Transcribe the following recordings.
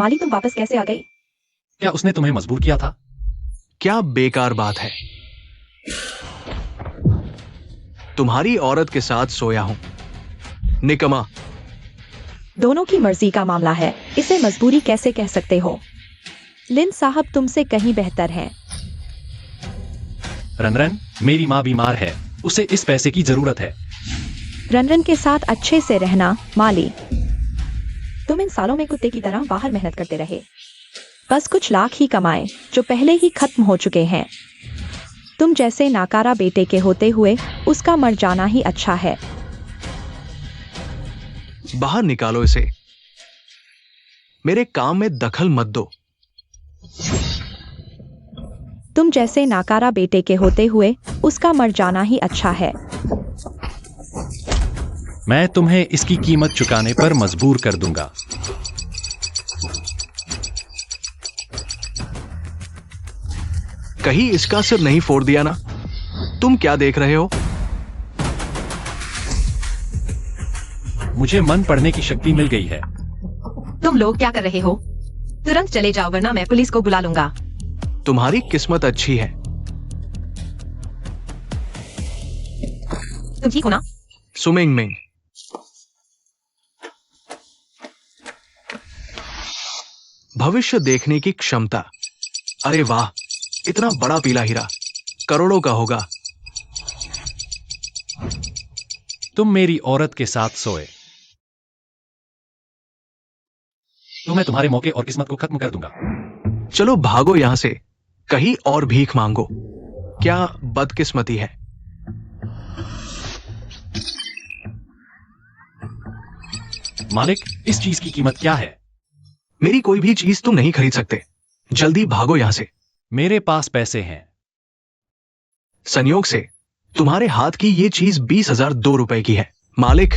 माली तुम वापस कैसे आ गई? क्या उसने तुम्हें मजबूर किया था? क्या बेकार बात है। तुम्हारी औरत के साथ सोया हूं। निकमा। दोनों की मर्जी का मामला है, इसे मजबूरी कैसे कह सकते हो? लिन साहब तुमसे कहीं बेहतर हैं। रनरन, मेरी माँ बीमार है, उसे इस पैसे की जरूरत है। रनरन के साथ अच्छे से रहना, माली। तुम इन सालों में कुत्ते की तरह बाहर मेहनत करते रहे, बस कुछ लाख ही कमाए जो पहले ही खत्म हो चुके हैं। तुम जैसे नाकारा बेटे के होते हुए उसका मर जाना ही अच्छा है। बाहर निकालो इसे। मेरे काम में दखल मत दो। तुम जैसे नाकारा बेटे के होते हुए उसका मर जाना ही अच्छा है। मैं तुम्हें इसकी कीमत चुकाने पर मजबूर कर दूंगा। कहीं इसका सिर नहीं फोड़ दिया ना? तुम क्या देख रहे हो? मुझे मन पढ़ने की शक्ति मिल गई है। तुम लोग क्या कर रहे हो? तुरंत चले जाओ वरना मैं पुलिस को बुला लूंगा। तुम्हारी किस्मत अच्छी है। तुम ठीक हो ना? Swimming Ming. भविष्य देखने की क्षमता। अरे वाह, इतना बड़ा पीला हीरा करोड़ों का होगा। तुम मेरी औरत के साथ सोए तो मैं तुम्हारे मौके और किस्मत को खत्म कर दूंगा। चलो भागो यहां से, कहीं और भीख मांगो। क्या बदकिस्मती है। मालिक, इस चीज की कीमत क्या है? मेरी कोई भी चीज तुम नहीं खरीद सकते। जल्दी भागो यहां से। मेरे पास पैसे हैं। संयोग से तुम्हारे हाथ की ये चीज 20,002 रुपए की है। मालिक,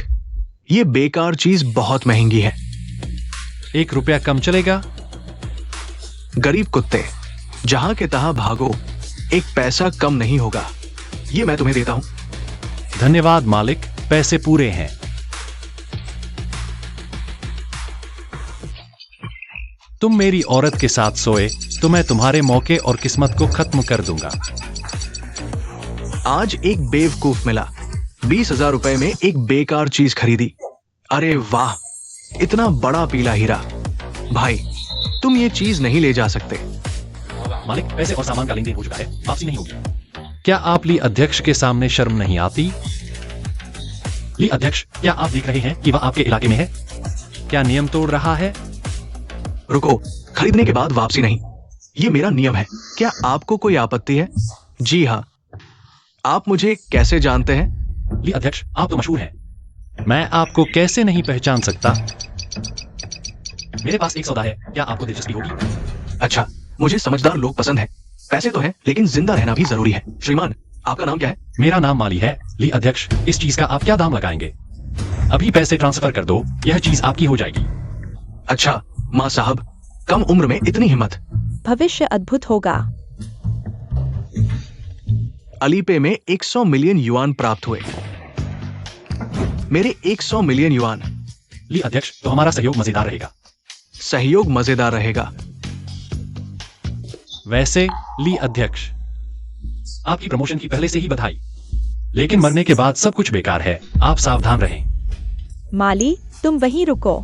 ये बेकार चीज बहुत महंगी है। 1 रुपया कम चलेगा? गरीब कुत्ते, जहां के तहां भागो, एक पैसा कम नहीं होगा। ये मैं तुम्हें देता हूं। धन्यवाद मालिक, पैसे पूरे हैं। तुम मेरी औरत के साथ सोए तो मैं तुम्हारे मौके और किस्मत को खत्म कर दूंगा। आज एक बेवकूफ मिला, 20,000 रुपए में एक बेकार चीज खरीदी। अरे वाह, इतना बड़ा पीला हीरा। भाई, तुम ये चीज नहीं ले जा सकते। मालिक, पैसे और सामान का लेन देन हो चुका है, वापसी नहीं होगी। क्या आप ली अध्यक्ष के सामने शर्म नहीं आती? ली अध्यक्ष, क्या आप देख रहे हैं कि वह आपके इलाके में है? क्या नियम तोड़ रहा है? रुको, खरीदने के बाद वापसी नहीं, ये मेरा नियम है। क्या आपको कोई आपत्ति है? जी हाँ। आप मुझे कैसे जानते हैं? ली अध्यक्ष, आप तो मशहूर हैं। मैं आपको कैसे नहीं पहचान सकता? मेरे पास एक सौदा है, क्या आपको दिलचस्पी होगी? अच्छा, मुझे समझदार लोग पसंद है। पैसे तो हैं, लेकिन जिंदा रहना भी जरूरी है। श्रीमान, आपका नाम क्या है? मेरा नाम माली है। ली अध्यक्ष, इस चीज का आप क्या दाम लगाएंगे? अभी पैसे ट्रांसफर कर दो, यह चीज आपकी हो जाएगी। अच्छा, माँ साहब, कम उम्र में इतनी हिम्मत। भविष्य अद्भुत होगा। अलीपे में 100 मिलियन युआन प्राप्त हुए। मेरे 100 मिलियन युआन। ली अध्यक्ष, तो हमारा सहयोग मजेदार रहेगा। सहयोग मजेदार रहेगा। वैसे ली अध्यक्ष, आपकी प्रमोशन की पहले से ही बधाई, लेकिन मरने के बाद सब कुछ बेकार है। आप सावधान रहें। माली, तुम वहीं रुको।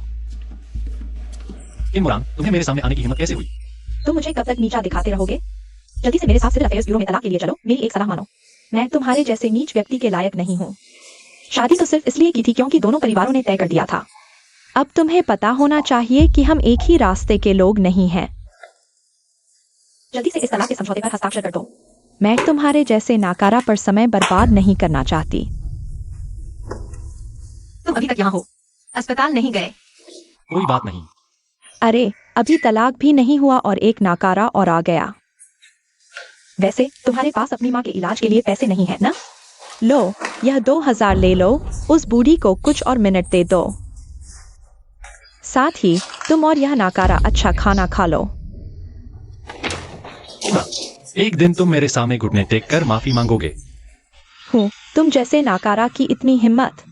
इमरान, तुम्हें मेरे सामने आने की हिम्मत कैसे हुई? तुम मुझे कब तक नीचा दिखाते रहोगे? जल्दी से मेरे साथ सिविल अफेयर्स ब्यूरो में तलाक के लिए चलो। मेरी एक सलाह मानो, मैं तुम्हारे जैसे नीच व्यक्ति के लायक नहीं हूँ। शादी तो सिर्फ इसलिए की थी क्योंकि दोनों परिवारों ने तय कर दिया था। अब तुम्हें पता होना चाहिए कि हम एक ही रास्ते के लोग नहीं हैं। जल्दी से इस तलाक के समझौते पर हस्ताक्षर कर दो। मैं तुम्हारे जैसे नाकारा पर समय बर्बाद नहीं करना चाहती। तुम अभी तक यहाँ हो, अस्पताल नहीं गए? कोई बात नहीं। अरे, अभी तलाक भी नहीं हुआ और एक नाकारा और आ गया। वैसे तुम्हारे पास अपनी माँ के इलाज के लिए पैसे नहीं है ना? लो, यह 2,000 ले लो। उस बूढ़ी को कुछ और मिनट दे दो। साथ ही तुम और यह नाकारा अच्छा खाना खा लो। एक दिन तुम मेरे सामने घुटने टेक कर माफी मांगोगे। हूँ, तुम जैसे नाकारा की इतनी हिम्मत।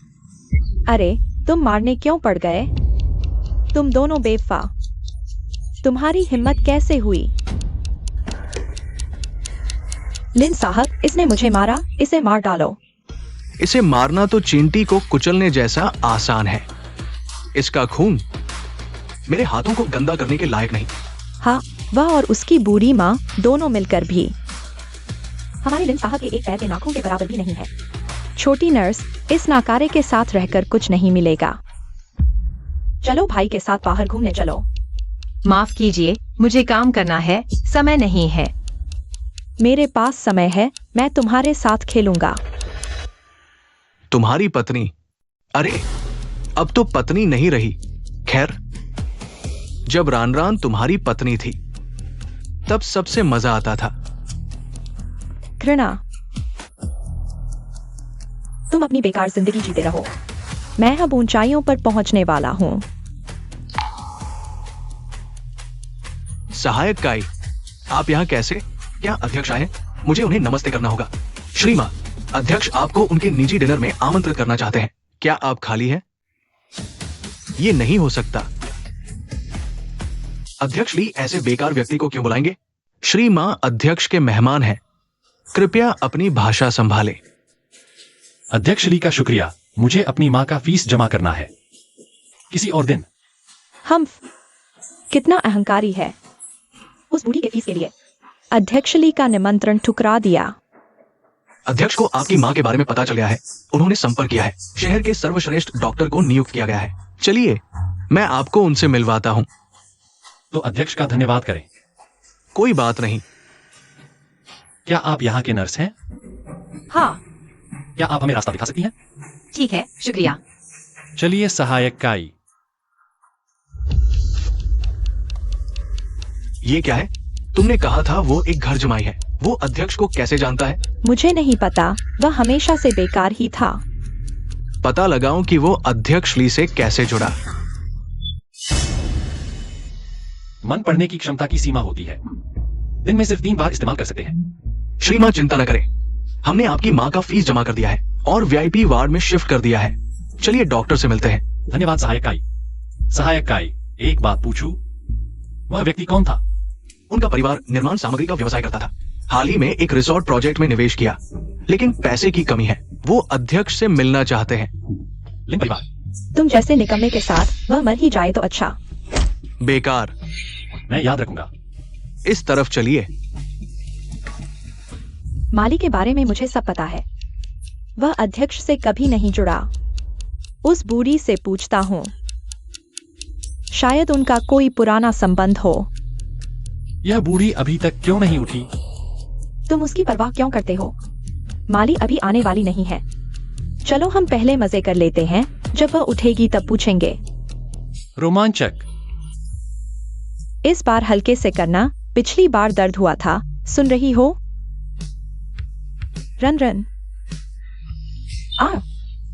अरे, तुम मारने क्यों पड़ गए? तुम दोनों बेवफा। तुम्हारी हिम्मत कैसे हुई? लिन साहब, इसने मुझे मारा, इसे मार डालो। इसे मारना तो चींटी को कुचलने जैसा आसान है। इसका खून मेरे हाथों को गंदा करने के लायक नहीं। हाँ, वह और उसकी बूढ़ी माँ दोनों मिलकर भी। हमारे लिन साहब के एक पैर के नाखून के बराबर भी नहीं है। छोटी नर्स, इस नाकारे के साथ रहकर कुछ नहीं मिलेगा। चलो भाई के साथ बाहर घूमने चलो। माफ कीजिए, मुझे काम करना है, समय नहीं है। मेरे पास समय है, मैं तुम्हारे साथ खेलूंगा। तुम्हारी पत्नी? अरे, अब तो पत्नी नहीं रही। खैर, जब रान रान तुम्हारी पत्नी थी तब सबसे मजा आता था। घृणा। तुम अपनी बेकार जिंदगी जीते रहो। मैं अब ऊंचाइयों पर पहुंचने वाला हूं। सहायक काई, आप यहाँ कैसे? क्या अध्यक्ष आए? मुझे उन्हें नमस्ते करना होगा। श्रीमान, अध्यक्ष आपको उनके निजी डिनर में आमंत्रित करना चाहते हैं। क्या आप खाली हैं? ये नहीं हो सकता। अध्यक्ष ली ऐसे बेकार व्यक्ति को क्यों बुलाएंगे? श्री मां अध्यक्ष के मेहमान हैं। कृपया अपनी भाषा संभालें। अध्यक्ष ली का शुक्रिया, मुझे अपनी माँ का फीस जमा करना है। किसी और दिन। हम कितना अहंकारी है। उस बूढ़ी के फीस के लिए अध्यक्ष ली का निमंत्रण ठुकरा दिया। अध्यक्ष को आपकी माँ के बारे में पता चल गया है। उन्होंने संपर्क किया है। शहर के सर्वश्रेष्ठ डॉक्टर को नियुक्त किया गया है। चलिए, मैं आपको उनसे मिलवाता हूँ। तो अध्यक्ष का धन्यवाद करें। कोई बात नहीं। क्या आप यहाँ के नर्स हैं? हाँ। क्या आप हमें रास्ता दिखा सकती हैं? ठीक है, शुक्रिया। चलिए सहायक काई। ये क्या है? तुमने कहा था वो एक घर जमाई है। वो अध्यक्ष को कैसे जानता है? मुझे नहीं पता, वह हमेशा से बेकार ही था। पता लगाऊं कि वो अध्यक्ष ली से कैसे जुड़ा। मन पढ़ने की क्षमता की सीमा होती है। दिन में सिर्फ 3 बार इस्तेमाल कर सकते हैं। श्रीमान, चिंता न करें। हमने आपकी माँ का फीस जमा कर दिया है और वीआईपी वार्ड में शिफ्ट कर दिया है। चलिए डॉक्टर से मिलते हैं। धन्यवाद सहायक काई। सहायक काई, एक बात पूछूं? वह व्यक्ति कौन था? उनका परिवार निर्माण सामग्री का व्यवसाय करता था। हाल ही में एक रिसोर्ट प्रोजेक्ट में निवेश किया, लेकिन पैसे की कमी है। वो अध्यक्ष से मिलना चाहते हैं। लिन परिवार। तुम जैसे निकम्मे के साथ वह मर ही जाए तो अच्छा। बेकार। मैं याद रखूंगा। इस तरफ चलिए। माली के बारे में मुझे सब पता है। वह अध्यक्ष से कभी नहीं जुड़ा। उस बूढ़ी से पूछता हूँ। शायद उनका कोई पुराना संबंध हो। यह बूढ़ी अभी तक क्यों नहीं उठी? तुम उसकी परवाह क्यों करते हो? माली अभी आने वाली नहीं है। चलो हम पहले मजे कर लेते हैं, जब वह उठेगी तब पूछेंगे। रोमांचक। इस बार हल्के से करना, पिछली बार दर्द हुआ था। सुन रही हो? Run run.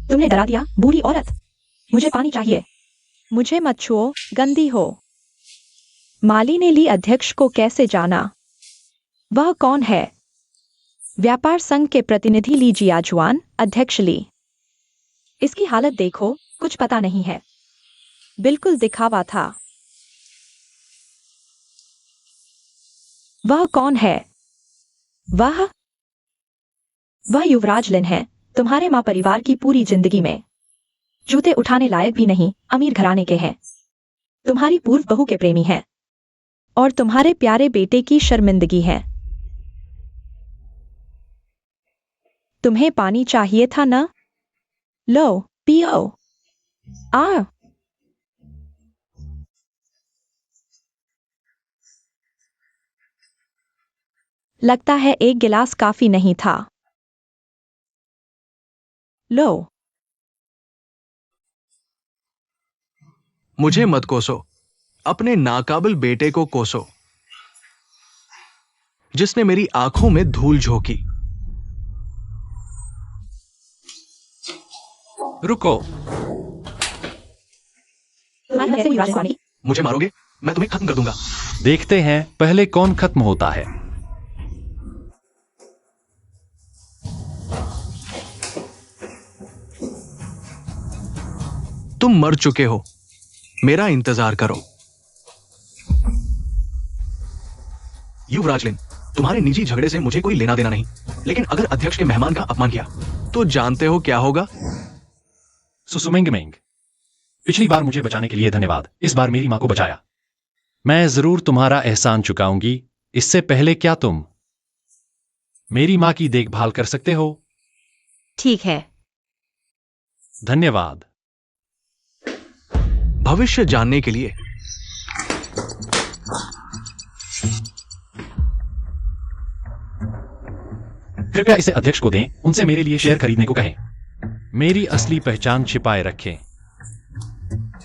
तुमने डरा दिया बूढ़ी औरत। मुझे पानी चाहिए। मुझे मत छुओ, गंदी हो। माली ने ली अध्यक्ष को कैसे जाना? वह कौन है? व्यापार संघ के प्रतिनिधि ली जियाजुआन, अध्यक्ष ली। इसकी हालत देखो, कुछ पता नहीं है। बिल्कुल दिखावा था। वह कौन है? वह युवराज लिन है, तुम्हारे मां परिवार की पूरी जिंदगी में जूते उठाने लायक भी नहीं, अमीर घराने के हैं। तुम्हारी पूर्व बहू के प्रेमी हैं और तुम्हारे प्यारे बेटे की शर्मिंदगी है। तुम्हें पानी चाहिए था ना? लो, पियो। लगता है एक गिलास काफी नहीं था। लो। मुझे मत कोसो, अपने नाकाबिल बेटे को कोसो, जिसने मेरी आंखों में धूल झोंकी। रुको। मुझे मारोगे? मैं तुम्हें खत्म कर दूंगा। देखते हैं पहले कौन खत्म होता है। तुम मर चुके हो। मेरा इंतजार करो। युवराज लिन, तुम्हारे निजी झगड़े से मुझे कोई लेना देना नहीं, लेकिन अगर अध्यक्ष के मेहमान का अपमान किया तो जानते हो क्या होगा? सुसुमेंग मेंग, पिछली बार मुझे बचाने के लिए धन्यवाद। इस बार मेरी मां को बचाया। मैं जरूर तुम्हारा एहसान चुकाऊंगी। इससे पहले क्या तुम मेरी मां की देखभाल कर सकते हो? ठीक है। धन्यवाद। भविष्य जानने के लिए कृपया इसे अध्यक्ष को दें, उनसे मेरे लिए शेयर खरीदने को कहें। मेरी असली पहचान छिपाए रखें।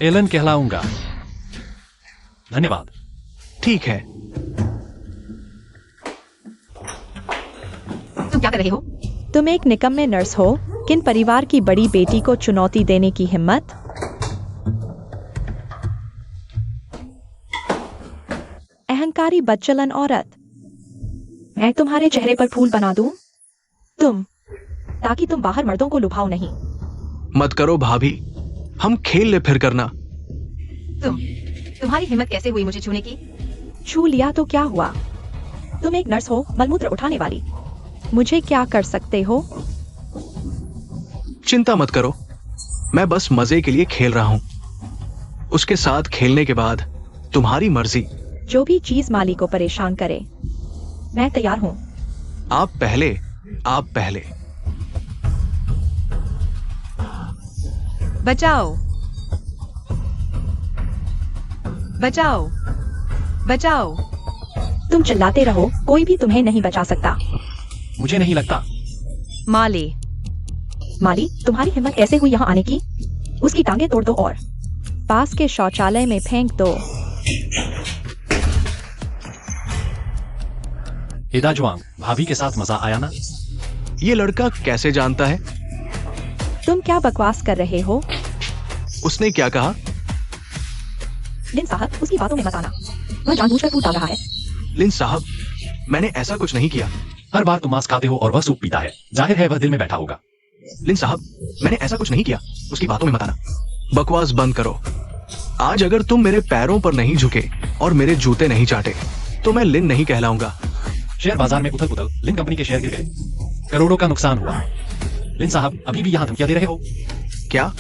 एलन कहलाऊंगा। धन्यवाद। ठीक है। तुम क्या कर रहे हो? तुम एक निकम्मे नर्स हो। किन परिवार की बड़ी बेटी को चुनौती देने की हिम्मत? अहंकारी बदचलन औरत। मैं तुम्हारे चेहरे पर फूल बना दूं? ताकि तुम बाहर मर्दों को लुभाओ नहीं। मत करो भाभी, हम खेल ले फिर करना। तुम्हारी हिम्मत कैसे हुई मुझे छूने की? छू लिया तो क्या हुआ? तुम एक नर्स हो, मलमूत्र उठाने वाली। मुझे क्या कर सकते हो? चिंता मत करो, मैं बस मजे के लिए खेल रहा हूं। उसके साथ खेलने के बाद तुम्हारी मर्जी। जो भी चीज माली को परेशान करे, मैं तैयार हूं। आप पहले। बचाओ, बचाओ, बचाओ। तुम चिल्लाते रहो, कोई भी तुम्हें नहीं बचा सकता। मुझे नहीं लगता। माली, तुम्हारी हिम्मत कैसे हुई यहाँ आने की? उसकी टांगे तोड़ दो और पास के शौचालय में फेंक दो। हिदा जुआंग, भाभी के साथ मजा आया ना? ये लड़का कैसे जानता है? तुम क्या बकवास कर रहे हो? उसने क्या कहा? लिन साहब, उसकी बातों में मत आना। वह जानबूझकर फूट डाल रहा है। लिन साहब, मैंने ऐसा कुछ नहीं किया। हर बार तुम मांस खाते हो और वह सूप पीता है। जाहिर है वह दिल में बैठा होगा। लिन साहब, मैंने ऐसा कुछ नहीं किया। उसकी बातों में मत आना। बकवास बंद करो। आज अगर तुम मेरे पैरों पर नहीं झुके और मेरे जूते नहीं चाटे तो मैं लिन नहीं कहलाऊंगा। शेयर बाजार में उथल-पुथल, लिन कंपनी के शेयर गिर गए, करोड़ों का नुकसान हुआ। लिन साहब, अभी भी यहाँ धमकियां दे रहे हो? क्या?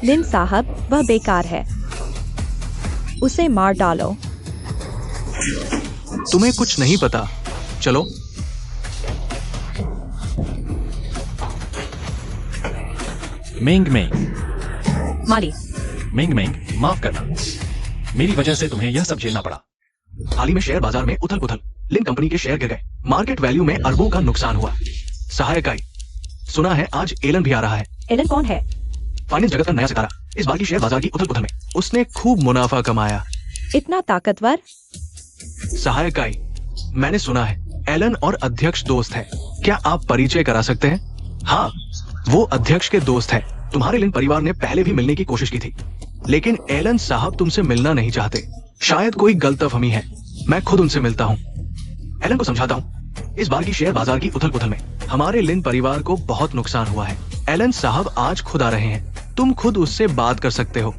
लिन साहब, वह बेकार है। उसे मार डालो। तुम्हें कुछ नहीं पता। चलो। मेंग मेंग, माली, मेंग मेंग, माफ करना। मेरी वजह से तुम्हें यह सब झेलना पड़ा। हाल ही में शेयर बाजार में उथल पुथल, लिन कंपनी के शेयर गिर गए, मार्केट वैल्यू में अरबों का नुकसान हुआ। सहायक आई, सुना है आज एलन भी आ रहा है। एलन कौन है? फाइनेंस जगत का नया सितारा। इस बार की शेयर बाजार की उथल पुथल में उसने खूब मुनाफा कमाया। इतना ताकतवर? सहायक आई, मैंने सुना है एलन और अध्यक्ष दोस्त है। क्या आप परिचय करा सकते हैं? हाँ, वो अध्यक्ष के दोस्त है। तुम्हारे लिन परिवार ने पहले भी मिलने की कोशिश की थी, लेकिन एलन साहब तुमसे मिलना नहीं चाहते। शायद कोई गलतफहमी है। मैं खुद उनसे मिलता हूँ, एलन को समझाता हूँ। इस बार की शेयर बाजार की उथल पुथल में हमारे लिन परिवार को बहुत नुकसान हुआ है। एलन साहब आज खुद आ रहे हैं, तुम खुद उससे बात कर सकते हो।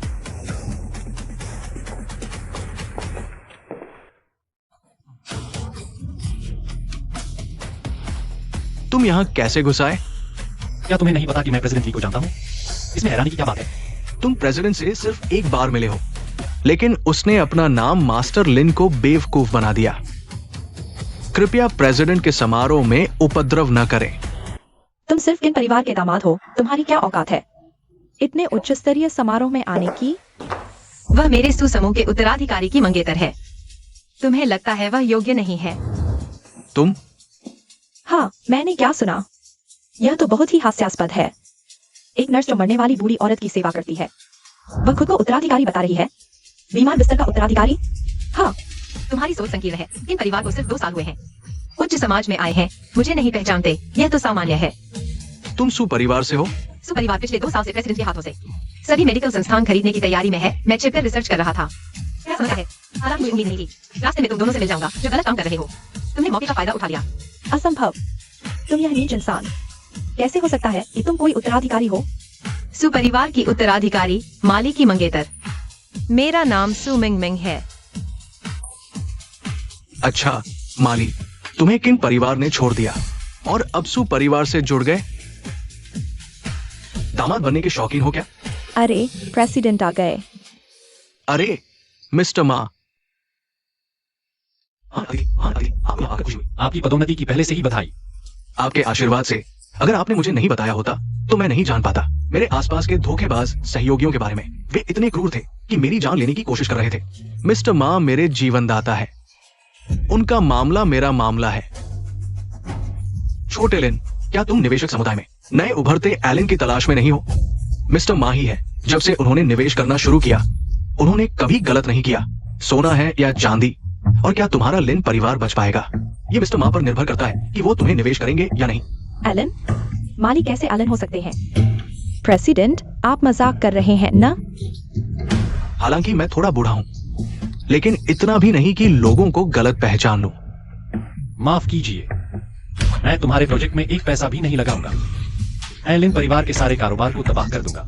तुम यहाँ कैसे घुस आए? क्या तुम्हें नहीं पता कि मैं प्रेसिडेंट ली को जानता हूँ? इसमें हैरानी की क्या बात है? तुम प्रेसिडेंट से सिर्फ एक बार मिले हो, लेकिन उसने अपना नाम मास्टर लिन को बेवकूफ बना दिया। कृपया प्रेसिडेंट के समारोह में उपद्रव न करें। तुम सिर्फ किन परिवार के दामाद हो? तुम्हारी क्या औकात है इतने उच्च स्तरीय समारोह में आने की? वह मेरे सुसमूह के उत्तराधिकारी की मंगेतर है। तुम्हें लगता है वह योग्य नहीं है? तुम? हाँ, मैंने क्या सुना? यह तो बहुत ही हास्यास्पद है। एक नर्स जो मरने वाली बूढ़ी औरत की सेवा करती है, वह खुद को उत्तराधिकारी बता रही है। बीमार बिस्तर का उत्तराधिकारी? हाँ। तुम्हारी सोच संकीर्ण है। इन परिवार को सिर्फ 2 साल हुए हैं, उच्च समाज में आए हैं, मुझे नहीं पहचानते, यह तो सामान्य है। तुम सुपरिवार से हो? सुपरिवार पिछले 2 साल से प्रेसिडेंट के हाथों से सभी मेडिकल संस्थान खरीदने की तैयारी में है। मैं छिपकर रिसर्च कर रहा था। क्या समझा है? हालांकि मुझे उम्मीद नहीं थी। रास्ते में तुम दोनों से मिल जाऊंगा जो गलत काम कर रहे हो। तुमने मौके का फायदा उठा लिया। असंभव। तुम यह नीच इंसान। कैसे हो सकता है कि तुम कोई उत्तराधिकारी हो? सुपरिवार की उत्तराधिकारी, माली की मंगेतर। मेरा नाम सु मिंग मिंग है। अच्छा माली, तुम्हें किन परिवार ने छोड़ दिया और अब सु परिवार से जुड़ गए? दामाद बनने के शौकीन हो क्या? अरे प्रेसिडेंट आ गए। अरे मिस्टर मा। आपकी पदोन्नति की पहले से ही बधाई। आपके आशीर्वाद से। अगर आपने मुझे नहीं बताया होता तो मैं नहीं जान पाता मेरे आसपास के धोखेबाज सहयोगियों के बारे में। वे इतने क्रूर थे कि मेरी जान लेने की कोशिश कर रहे थे। मिस्टर मा मेरे जीवनदाता है, उनका मामला मेरा मामला है। छोटे लिन, क्या तुम निवेशक समुदाय में नए उभरते एलन की तलाश में नहीं हो? मिस्टर मा ही है। जब से उन्होंने निवेश करना शुरू किया उन्होंने कभी गलत नहीं किया। सोना है या चांदी, और क्या तुम्हारा लिन परिवार बच पाएगा ये मिस्टर मा पर निर्भर करता है कि वो तुम्हें निवेश करेंगे या नहीं। एलन? माली कैसे एलन हो सकते हैं? प्रेसिडेंट, आप मजाक कर रहे हैं ना? हालांकि मैं थोड़ा बूढ़ा हूं, लेकिन इतना भी नहीं कि लोगों को गलत पहचान लूं। माफ कीजिए, मैं तुम्हारे प्रोजेक्ट में एक पैसा भी नहीं लगाऊंगा। मैं लिन परिवार के सारे कारोबार को तबाह कर दूंगा।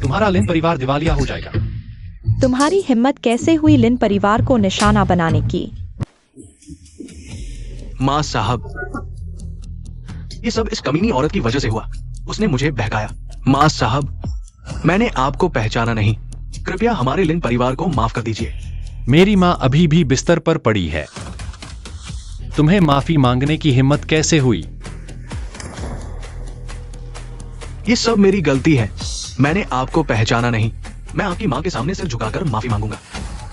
तुम्हारा लिन परिवार दिवालिया हो जाएगा। तुम्हारी हिम्मत कैसे हुई लिन परिवार को निशाना बनाने की? मां साहब, ये सब इस कमीनी औरत की वजह से हुआ। उसने मुझे बहकाया। मां साहब, मैंने आपको पहचाना नहीं। कृपया हमारे लिन परिवार को माफ कर दीजिए। मेरी माँ अभी भी बिस्तर पर पड़ी है। तुम्हें माफी मांगने की हिम्मत कैसे हुई? ये सब मेरी गलती है। मैंने आपको पहचाना नहीं। मैं आपकी माँ के सामने सिर झुकाकर माफी मांगूंगा।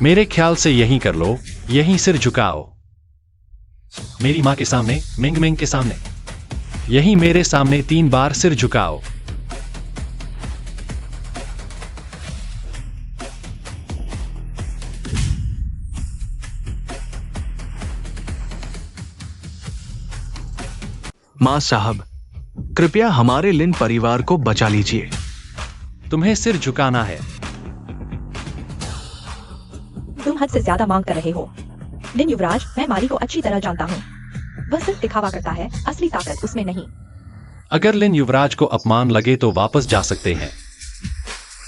मेरे ख्याल से यहीं कर लो, यहीं सिर झुकाओ। मेरी माँ के सामने, मिंग मिंग के सामने, यहीं मेरे सामने 3 बार सिर झुकाओ। मां साहब, कृपया हमारे लिन परिवार को बचा लीजिए। तुम्हें सिर झुकाना है। तुम हद से ज्यादा मांग कर रहे हो। लिन युवराज, मैं माली को अच्छी तरह जानता हूँ। वह सिर्फ दिखावा करता है, असली ताकत उसमें नहीं। अगर लिन युवराज को अपमान लगे तो वापस जा सकते हैं।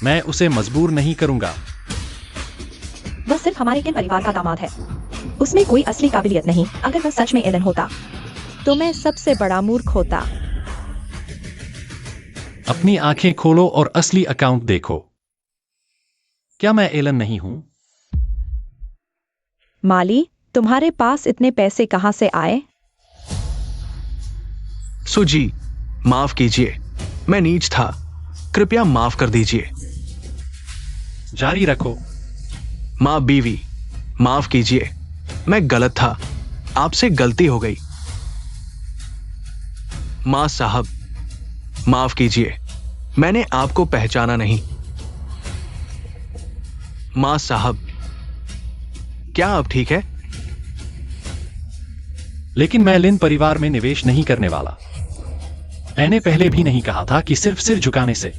मैं उसे मजबूर नहीं करूंगा। वह सिर्फ हमारे किन परिवार का दामाद है। उसमें कोई असली काबिलियत नहीं। अगर वह सच में एलन होता तो मैं सबसे बड़ा मूर्ख होता। अपनी आंखें खोलो और असली अकाउंट देखो। क्या मैं एलन नहीं हूं? माली, तुम्हारे पास इतने पैसे कहां से आए? सुजी, माफ कीजिए, मैं नीच था। कृपया माफ कर दीजिए। जारी रखो। माँ बीवी, माफ कीजिए, मैं गलत था। आपसे गलती हो गई। माँ साहब, माफ कीजिए, मैंने आपको पहचाना नहीं। माँ साहब, क्या आप ठीक है? लेकिन मैं लिन परिवार में निवेश नहीं करने वाला। मैंने पहले भी नहीं कहा था कि सिर्फ सिर झुकाने से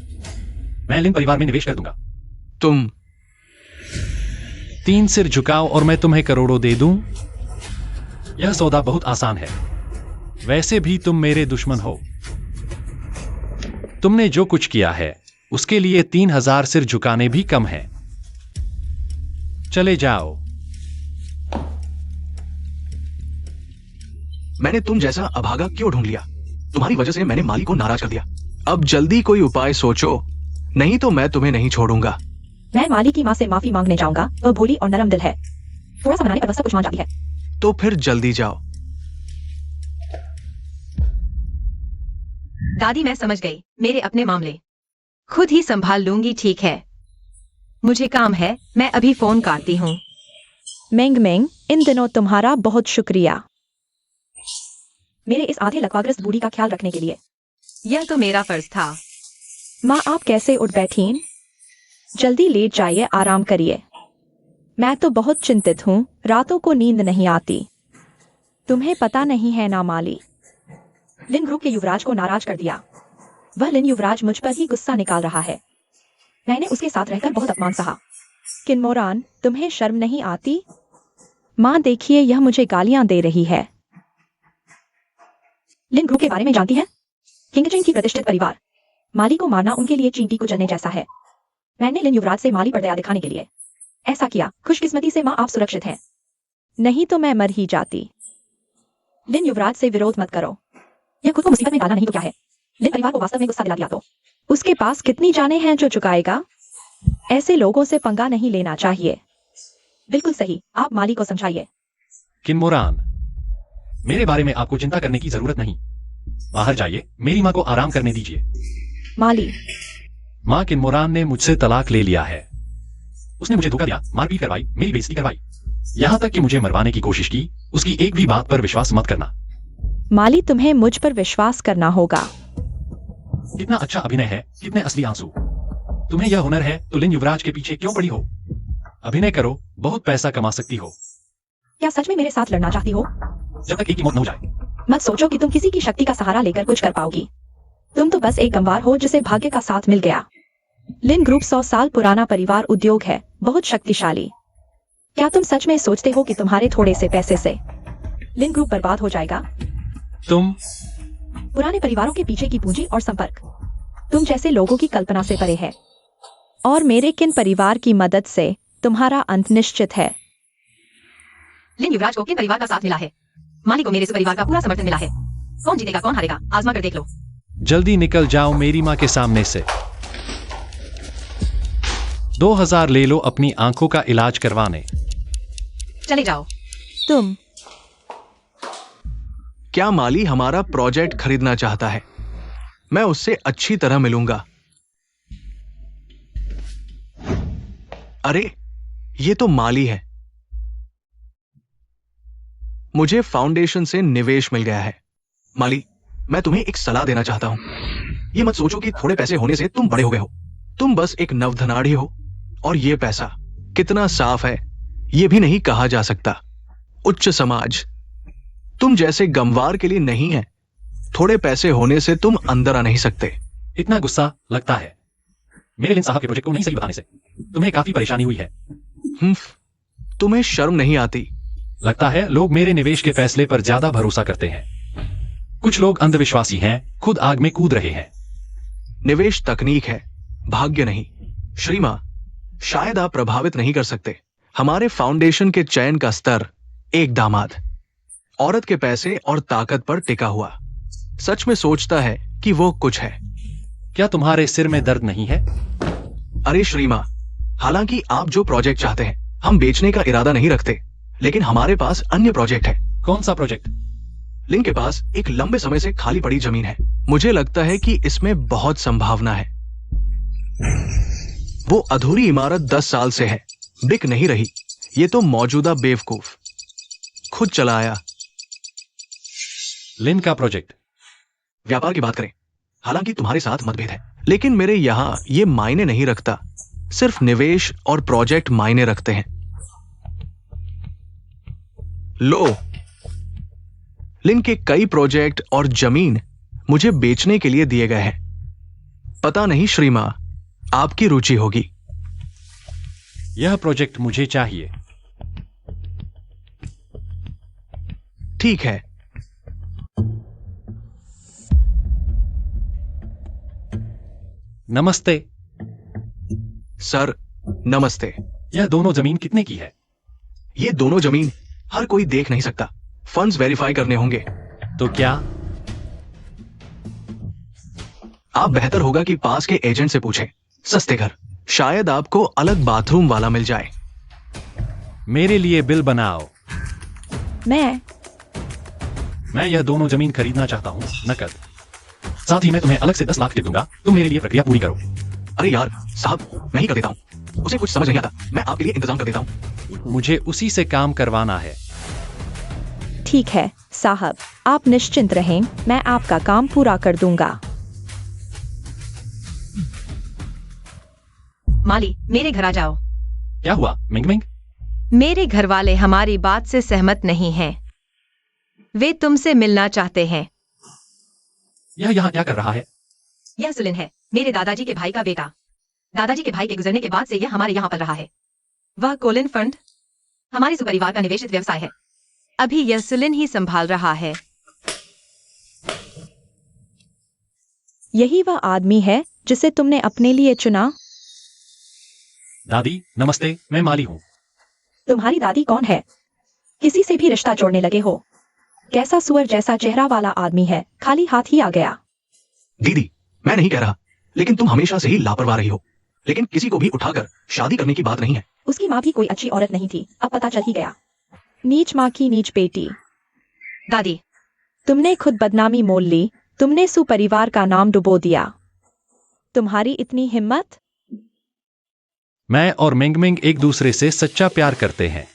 मैं लिन परिवार में निवेश कर दूंगा। तुम 3 सिर झुकाओ और मैं तुम्हें करोड़ों दे दूं। यह सौदा बहुत आसान है। वैसे भी तुम मेरे दुश्मन हो। तुमने जो कुछ किया है उसके लिए 3000 सिर झुकाने भी कम है। चले जाओ। मैंने तुम जैसा अभागा क्यों ढूंढ लिया? तुम्हारी वजह से मैंने माली को नाराज कर दिया। अब जल्दी कोई उपाय सोचो, नहीं तो मैं तुम्हें नहीं छोड़ूंगा। मैं माली की माँ से माफी मांगने जाऊंगा। वह भोली और नरम दिल है। थोड़ा सा मनाने पर वह सब कुछ मान जाती है। तो फिर जल्दी जाओ। दादी, मैं समझ गई। मेरे अपने मामले खुद ही संभाल लूंगी, ठीक है? मुझे काम है, मैं अभी फोन काटती हूँ। मेंग मेंग, इन दिनों तुम्हारा बहुत शुक्रिया मेरे इस आधे लकवाग्रस्त बूढ़ी का ख्याल रखने के लिए। यह तो मेरा फर्ज था। माँ, आप कैसे उठ बैठीं? जल्दी लेट जाइए, आराम करिए। मैं तो बहुत चिंतित हूँ, रातों को नींद नहीं आती। तुम्हें पता नहीं है ना माली, लिन ग्रुप के युवराज को नाराज कर दिया। वह लिन युवराज मुझ पर ही गुस्सा निकाल रहा है। मैंने उसके साथ रहकर बहुत अपमान सहा। किनमोरान, तुम्हें शर्म नहीं आती? माँ देखिए, यह मुझे गालियां दे रही है। लिन ग्रुप के बारे में जानती है? किंगचिन की प्रतिष्ठित परिवार। माली को मारना उनके लिए चींटी को जलने जैसा है। मैंने लिन युवराज से माली पर दया दिखाने के लिए ऐसा किया। खुशकिस्मती से माँ, आप सुरक्षित हैं। नहीं तो मैं मर ही जाती। लिन, युवराज से विरोध मत करो। यह खुद को मुसीबत में डालना नहीं तो क्या है। लिन परिवार को वास्तव में गुस्सा दिला दिया तो उसके पास कितनी जानें हैं जो चुकाएगा। ऐसे लोगों से पंगा नहीं लेना चाहिए। बिल्कुल सही, आप माली को समझाइए। किनमोरान, मेरे बारे में आपको चिंता करने की जरूरत नहीं। बाहर जाइए, मेरी माँ को आराम करने दीजिए। माली, माँ किनमोरान ने मुझसे तलाक ले लिया है। उसने मुझे धोखा दिया, मारपीट करवाई, मेरी बेइज्जती करवाई, यहाँ तक कि मुझे मरवाने की कोशिश की। उसकी एक भी बात पर विश्वास मत करना। माली, तुम्हें मुझ पर विश्वास करना होगा। कितना अच्छा अभिनय है, कितने असली आंसू। तुम्हें यह हुनर है तो लिन युवराज के पीछे क्यों पड़ी हो? अभिनय करो, बहुत पैसा कमा सकती हो। क्या सच में मेरे साथ लड़ना चाहती हो? जब तक एक की मौत न हो जाए। मत सोचो कि तुम किसी की शक्ति का सहारा लेकर कुछ कर पाओगी। तुम तो बस एक गंवार हो जिसे भाग्य का साथ मिल गया। लिन ग्रुप 100 साल पुराना परिवार उद्योग है, बहुत शक्तिशाली। क्या तुम सच में सोचते हो कि तुम्हारे थोड़े से पैसे से लिन ग्रुप बर्बाद हो जाएगा? तुम पुराने परिवारों के पीछे की पूंजी और संपर्क तुम जैसे लोगों की कल्पना से परे है। और मेरे किन परिवार की मदद से तुम्हारा अंत निश्चित है। लिन, युवराज को किन परिवार का साथ मिला है? माली को मेरे से परिवार का पूरा समर्थन मिला है। कौन जीतेगा कौन हारेगा, आजमा कर देख लो। जल्दी निकल जाओ मेरी माँ के सामने से। 2000 ले लो अपनी आंखों का इलाज करवाने। चले जाओ। तुम क्या माली हमारा प्रोजेक्ट खरीदना चाहता है? मैं उससे अच्छी तरह मिलूंगा। अरे, ये तो माली है। मुझे फाउंडेशन से निवेश मिल गया है। माली, मैं तुम्हें एक सलाह देना चाहता हूं। ये मत सोचो कि थोड़े पैसे होने से तुम बड़े हो गए हो। तुम बस एक नवधनाढ़ी हो। और ये पैसा कितना साफ है ये भी नहीं कहा जा सकता। उच्च समाज तुम जैसे गंवार के लिए नहीं है। थोड़े पैसे होने से तुम अंदर आ नहीं सकते। इतना गुस्सा लगता है मेरे लिन साहब के प्रोजेक्ट को नहीं सही बताने से। तुम्हें काफी परेशानी हुई है। तुम्हें शर्म नहीं आती? लगता है लोग मेरे निवेश के फैसले पर ज्यादा भरोसा करते हैं। कुछ लोग अंधविश्वासी हैं, खुद आग में कूद रहे हैं। निवेश तकनीक है, भाग्य नहीं। श्रीमा, शायद आप प्रभावित नहीं कर सकते। हमारे फाउंडेशन के चयन का स्तर एक दामाद, औरत के पैसे और ताकत पर टिका हुआ, सच में सोचता है कि वो कुछ है। क्या तुम्हारे सिर में दर्द नहीं है? अरे श्रीमा, हालांकि आप जो प्रोजेक्ट चाहते हैं हम बेचने का इरादा नहीं रखते, लेकिन हमारे पास अन्य प्रोजेक्ट है। कौन सा प्रोजेक्ट? लिन के पास एक लंबे समय से खाली पड़ी जमीन है। मुझे लगता है कि इसमें बहुत संभावना है। वो अधूरी इमारत 10 साल से है, बिक नहीं रही। ये तो मौजूदा बेवकूफ खुद चला आया। लिन का प्रोजेक्ट? व्यापार की बात करें, हालांकि तुम्हारे साथ मतभेद है, लेकिन मेरे यहां ये मायने नहीं रखता। सिर्फ निवेश और प्रोजेक्ट मायने रखते हैं। लो, लिन के कई प्रोजेक्ट और जमीन मुझे बेचने के लिए दिए गए हैं। पता नहीं श्रीमा, आपकी रुचि होगी। यह प्रोजेक्ट मुझे चाहिए। ठीक है। नमस्ते सर, नमस्ते। यह दोनों जमीन कितने की है? ये दोनों जमीन हर कोई देख नहीं सकता। फंड्स वेरीफाई करने होंगे। तो क्या? आप बेहतर होगा कि पास के एजेंट से पूछें। सस्ते घर, शायद आपको अलग बाथरूम वाला मिल जाए। मेरे लिए बिल बनाओ। मैं यह दोनों जमीन खरीदना चाहता हूँ, नकद। साथ ही मैं तुम्हें अलग से 10 लाख टिप दूंगा। तुम मेरे लिए प्रक्रिया पूरी करो। अरे यार साहब, मैं ही कर देता हूँ। उसे कुछ समझ नहीं आता, मैं आपके लिए इंतजाम कर देता हूँ। मुझे उसी से काम करवाना है। ठीक है साहब, आप निश्चिंत रहें, मैं आपका काम पूरा कर दूंगा। माली, मेरे घर आ जाओ। क्या हुआ मिंग मिंग? मेरे घर वाले हमारी बात से सहमत नहीं हैं। वे तुमसे मिलना चाहते हैं। यह यहाँ क्या कर रहा है? यह सुलिन है, मेरे दादाजी के भाई का बेटा। दादाजी के भाई के गुजरने के बाद से यह हमारे यहाँ पल रहा है। वह कोलिन फंड हमारे सुपरिवार का निवेशित व्यवसाय है। अभी यह सुलिन ही संभाल रहा है। यही वह आदमी है जिसे तुमने अपने लिए चुना? दादी नमस्ते, मैं माली हूँ। तुम्हारी दादी कौन है? किसी से भी रिश्ता जोड़ने लगे हो। कैसा सुअर जैसा चेहरा वाला आदमी है, खाली हाथ ही आ गया। दीदी, मैं नहीं कह रहा, लेकिन तुम हमेशा से ही लापरवाह रही हो। लेकिन किसी को भी उठाकर शादी करने की बात नहीं है। उसकी माँ भी कोई अच्छी औरत नहीं थी, अब पता चल ही गया। नीच माँ की नीच बेटी। दादी, तुमने खुद बदनामी मोल ली, तुमने सुपरिवार का नाम डुबो दिया। तुम्हारी इतनी हिम्मत। मैं और मिंगमिंग एक दूसरे से सच्चा प्यार करते हैं।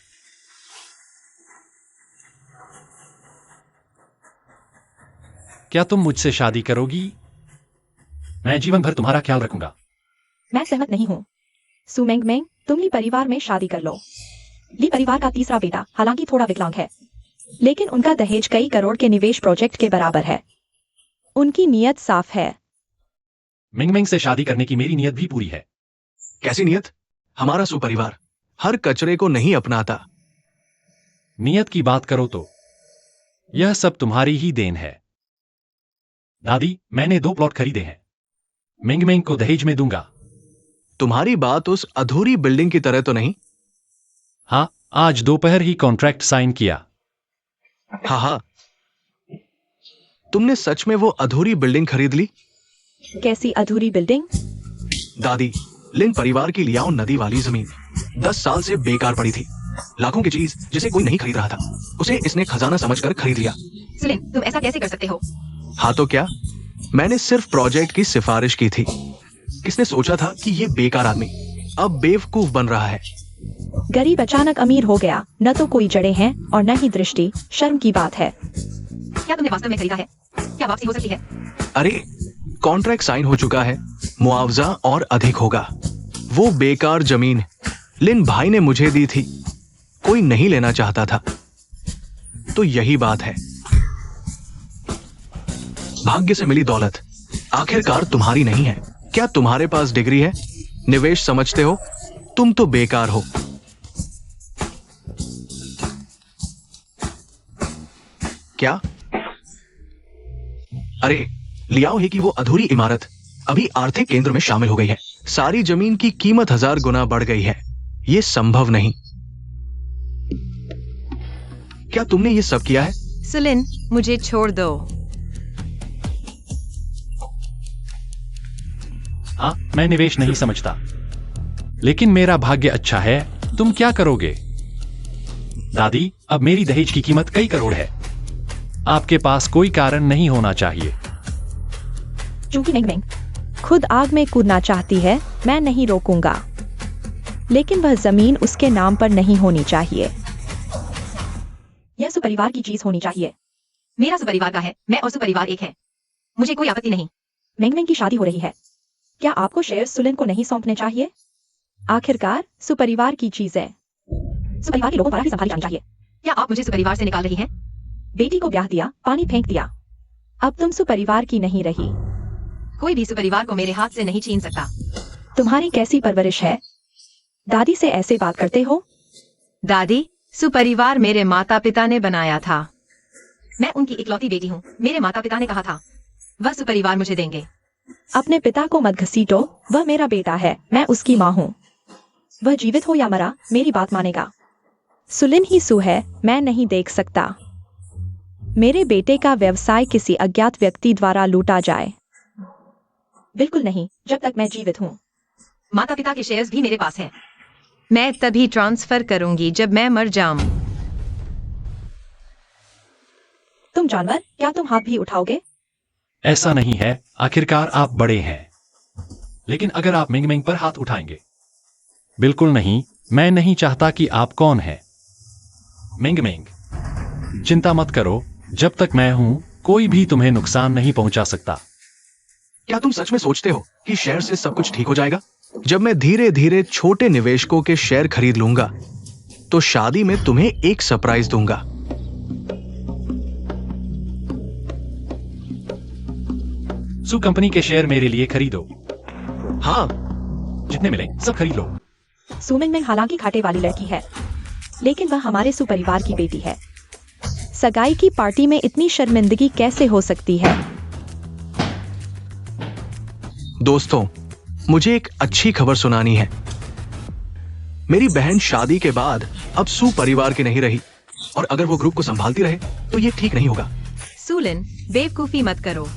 क्या तुम मुझसे शादी करोगी? मैं जीवन भर तुम्हारा ख्याल रखूंगा। मैं सहमत नहीं हूँ। सुमेंगमेंग, तुम ली परिवार में शादी कर लो। ली परिवार का तीसरा बेटा हालांकि थोड़ा विकलांग है, लेकिन उनका दहेज कई करोड़ के निवेश प्रोजेक्ट के बराबर है। उनकी नीयत साफ है। मिंगमिंग से शादी करने की मेरी नीयत भी पूरी है। कैसी नीयत? हमारा सुपरिवार हर कचरे को नहीं अपनाता। नीयत की बात करो तो यह सब तुम्हारी ही देन है। दादी, मैंने 2 प्लॉट खरीदे हैं। मिंगमिंग को दहेज में दूंगा। तुम्हारी बात उस अधूरी बिल्डिंग की तरह तो नहीं? हाँ, आज दोपहर ही कॉन्ट्रैक्ट साइन किया। हाँ, तुमने सच में वो अधूरी बिल्डिंग खरीद ली? कैसी अधूरी बिल्डिंग? दादी, लिन परिवार की लियाओ नदी वाली जमीन 10 साल से बेकार पड़ी थी। लाखों की चीज जिसे कोई नहीं खरीद रहा था, उसे इसने खजाना समझकर खरीद लिया। सुलिन, तुम ऐसा कैसे कर सकते हो? हाँ तो क्या, मैंने सिर्फ प्रोजेक्ट की सिफारिश की थी। किसने सोचा था कि ये बेकार आदमी अब बेवकूफ बन रहा है। गरीब अचानक अमीर हो गया, न तो कोई जड़ें हैं और न ही दृष्टि। शर्म की बात है। क्या तुमने वास्तव में खरीदा है? क्या वापसी हो सकती है? अरे, कॉन्ट्रैक्ट साइन हो चुका है, मुआवजा और अधिक होगा। वो बेकार जमीन लिन भाई ने मुझे दी थी, कोई नहीं लेना चाहता था। तो यही बात है, भाग्य से मिली दौलत आखिरकार तुम्हारी नहीं है। क्या तुम्हारे पास डिग्री है? निवेश समझते हो? तुम तो बेकार हो। क्या? अरे, लियाओ ही की वो अधूरी इमारत अभी आर्थिक केंद्र में शामिल हो गई है। सारी जमीन की कीमत 1000 गुना बढ़ गई है। ये संभव नहीं। क्या तुमने ये सब किया है? सुलिन, मुझे छोड़ दो। हाँ, मैं निवेश नहीं समझता, लेकिन मेरा भाग्य अच्छा है। तुम क्या करोगे? दादी, अब मेरी दहेज की कीमत कई करोड़ है। आपके पास कोई कारण नहीं होना चाहिए। चूंकि मिंगमिंग खुद आग में कूदना चाहती है, मैं नहीं रोकूंगा, लेकिन वह जमीन उसके नाम पर नहीं होनी चाहिए। यह सुपरिवार की चीज होनी चाहिए। मेरा सुपरिवार का है, मैं और सुपरिवार एक है। मुझे कोई आपत्ति नहीं। मिंगमिंग की शादी हो रही है, क्या आपको शेयर सुलिन को नहीं सौंपने चाहिए? आखिरकार सुपरिवार की चीजें सुपरिवार के लोगों द्वारा ही संभाली जानी चाहिए। क्या आप मुझे सुपरिवार से निकाल रही हैं? बेटी को ब्याह दिया, पानी फेंक दिया, अब तुम सुपरिवार की नहीं रही। कोई भी सुपरिवार को मेरे हाथ से नहीं छीन सकता। तुम्हारी कैसी परवरिश है? दादी से ऐसे बात करते हो? दादी, सुपरिवार मेरे माता पिता ने बनाया था। मैं उनकी इकलौती बेटी हूँ। मेरे माता पिता ने कहा था वह सुपरिवार मुझे देंगे। अपने पिता को मत घसीटो, वह मेरा बेटा है, मैं उसकी माँ हूँ। वह जीवित हो या मरा, मेरी बात मानेगा। सुलिन ही सू है, मैं नहीं देख सकता मेरे बेटे का व्यवसाय किसी अज्ञात व्यक्ति द्वारा लूटा जाए। बिल्कुल नहीं, जब तक मैं जीवित हूँ। माता पिता के शेयर्स भी मेरे पास हैं। मैं तभी ट्रांसफर करूंगी जब मैं मर जाऊं। तुम जानवर, क्या तुम हाथ भी उठाओगे? ऐसा नहीं है, आखिरकार आप बड़े हैं। लेकिन अगर आप मिंगमिंग पर हाथ उठाएंगे? बिल्कुल नहीं, मैं नहीं चाहता कि आप कौन हैं। मिंगमिंग, चिंता मत करो, जब तक मैं हूं कोई भी तुम्हें नुकसान नहीं पहुंचा सकता। क्या तुम सच में सोचते हो कि शेयर से सब कुछ ठीक हो जाएगा? जब मैं धीरे धीरे छोटे निवेशकों के शेयर खरीद लूंगा तो शादी में तुम्हें एक सरप्राइज दूंगा। सू कंपनी के शेयर मेरे लिए खरीदो। हाँ, जितने मिले सब खरीद लो। सुमिंगमिंग हालांकि घाटे वाली लड़की है, लेकिन वह हमारे सुपरिवार की बेटी है। सगाई की पार्टी में इतनी शर्मिंदगी कैसे हो सकती है? दोस्तों, मुझे एक अच्छी खबर सुनानी है। मेरी बहन शादी के बाद अब सुपरिवार की नहीं रही और अगर वो ग्रुप को संभालती रहे तो ये ठीक नहीं होगा। सुलिन, बेवकूफी मत करो।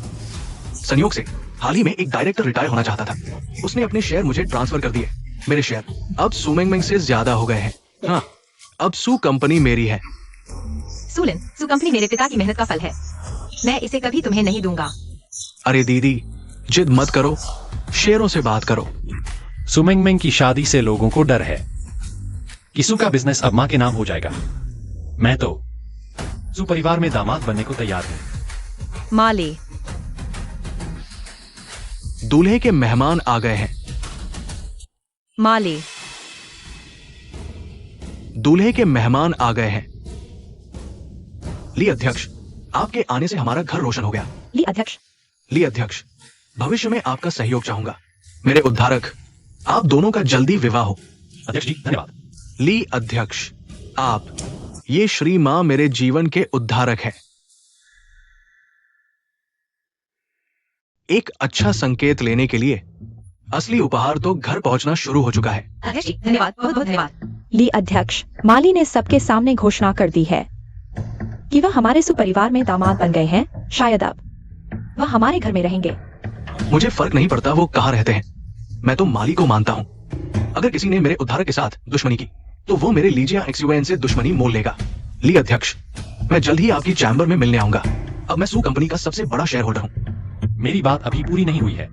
संयोग से हाल ही में एक डायरेक्टर रिटायर होना चाहता था। उसने अपने शेयर मुझे ट्रांसफर कर दिए। मेरे शेयर अब सू मेंगमेंग से ज्यादा हो गए हैं। हाँ, अब सू कंपनी मेरी है। सुलिन, सू कंपनी मेरे पिता की मेहनत का फल है। मैं इसे कभी तुम्हें नहीं दूंगा। अरे दीदी, जिद मत करो, शेयरों से बात करो। सू मेंगमेंग की शादी से लोगों को डर है कि सू का बिजनेस अब मां के नाम हो जाएगा। मैं तो सू परिवार में दामाद बनने को तैयार हूं। माली, दूल्हे के मेहमान आ गए हैं। माली, दूल्हे के मेहमान आ गए हैं। ली अध्यक्ष, आपके आने से हमारा घर रोशन हो गया। ली अध्यक्ष, ली अध्यक्ष, भविष्य में आपका सहयोग चाहूंगा। मेरे उद्धारक, आप दोनों का जल्दी विवाह हो। अध्यक्ष जी धन्यवाद। ली अध्यक्ष, आप, ये श्री मां मेरे जीवन के उद्धारक है। एक अच्छा संकेत लेने के लिए असली उपहार तो घर पहुंचना शुरू हो चुका है। अध्यक्ष जी धन्यवाद, बहुत बहुत धन्यवाद। ली अध्यक्ष, माली ने सबके सामने घोषणा कर दी है कि वह हमारे सुपरिवार में दामाद बन गए हैं। शायद अब वह हमारे घर में रहेंगे। मुझे फर्क नहीं पड़ता वो कहाँ रहते हैं, मैं तो माली को मानता हूँ। अगर किसी ने मेरे उद्धारक के साथ दुश्मनी की तो वो मेरे लीजिया एक्सयूएन से दुश्मनी मोल लेगा। ली अध्यक्ष, मैं जल्द ही आपकी चैम्बर में मिलने आऊंगा। अब मैं सू कंपनी का सबसे बड़ा शेयर होल्डर हूँ। मेरी बात अभी पूरी नहीं हुई है।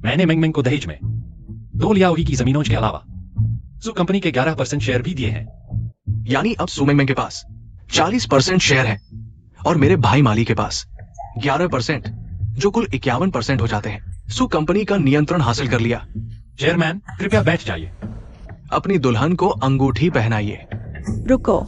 मैंने मेंगमेंग को दहेज में 2 लियाओही की जमीनों के अलावा सू कंपनी के 11% शेयर भी दिए हैं। यानी अब सू मेंगमेंग के पास 40% शेयर है और मेरे भाई माली के पास 11%, जो कुल 51% हो जाते हैं। सू कंपनी का नियंत्रण हासिल कर लिया। चेयरमैन कृपया बैठ जाइए। अपनी दुल्हन को अंगूठी पहनाइए। रुको,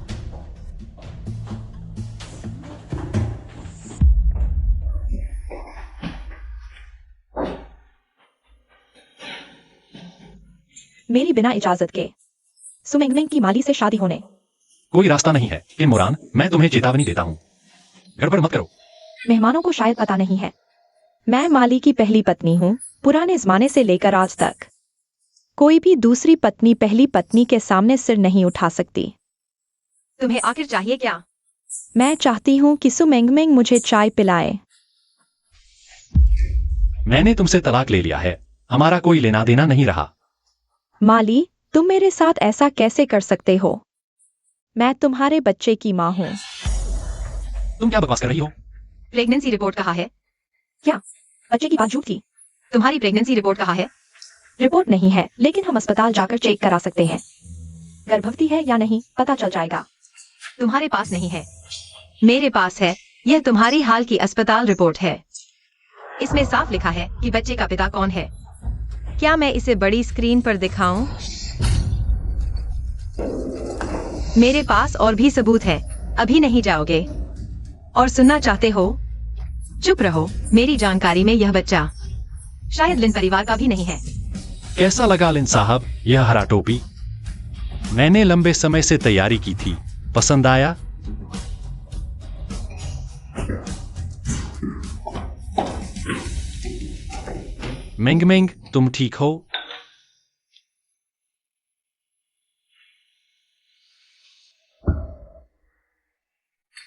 मेरी बिना इजाजत के सू मेंगमेंग की माली से शादी होने कोई रास्ता नहीं है कि मोरान, मैं तुम्हें चेतावनी देता हूँ, गड़बड़ मत करो। मेहमानों को शायद पता नहीं है, मैं माली की पहली पत्नी हूँ। पुराने जमाने से लेकर आज तक कोई भी दूसरी पत्नी पहली पत्नी के सामने सिर नहीं उठा सकती। तुम्हें आखिर चाहिए क्या? मैं चाहती हूँ कि सू मेंगमेंग मुझे चाय पिलाए। मैंने तुमसे तलाक ले लिया है, हमारा कोई लेना देना नहीं रहा। माली, तुम मेरे साथ ऐसा कैसे कर सकते हो? मैं तुम्हारे बच्चे की माँ हूँ। तुम क्या बकवास कर रही हो? प्रेगनेंसी रिपोर्ट कहाँ है? क्या बच्चे की बात झूठ थी? तुम्हारी प्रेगनेंसी रिपोर्ट कहाँ है? रिपोर्ट नहीं है, लेकिन हम अस्पताल जाकर चेक करा सकते हैं। गर्भवती है या नहीं पता चल जाएगा। तुम्हारे पास नहीं है, मेरे पास है। यह तुम्हारी हाल की अस्पताल रिपोर्ट है। इसमें साफ लिखा है कि बच्चे का पिता कौन है। क्या मैं इसे बड़ी स्क्रीन पर दिखाऊं? मेरे पास और भी सबूत है। अभी नहीं जाओगे और सुनना चाहते हो? चुप रहो। मेरी जानकारी में यह बच्चा शायद लिन परिवार का भी नहीं है। कैसा लगा लिन साहब यह हरा टोपी? मैंने लंबे समय से तैयारी की थी, पसंद आया? मेंगमेंग, तुम ठीक हो?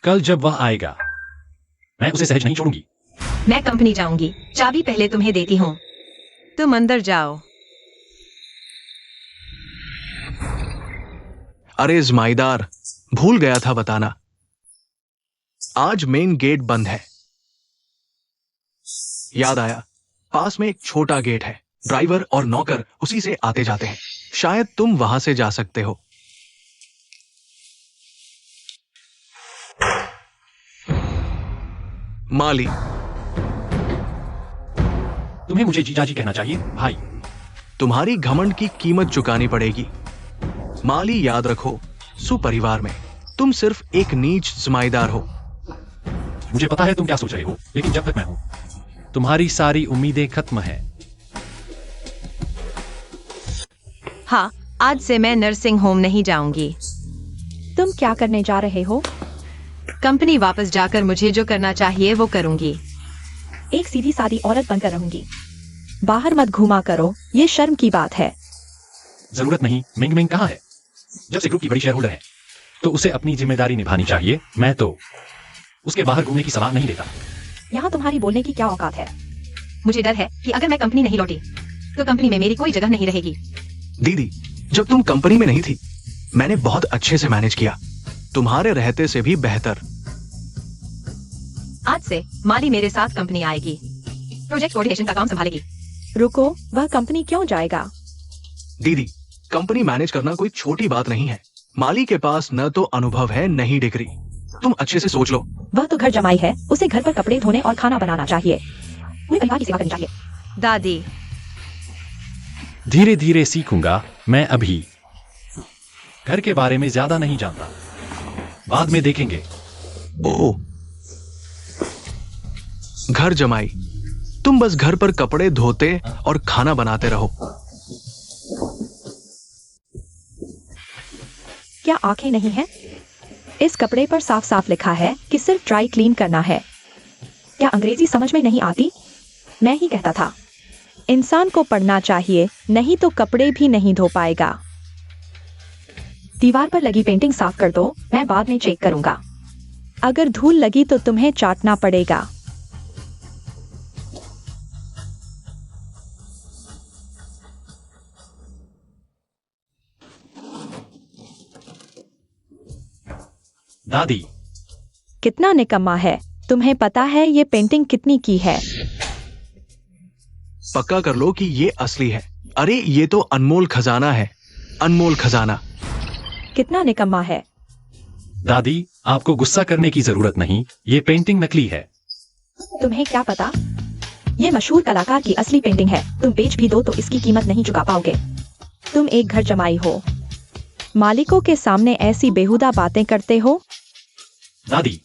कल जब वह आएगा मैं उसे सहज नहीं छोड़ूंगी। मैं कंपनी जाऊंगी। चाबी पहले तुम्हें देती हूँ। तुम अंदर जाओ। अरे जमाईदार, भूल गया था बताना, आज मेन गेट बंद है। याद आया, पास में एक छोटा गेट है। ड्राइवर और नौकर उसी से आते जाते हैं। शायद तुम वहां से जा सकते हो। माली, तुम्हें मुझे जीजाजी कहना चाहिए भाई। तुम्हारी घमंड की कीमत चुकानी पड़ेगी। माली, याद रखो, सुपरिवार में तुम सिर्फ एक नीच जमाईदार हो। मुझे पता है तुम क्या सोच रहे हो, लेकिन जब तक मैं हूं तुम्हारी सारी उम्मीदें खत्म हैं। हाँ, आज से मैं नर्सिंग होम नहीं जाऊंगी। तुम क्या करने जा रहे हो? कंपनी वापस जाकर मुझे जो करना चाहिए वो करूंगी। एक सीधी सादी औरत बनकर रहूंगी। बाहर मत घूमा करो, ये शर्म की बात है। जरूरत नहीं। मेंगमेंग कहाँ है? जब से ग्रुप की बड़ी शेयर होल्डर है तो उसे अपनी जिम्मेदारी निभानी चाहिए। मैं तो उसके बाहर घूमने की सलाह नहीं देता। यहाँ तुम्हारी बोलने की क्या औकात है? मुझे डर है कि अगर मैं कंपनी नहीं लौटी तो कंपनी में मेरी कोई जगह नहीं रहेगी। दीदी, जब तुम कंपनी में नहीं थी मैंने बहुत अच्छे से मैनेज किया, तुम्हारे रहते से भी बेहतर। आज से माली मेरे साथ कंपनी आएगी, प्रोजेक्ट कोऑर्डिनेशन का काम संभालेगी। रुको, वह कंपनी क्यों जाएगा? दीदी, कंपनी मैनेज करना कोई छोटी बात नहीं है। माली के पास न तो अनुभव है न ही डिग्री। तुम अच्छे से सोच लो। वह तो घर जमाई है, उसे घर पर कपड़े धोने और खाना बनाना चाहिए, पूरे परिवार की सेवा करनी चाहिए। दादी, धीरे धीरे सीखूंगा। मैं अभी घर के बारे में ज्यादा नहीं जानता, बाद में देखेंगे। ओह, घर जमाई, तुम बस घर पर कपड़े धोते और खाना बनाते रहो। क्या आंखें नहीं हैं? इस कपड़े पर साफ साफ लिखा है कि सिर्फ ड्राई क्लीन करना है। क्या अंग्रेजी समझ में नहीं आती? मैं ही कहता था, इंसान को पढ़ना चाहिए, नहीं तो कपड़े भी नहीं धो पाएगा। दीवार पर लगी पेंटिंग साफ कर दो, मैं बाद में चेक करूंगा। अगर धूल लगी तो तुम्हें चाटना पड़ेगा। दादी, कितना निकम्मा है। तुम्हें पता है ये पेंटिंग कितनी की है? पक्का कर लो कि ये असली है। अरे ये तो अनमोल खजाना है, अनमोल खजाना। कितना निकम्मा है। दादी, आपको गुस्सा करने की जरूरत नहीं, ये पेंटिंग नकली है। तुम्हें क्या पता? ये मशहूर कलाकार की असली पेंटिंग है। तुम बेच भी दो तो इसकी कीमत नहीं चुका पाओगे। तुम एक घर जमाई हो, मालिकों के सामने ऐसी बेहुदा बातें करते हो। दादी,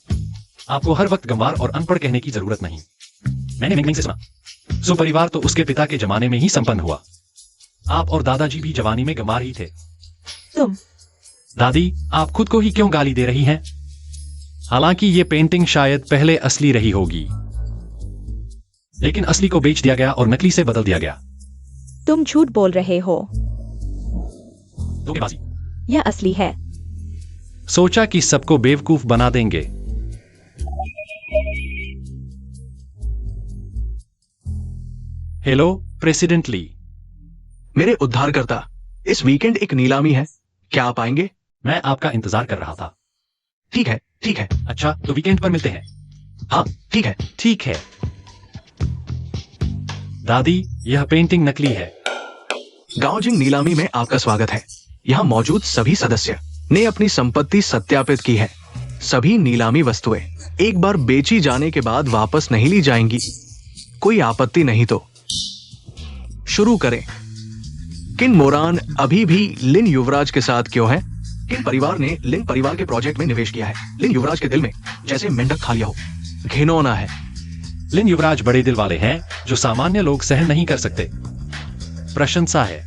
आपको हर वक्त गंवार और अनपढ़ कहने की जरूरत नहीं। मैंने मिंगमिंग से सुना, सो परिवार तो उसके पिता के जमाने में ही संपन्न हुआ। आप और दादाजी भी जवानी में गंवार ही थे। तुम दादी, आप खुद को ही क्यों गाली दे रही हैं? हालांकि ये पेंटिंग शायद पहले असली रही होगी, लेकिन असली को बेच दिया गया और नकली से बदल दिया गया। तुम झूठ बोल रहे हो। धोखेबाजी। यह असली है। सोचा कि सबको बेवकूफ बना देंगे। हेलो प्रेसिडेंट ली। मेरे उद्धारकर्ता, इस वीकेंड एक नीलामी है, क्या आप आएंगे? मैं आपका इंतजार कर रहा था। ठीक है, ठीक है। अच्छा, तो वीकेंड पर मिलते हैं। हाँ, ठीक है। ठीक है। दादी, यह पेंटिंग नकली है। गाओजिंग नीलामी में आपका स्वागत है। यहाँ मौजूद सभी सदस्य ने अपनी संपत्ति सत्यापित की है। सभी नीलामी वस्तुएं एक बार बेची जाने के बाद वापस नहीं ली जाएंगी। कोई आपत्ति नहीं तो शुरू करें। किन मोरान अभी भी लिन युवराज के साथ क्यों है? किन परिवार ने लिन परिवार के प्रोजेक्ट में निवेश किया है? लिन युवराज के दिल में जैसे मेंढक खा लिया हो, घिनौना है। लिन युवराज बड़े दिल वाले हैं जो सामान्य लोग सहन नहीं कर सकते। प्रशंसा है।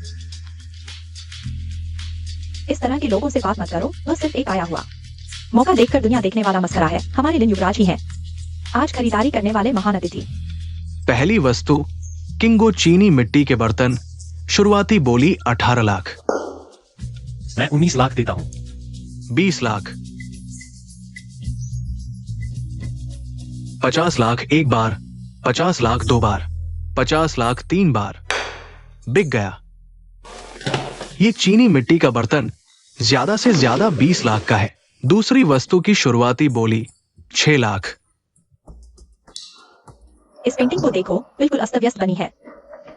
इस तरह के लोगों से बात मत करो, वह सिर्फ एक आया हुआ मौका देखकर दुनिया देखने वाला मस्करा है। हमारे लिन युवराज ही हैं, आज खरीदारी करने वाले महान अतिथि। पहली वस्तु किंगो चीनी मिट्टी के बर्तन, शुरुआती बोली 18 लाख। मैं 19 लाख देता हूं। 20 लाख। 50 लाख एक बार, 50 लाख दो बार, 50 लाख 3 बार। बिक गया। ये चीनी मिट्टी का बर्तन ज्यादा से ज्यादा 20 लाख का है। दूसरी वस्तु की शुरुआती बोली 6 लाख। इस पेंटिंग को देखो, बिल्कुल अस्त व्यस्त बनी है,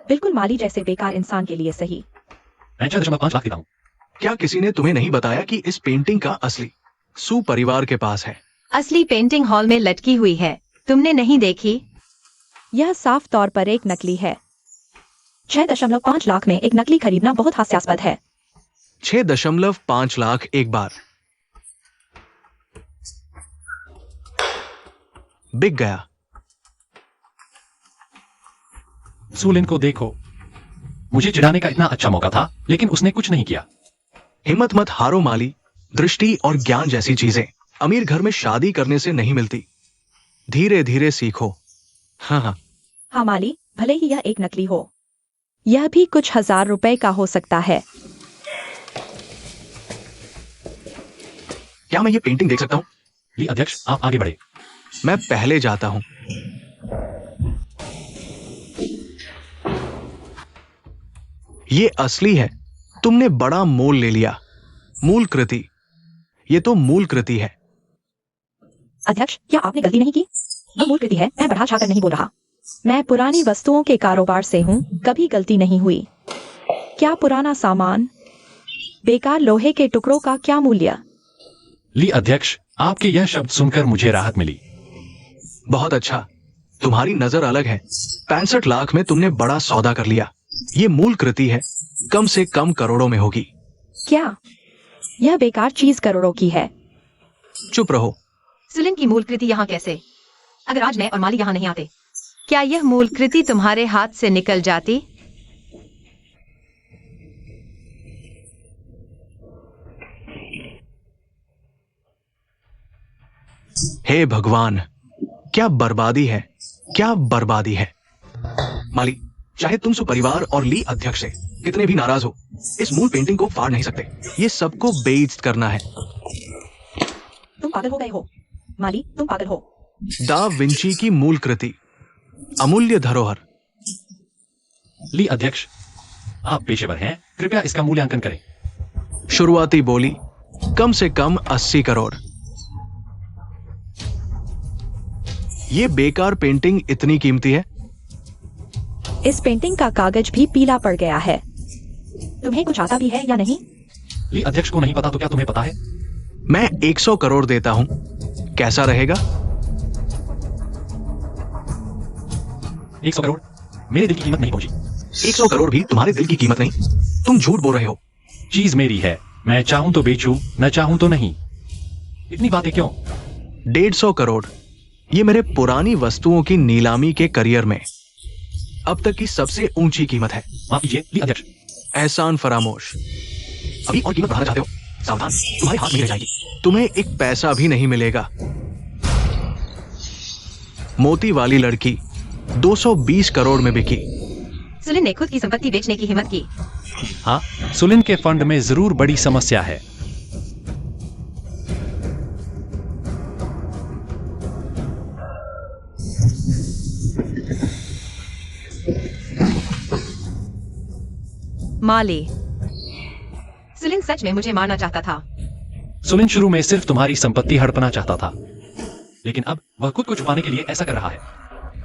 बिल्कुल माली जैसे बेकार इंसान के लिए सही। मैं 6.5 लाख देता हूं। क्या किसी ने तुम्हें नहीं बताया कि इस पेंटिंग का असली सू परिवार के पास है? असली पेंटिंग हॉल में लटकी हुई है, तुमने नहीं देखी? यह साफ तौर पर एक नकली है। 6.5 लाख में एक नकली खरीदना बहुत हास्यास्पद है। 6.5 लाख एक बार। बिक गया। सूलिन को देखो, मुझे चिढ़ाने का इतना अच्छा मौका था, लेकिन उसने कुछ नहीं किया। हिम्मत मत हारो माली। दृष्टि और ज्ञान जैसी चीजें अमीर घर में शादी करने से नहीं मिलती। धीरे धीरे सीखो। हाँ, हाँ माली, भले ही यह एक नकली हो, यह भी कुछ ₹1000 का हो सकता है। क्या मैं ये पेंटिंग देख सकता हूँ? ली अध्यक्ष, आप आगे बढ़े। मैं पहले जाता हूँ। ये असली है। तुमने बड़ा मोल ले लिया। मूल कृति। ये तो मूल कृति है। अध्यक्ष, क्या आपने गलती नहीं की? वह मूल कृति है, मैं बढ़ा चढ़ाकर नहीं बोल रहा। मैं पुरानी वस्तुओं के कारोबार से हूँ, कभी गलती नहीं हुई। क्या पुराना सामान, बेकार लोहे के टुकड़ों का क्या मूल्य? ली अध्यक्ष, आपके यह शब्द सुनकर मुझे राहत मिली। बहुत अच्छा, तुम्हारी नजर अलग है। 65 लाख में तुमने बड़ा सौदा कर लिया। ये मूल कृति है, कम से कम करोड़ों में होगी। क्या यह बेकार चीज करोड़ों की है? चुप रहो। सुलिन की मूल कृति यहाँ कैसे? अगर आज मैं और माली यहाँ नहीं आते, क्या यह मूल कृति तुम्हारे हाथ से निकल जाती? हे भगवान, क्या बर्बादी है, क्या बर्बादी है। माली, चाहे तुम सुपरिवार और ली अध्यक्ष से कितने भी नाराज हो, इस मूल पेंटिंग को फाड़ नहीं सकते। ये सबको बेइज्जत करना है। तुम पागल हो गए हो माली, तुम पागल हो। दा विंची की मूल कृति, अमूल्य धरोहर। ली अध्यक्ष, आप पेशेवर हैं, कृपया इसका मूल्यांकन करें। शुरुआती बोली कम से कम 80 करोड़। ये बेकार पेंटिंग इतनी कीमती है? इस पेंटिंग का कागज भी पीला पड़ गया है। तुम्हें कुछ आता भी है या नहीं? ली अध्यक्ष को नहीं पता तो क्या तुम्हें पता है? मैं 100 करोड़ देता हूं, कैसा रहेगा? 100 करोड़? मेरे दिल की कीमत नहीं पहुंची। 100 करोड़ भी तुम्हारे दिल की कीमत नहीं। तुम झूठ बोल रहे हो। चीज मेरी है, मैं चाहूं तो बेचूं, न चाहूं तो नहीं। इतनी बातें क्यों? 150 करोड़। ये मेरे पुरानी वस्तुओं की नीलामी के करियर में अब तक की सबसे ऊंची कीमत है। माफ कीजिए ली अध्यक्ष। एहसान फरामोश। अभी और कीमत बढ़ाना चाहते हो? सावधान, तुम्हारे हाथ में रह जाएगी। तुम्हें एक पैसा भी नहीं मिलेगा। मोती वाली लड़की 220 करोड़ में बिकी। सुलिन ने खुद की संपत्ति बेचने की हिम्मत की। हाँ, सुलिन के फंड में जरूर बड़ी समस्या है। माली, सुलिन सच में मुझे मारना चाहता था। सुलिन शुरू में सिर्फ तुम्हारी संपत्ति हड़पना चाहता था, लेकिन अब वह खुद को छुपाने के लिए ऐसा कर रहा है।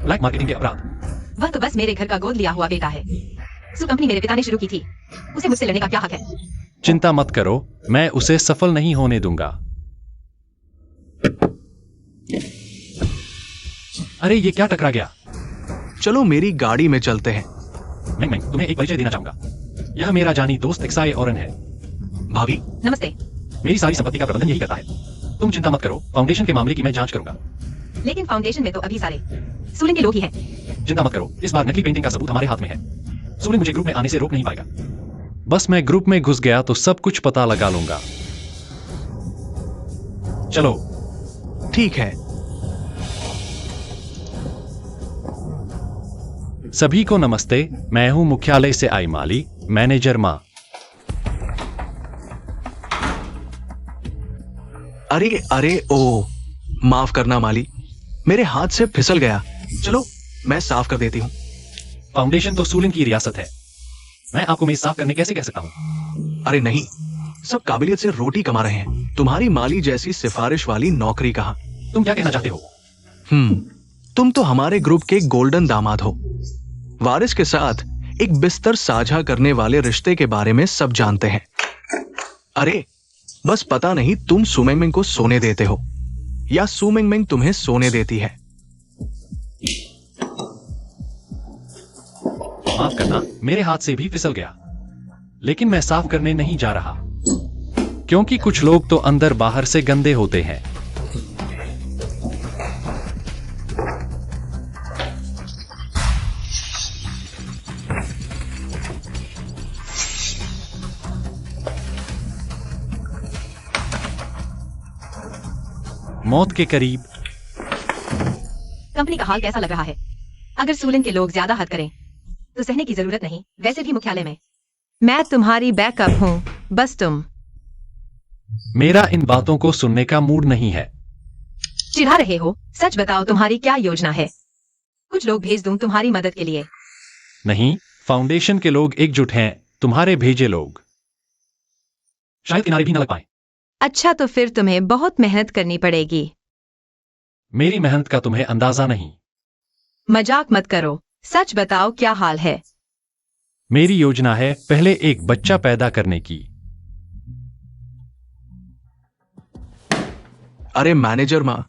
ब्लैक मार्केटिंग के अपराध। वह तो बस मेरे घर का गोद लिया हुआ बेटा है। सु कंपनी मेरे पिता ने शुरू की थी, उसे मुझसे लड़ने का क्या हक है? चिंता मत करो, मैं उसे सफल नहीं होने दूंगा। अरे ये क्या टकरा गया? चलो मेरी गाड़ी में चलते हैं। मैं तुम्हें एक परिचय देना चाहूंगा। यह मेरा जानी दोस्त एक्साई ओरन है। भाभी, नमस्ते। मेरी सारी संपत्ति का प्रबंधन यही करता है। तुम चिंता मत करो, फाउंडेशन के मामले की मैं जांच करूंगा। लेकिन फाउंडेशन में तो अभी सारे सुलिन के लोग ही हैं। चिंता मत करो, इस बार नकली पेंटिंग का सबूत हमारे हाथ में है। सुलिन मुझे ग्रुप में आने से रोक नहीं पाएगा। बस मैं ग्रुप में घुस गया तो सब कुछ पता लगा लूंगा। चलो। ठीक है। सभी को नमस्ते, मैं हूं मुख्यालय से आई माली, मैनेजर मां। अरे अरे ओ, माफ करना माली, मेरे हाथ से फिसल गया। चलो मैं साफ कर देती हूँ। फाउंडेशन तो सुलिन की रियासत है, मैं आपको मेज साफ करने कैसे कह सकता हूँ? अरे नहीं, सब काबिलियत से रोटी कमा रहे हैं। तुम्हारी माली जैसी सिफारिश वाली नौकरी कहाँ? तुम क्या कहना चाहते हो? तुम तो हमारे ग्रुप के गोल्डन दामाद हो। वारिस के साथ एक बिस्तर साझा करने वाले रिश्ते के बारे में सब जानते हैं। अरे बस पता नहीं तुम सुमेंगमेंग को सोने देते हो या सुमेंगमेंग तुम्हें सोने देती है। माफ करना, मेरे हाथ से भी फिसल गया। लेकिन मैं साफ करने नहीं जा रहा, क्योंकि कुछ लोग तो अंदर बाहर से गंदे होते हैं। मौत के करीब। कंपनी का हाल कैसा लग रहा है? अगर सुलिन के लोग ज्यादा हद करें तो सहने की जरूरत नहीं। वैसे भी मुख्यालय में मैं तुम्हारी बैकअप हूँ, बस तुम मेरा इन बातों को सुनने का मूड नहीं है। चिढ़ा रहे हो? सच बताओ, तुम्हारी क्या योजना है? कुछ लोग भेज दूं तुम्हारी मदद के लिए। नहीं, फाउंडेशन के लोग एकजुट हैं, तुम्हारे भेजे लोग शायद किनारे भी न लग पाए। अच्छा, तो फिर तुम्हें बहुत मेहनत करनी पड़ेगी। मेरी मेहनत का तुम्हें अंदाजा नहीं। मजाक मत करो, सच बताओ क्या हाल है? मेरी योजना है पहले एक बच्चा पैदा करने की। अरे मैनेजर माँ,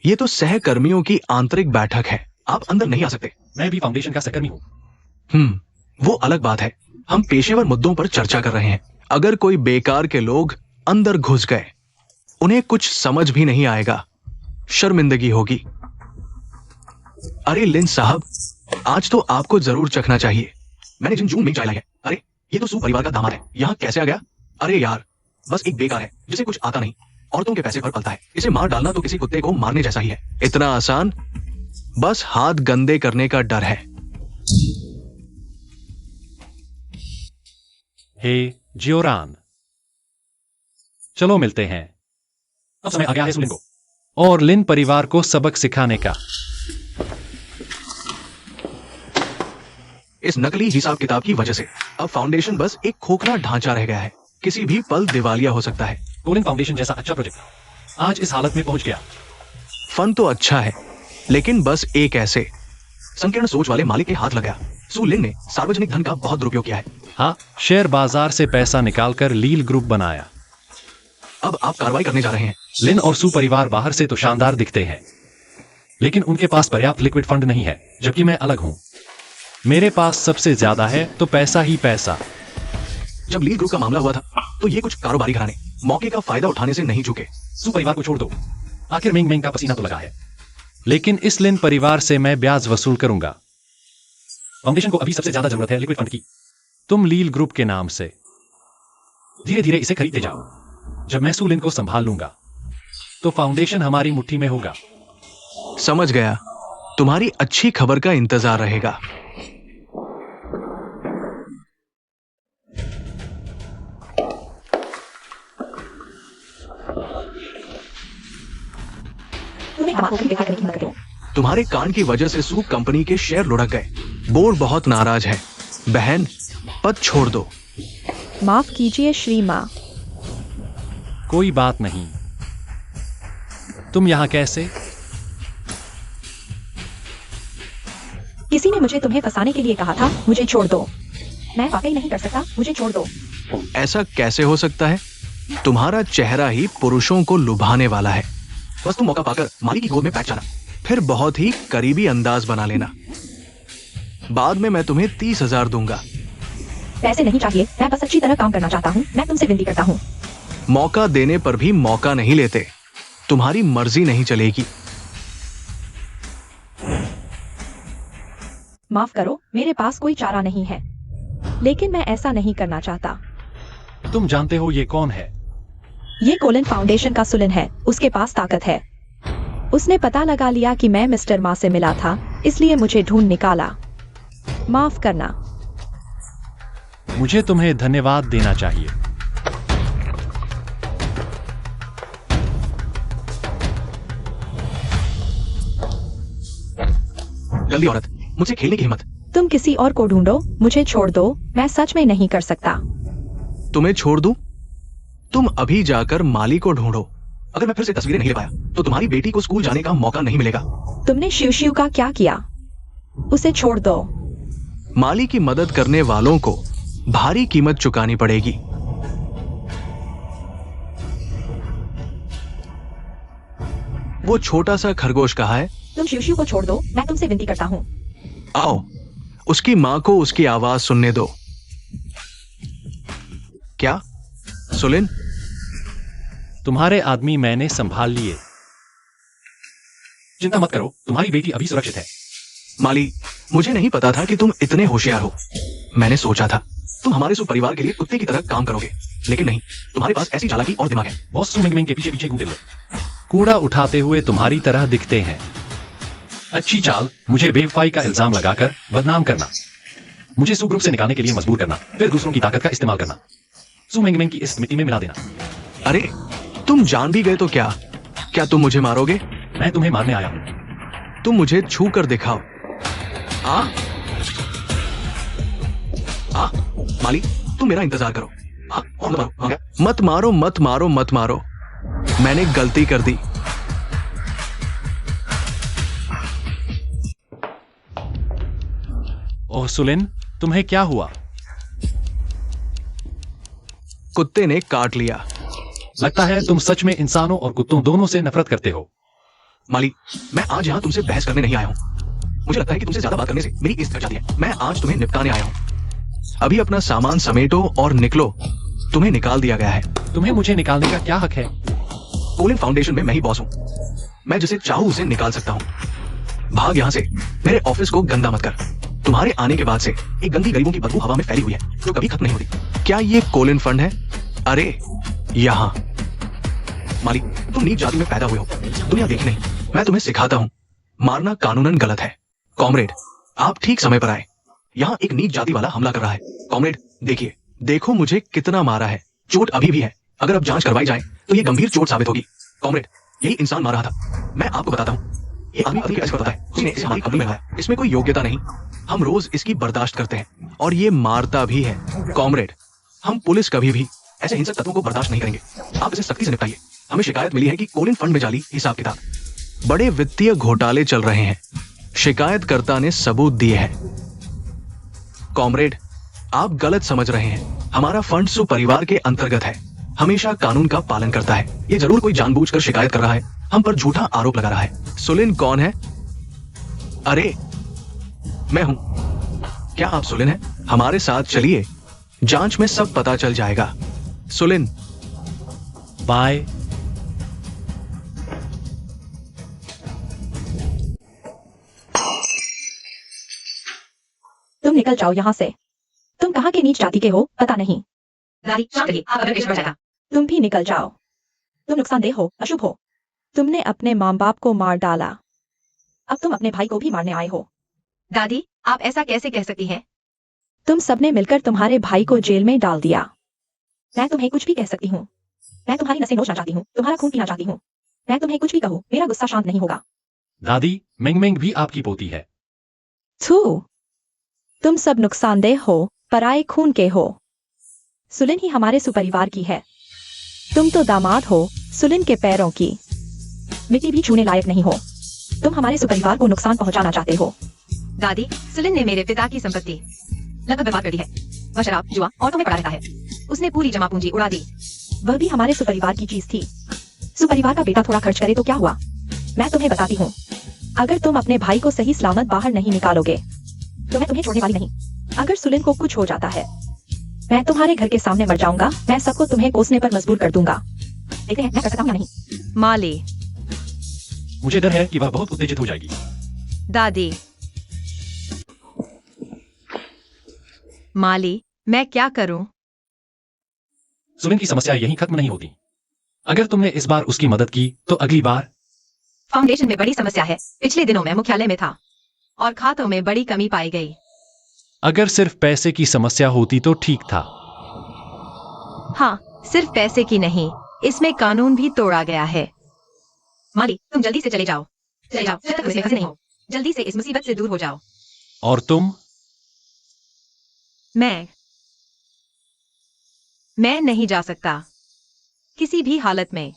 ये तो सहकर्मियों की आंतरिक बैठक है, आप अंदर नहीं आ सकते। मैं भी फाउंडेशन का सहकर्मी हूं। वो अलग बात है, हम पेशेवर मुद्दों पर चर्चा कर रहे हैं। अगर कोई बेकार के लोग अंदर घुस गए, उन्हें कुछ समझ भी नहीं आएगा, शर्मिंदगी होगी। अरे लिन साहब, आज तो आपको जरूर चखना चाहिए। मैंने जिन जून में चाय लाई है। अरे ये तो सू परिवार का दामाद है, यहाँ कैसे आ गया? अरे यार, बस एक बेकार है जिसे कुछ आता नहीं, औरतों के पैसे पर पलता है। इसे मार डालना तो किसी कुत्ते को मारने जैसा ही है। इतना आसान, बस हाथ गंदे करने का डर है। हे जियोरान, चलो मिलते हैं। अब समय आ गया है सुलिन को और लिन परिवार को सबक सिखाने का। इस नकली हिसाब किताब की वजह से अब फाउंडेशन बस एक खोखला ढांचा रह गया है, किसी भी पल दिवालिया हो सकता है। कोलिन फाउंडेशन जैसा अच्छा प्रोजेक्ट आज इस हालत में पहुंच गया। फन तो अच्छा है, लेकिन बस एक ऐसे संकीर्ण सोच वाले मालिक के हाथ लगा। सू लिन ने सार्वजनिक धन का बहुत दुरुपयोग किया है। हाँ, शेयर बाजार से पैसा निकालकर लील ग्रुप बनाया। अब आप कार्रवाई करने जा रहे हैं। लिन और सू परिवार बाहर से तो शानदार दिखते हैं, लेकिन उनके पास पर्याप्त लिक्विड फंड नहीं है, जबकि मैं अलग हूं। मेरे पास सबसे ज्यादा है तो पैसा ही पैसा। जब लील ग्रुप का मामला हुआ था, तो ये कुछ कारोबारी घराने मौके का फायदा उठाने से नहीं झुके। सू परिवार को छोड़ दो, आखिर मिंग मिंग का पसीना तो लगा है। लेकिन इस लिन परिवार से मैं ब्याज वसूल करूंगा। फाउंडेशन को अभी सबसे ज्यादा जरूरत है लिक्विड फंड की। तुम लील ग्रुप के नाम से धीरे धीरे इसे खरीदते जाओ। जब मैं सू लिन को संभाल लूंगा तो फाउंडेशन हमारी मुट्ठी में होगा। समझ गया, तुम्हारी अच्छी खबर का इंतजार रहेगा। तुम्हारे कान की वजह से सू कंपनी के शेयर लुढ़क गए। बोर्ड बहुत नाराज है। बहन, पद छोड़ दो। माफ कीजिए श्री माँ। कोई बात नहीं। तुम यहां कैसे? किसी ने मुझे तुम्हें फंसाने के लिए कहा था। मुझे छोड़ दो। मैं वाकई नहीं कर सकता, मुझे छोड़ दो। ऐसा कैसे हो सकता है? तुम्हारा चेहरा ही पुरुषों को लुभाने वाला है। बस तुम मौका पाकर माली की गोद में बैठ जाना, फिर बहुत ही करीबी अंदाज बना लेना। बाद में मैं तुम्हें 30,000 दूंगा। पैसे नहीं चाहिए, मैं बस अच्छी तरह काम करना चाहता हूँ। मैं तुमसे विनती करता हूँ। मौका देने पर भी मौका नहीं लेते। तुम्हारी मर्जी नहीं चलेगी। माफ करो, मेरे पास कोई चारा नहीं है, लेकिन मैं ऐसा नहीं करना चाहता। तुम जानते हो ये कौन है? ये कोलिन फाउंडेशन का सुलिन है। उसके पास ताकत है। उसने पता लगा लिया कि मैं मिस्टर मा से मिला था, इसलिए मुझे ढूंढ निकाला। माफ करना। मुझे तुम्हें धन्यवाद देना चाहिए। जल्दी औरत, मुझसे खेलने की हिम्मत। तुम किसी और को ढूंढो, मुझे छोड़ दो। मैं सच में नहीं कर सकता। तुम्हें छोड़ दूं? तुम अभी जाकर माली को ढूंढो। अगर मैं फिर से तस्वीरें नहीं ले पाया, तो तुम्हारी बेटी को स्कूल जाने का मौका नहीं मिलेगा। तुमने शिव शिव का क्या किया? उसे छोड़ दो। माली की मदद करने वालों को भारी कीमत चुकानी पड़ेगी। वो छोटा सा खरगोश कहाँ है? तुम शिव शिव को छोड़ दो, मैं तुमसे विनती करता हूँ। आओ, उसकी मां को उसकी आवाज सुनने दो। क्या सुलिन? तुम्हारे आदमी मैंने संभाल लिए। चिंता मत करो, तुम्हारी बेटी अभी सुरक्षित है। माली, मुझे नहीं पता था कि तुम इतने होशियार हो। मैंने सोचा था तुम हमारे सु परिवार के लिए कुत्ते की तरह काम करोगे, लेकिन नहीं, तुम्हारे पास ऐसी चालाकी और दिमाग है। बॉस सु मिंग मिंग के पीछे पीछे घूमते हुए कूड़ा उठाते हुए तुम्हारी तरह दिखते हैं। अच्छी चाल मुझे बेवफाई का इल्जाम लगाकर बदनाम करना, मुझे सु ग्रुप से निकालने के लिए मजबूर करना, फिर दूसरों की ताकत का इस्तेमाल करना, सु मिंग मिंग की इस मिट्टी में मिला देना। अरे तुम जान भी गए तो क्या? क्या तुम मुझे मारोगे? मैं तुम्हें मारने आया हूँ। तुम मुझे छू कर दिखाओ। आ माली, तुम मेरा इंतजार करो। मत मारो मत मारो मत मारो, मैंने गलती कर दी। ओह सुलिन, तुम्हें क्या हुआ? कुत्ते ने काट लिया। लगता है तुम सच में इंसानों और कुत्तों दोनों से नफरत करते हो। माली, मैं आज यहाँ तुमसे बहस करने नहीं आया हूँ। मुझे लगता है कि तुमसे ज्यादा बात करने से मेरी इज्जत घट जाती है। मैं आज तुम्हें निपटाने आया हूँ। अभी अपना सामान समेटो और निकलो, तुम्हें निकाल दिया गया है। तुम्हें मुझे निकालने का क्या हक है? कोलिन फाउंडेशन में मैं ही बॉस हूँ। मैं जिसे चाहूँ उसे निकाल सकता हूँ। भाग यहाँ से, मेरे ऑफिस को गंदा मत कर। तुम्हारे आने के बाद से एक गंदी गरीबों की बदबू हवा में फैली हुई है जो कभी खत्म नहीं होती। क्या ये कोलिन फंड है? अरे यहाँ। माली, तुम नीच जाति में पैदा हुए हो, दुनिया देखी नहीं। मैं तुम्हें सिखाता हूँ, मारना कानूनन गलत है। कॉमरेड, आप ठीक समय पर आए। यहाँ एक नीच जाति वाला हमला कर रहा है। कॉमरेड देखिए, देखो मुझे कितना मारा है। चोट अभी भी है, अगर अब जांच करवाई जाए तो ये गंभीर चोट साबित होगी। कॉमरेड, यही इंसान मार रहा था। मैं आपको बताता हूँ, ये आदमी पता कैसे करता है। उसने इसे हमारी कंपनी में लाया। इसमें कोई योग्यता नहीं, हम रोज इसकी बर्दाश्त करते हैं और ये मारता भी है। कॉमरेड, हम पुलिस कभी भी ऐसे हिंसक तत्वों को बर्दाश्त नहीं करेंगे। आप इसे सख्ती से निपटाइए। हमें शिकायत मिली है कि कोलिन फंड में जाली हिसाब किताब, बड़े वित्तीय घोटाले चल रहे हैं। शिकायतकर्ता ने सबूत दिए हैं। कॉमरेड, आप गलत समझ रहे हैं। हमारा फंड सुपरिवार के अंतर्गत है, हमेशा कानून का पालन करता है। ये जरूर कोई जानबूझकर शिकायत कर रहा है, हम पर झूठा आरोप लगा रहा है। सुलिन कौन है? अरे मैं हूं। क्या आप सुलिन हैं? हमारे साथ चलिए, जांच में सब पता चल जाएगा। सुलिन, बाय। तुम निकल जाओ यहाँ से। तुम कहाँ के नीच जाति के हो पता नहीं। दादी शांत रहिए, आप अगर बढ़ जाएगा। तुम भी निकल जाओ। तुम नुकसानदेह हो, अशुभ हो। तुमने अपने माँ बाप को मार डाला, अब तुम अपने भाई को भी मारने आए हो। दादी, आप ऐसा कैसे कह सकती हैं? तुम सबने मिलकर तुम्हारे भाई को जेल में डाल दिया। मैं तुम्हें कुछ भी कह सकती हूँ। मैं तुम्हारी नसें नोचना चाहती हूँ, तुम्हारा खून पीना चाहती हूँ। मैं तुम्हें कुछ भी कहूँ, मेरा गुस्सा शांत नहीं होगा। दादी, मिंग मिंग भी आपकी पोती है। थू, तुम सब नुकसानदेह हो, पराये खून के हो। सुलिन ही हमारे सुपरिवार की है। तुम तो दामाद हो, सुलिन के पैरों की मिट्टी भी छूने लायक नहीं हो। तुम हमारे सुपरिवार को नुकसान पहुंचाना चाहते हो। दादी, सुलिन ने मेरे पिता की संपत्ति लगभग बर्बाद कर दी है। वह शराब, जुआ और तुम्हें पड़ा रहता है। उसने पूरी जमा पूंजी उड़ा दी। वह भी हमारे सुपरिवार की चीज थी। सुपरिवार का बेटा थोड़ा खर्च करे तो क्या हुआ? मैं तुम्हें बताती हूँ, अगर तुम अपने भाई को सही सलामत बाहर नहीं निकालोगे तो मैं तुम्हें छोड़ने वाली नहीं। अगर सुलिन को कुछ हो जाता है, मैं तुम्हारे घर के सामने मर जाऊंगा। मैं सबको तुम्हें कोसने पर मजबूर कर दूंगा। देखते हैं मैं कर सकता हूँ या नहीं। माली, मुझे डर है कि वह बहुत उत्तेजित हो जाएगी। दादी, माली, मैं क्या करूं? सुलिन की समस्या यहीं खत्म नहीं होती। अगर तुमने इस बार उसकी मदद की तो अगली बार। फाउंडेशन में बड़ी समस्या है। पिछले दिनों में मुख्यालय में था और खातों में बड़ी कमी पाई गई। अगर सिर्फ पैसे की समस्या होती तो ठीक था। हाँ, सिर्फ पैसे की नहीं, इसमें कानून भी तोड़ा गया है। माली, तुम जल्दी से चले जाओ। चले जाओ, जब तक इसमें फंसे नहीं हो। जल्दी से इस मुसीबत से दूर हो जाओ। और तुम? मैं नहीं जा सकता किसी भी हालत में।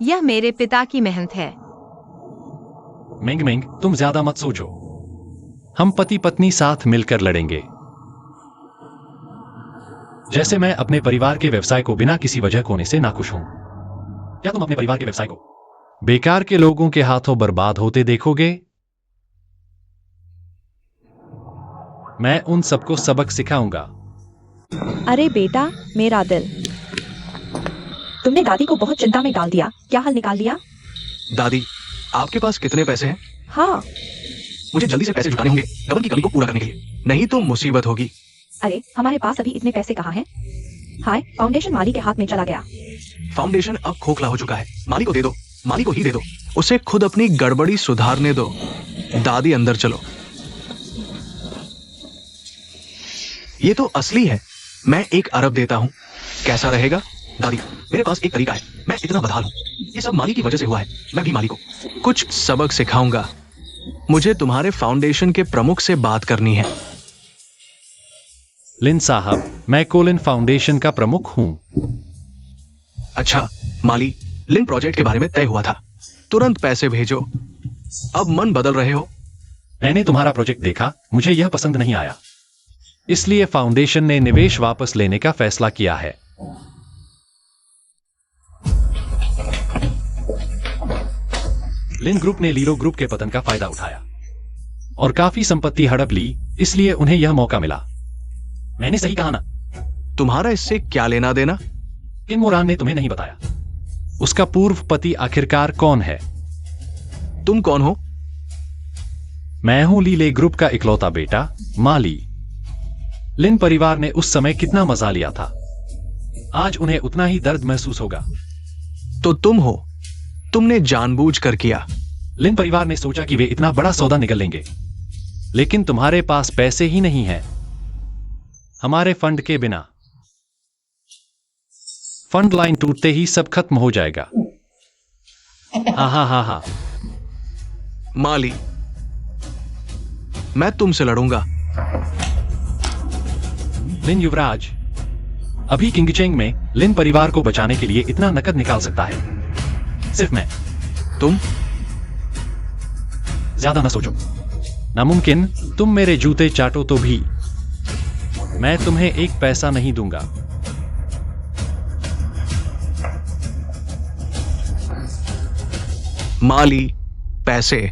यह मेरे पिता की मेहनत है। मिंग मिंग, तुम ज्यादा मत सोचो। हम पति पत्नी साथ मिलकर लड़ेंगे। जैसे मैं अपने परिवार के व्यवसाय को बिना किसी वजह खोने से नाखुश हूं। क्या तुम अपने परिवार के व्यवसाय को बेकार के लोगों के हाथों बर्बाद होते देखोगे? मैं उन सबको सबक सिखाऊंगा। अरे बेटा, मेरा दिल। तुमने दादी को बहुत चिंता में डाल दिया। क्या हल निकाल लिया? दादी, आपके पास कितने पैसे हैं? हाँ। मुझे जल्दी से पैसे जुटाने होंगे गबन की कमी को पूरा करने के लिए, नहीं तो मुसीबत होगी। अरे हमारे पास अभी इतने पैसे कहाँ हैं? हाय, फाउंडेशन माली के हाथ में चला गया। फाउंडेशन अब खोखला हो चुका है। माली को दे दो, माली को ही दे दो। उसे खुद अपनी गड़बड़ी सुधारने दो। दादी, अंदर चलो। ये तो असली है। मैं 1 अरब देता हूं, कैसा रहेगा? दादी, मेरे पास एक तरीका है। मैं इतना बदहाल हूँ, ये सब माली की वजह से हुआ है। मैं भी माली को कुछ सबक सिखाऊंगा। मुझे तुम्हारे फाउंडेशन के प्रमुख से बात करनी है। लिन साहब, मैं कोलिन फाउंडेशन का प्रमुख हूँ। अच्छा माली, लिन प्रोजेक्ट के बारे में तय हुआ था, तुरंत पैसे भेजो। अब मन बदल रहे हो? मैंने तुम्हारा प्रोजेक्ट देखा, मुझे यह पसंद नहीं आया, इसलिए फाउंडेशन ने निवेश वापस लेने का फैसला किया है। लिन ग्रुप ने लीरो ग्रुप के पतन का फायदा उठाया और काफी संपत्ति हड़प ली, इसलिए उन्हें यह मौका मिला। मैंने सही कहा ना? तुम्हारा इससे क्या लेना देना? किन मोरान ने तुम्हें नहीं बताया? उसका पूर्व पति आखिरकार कौन है? तुम कौन हो? मैं हूं लीले ग्रुप का इकलौता बेटा, माली। लिन परिवार ने उस समय कितना मजा लिया था, आज उन्हें उतना ही दर्द महसूस होगा। तो तुम हो, तुमने जानबूझकर किया। लिन परिवार ने सोचा कि वे इतना बड़ा सौदा निकल लेंगे, लेकिन तुम्हारे पास पैसे ही नहीं हैं। हमारे फंड के बिना फंड लाइन टूटते ही सब खत्म हो जाएगा। हा हा हा हा। माली, मैं तुमसे लड़ूंगा। लिन युवराज, अभी किंगचेंग में लिन परिवार को बचाने के लिए इतना नकद निकाल सकता है सिर्फ मैं। तुम? ज्यादा ना सोचो। नामुमकिन तुम मेरे जूते चाटो तो भी मैं तुम्हें एक पैसा नहीं दूंगा। माली, पैसे,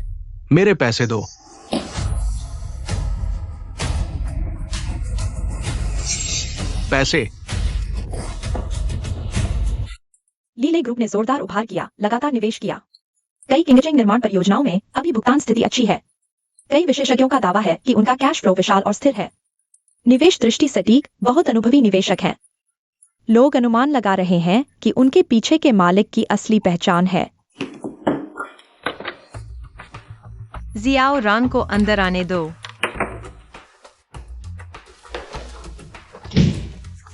मेरे पैसे दो। पैसे। लीले ग्रुप ने जोरदार उभार किया, लगातार निवेश किया। कई किंगचेंग निर्माण परियोजनाओं में अभी भुगतान स्थिति अच्छी है। कई विशेषज्ञों का दावा है कि उनका कैश फ्लो विशाल और स्थिर है। निवेश दृष्टि सटीक, बहुत अनुभवी निवेशक हैं। लोग अनुमान लगा रहे हैं कि उनके पीछे के मालिक की असली पहचान है। जियाओ रान को अंदर आने दो।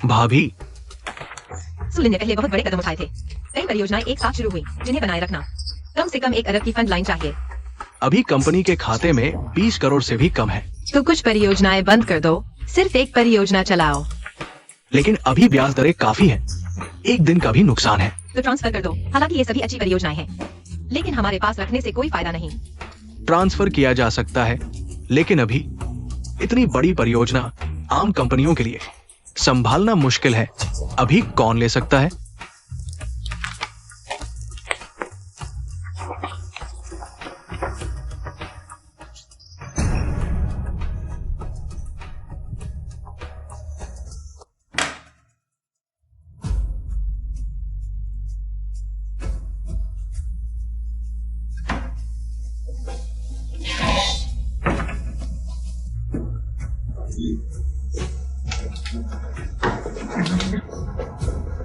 भाभी, सुलिन ने पहले बहुत बड़े कदम उठाए थे। कई परियोजनाएं एक साथ शुरू हुई, जिन्हें बनाए रखना कम से कम 1 अरब की फंड लाइन चाहिए। अभी कंपनी के खाते में 20 करोड़ से भी कम है। तो कुछ परियोजनाएं बंद कर दो, सिर्फ एक परियोजना चलाओ। लेकिन अभी ब्याज दरें काफी हैं, एक दिन का भी नुकसान है। तो ट्रांसफर कर दो। हालांकि ये सभी अच्छी परियोजनाएं हैं, लेकिन हमारे पास रखने से कोई फायदा नहीं। ट्रांसफर किया जा सकता है, लेकिन अभी इतनी बड़ी परियोजना आम कंपनियों के लिए संभालना मुश्किल है। अभी कौन ले सकता है?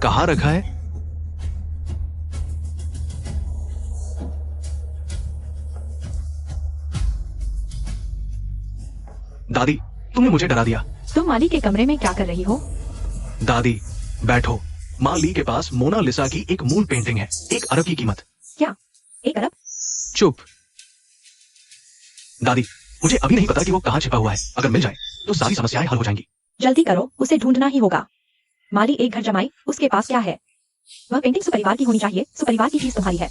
कहाँ रखा है? दादी, तुमने मुझे डरा दिया। तुम माली के कमरे में क्या कर रही हो? दादी, बैठो। माँ ली के पास मोनालिसा की एक मूल पेंटिंग है, 1 अरब की कीमत। क्या 1 अरब? चुप। दादी, मुझे अभी नहीं पता कि वो कहाँ छिपा हुआ है। अगर मिल जाए तो सारी समस्याएं हल हो जाएंगी। जल्दी करो, उसे ढूंढना ही होगा। माली एक घर जमाई, उसके पास क्या है? वह पेंटिंग सुपरिवार की होनी चाहिए। सुपरिवार की चीज तुम्हारी है।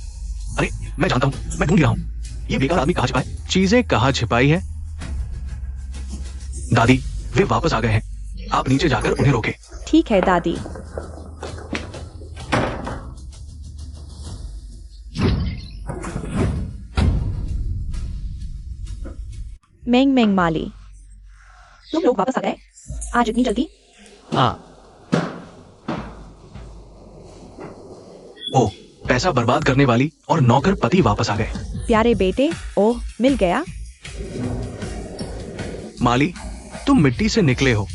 अरे मैं जानता हूँ, मैं ढूंढ रहा हूँ। ये बेकार आदमी कहाँ छिपाए? चीजें कहाँ छिपाई है? दादी, वे वापस आ गए हैं। आप नीचे जाकर उन्हें रोके। ठीक है दादी। मेंग मेंग माली, तुम लोग वापस आ गए आज इतनी जल्दी? हाँ। ओह, पैसा बर्बाद करने वाली और नौकर पति वापस आ गए। प्यारे बेटे, ओह मिल गया। माली, तुम मिट्टी से निकले हो,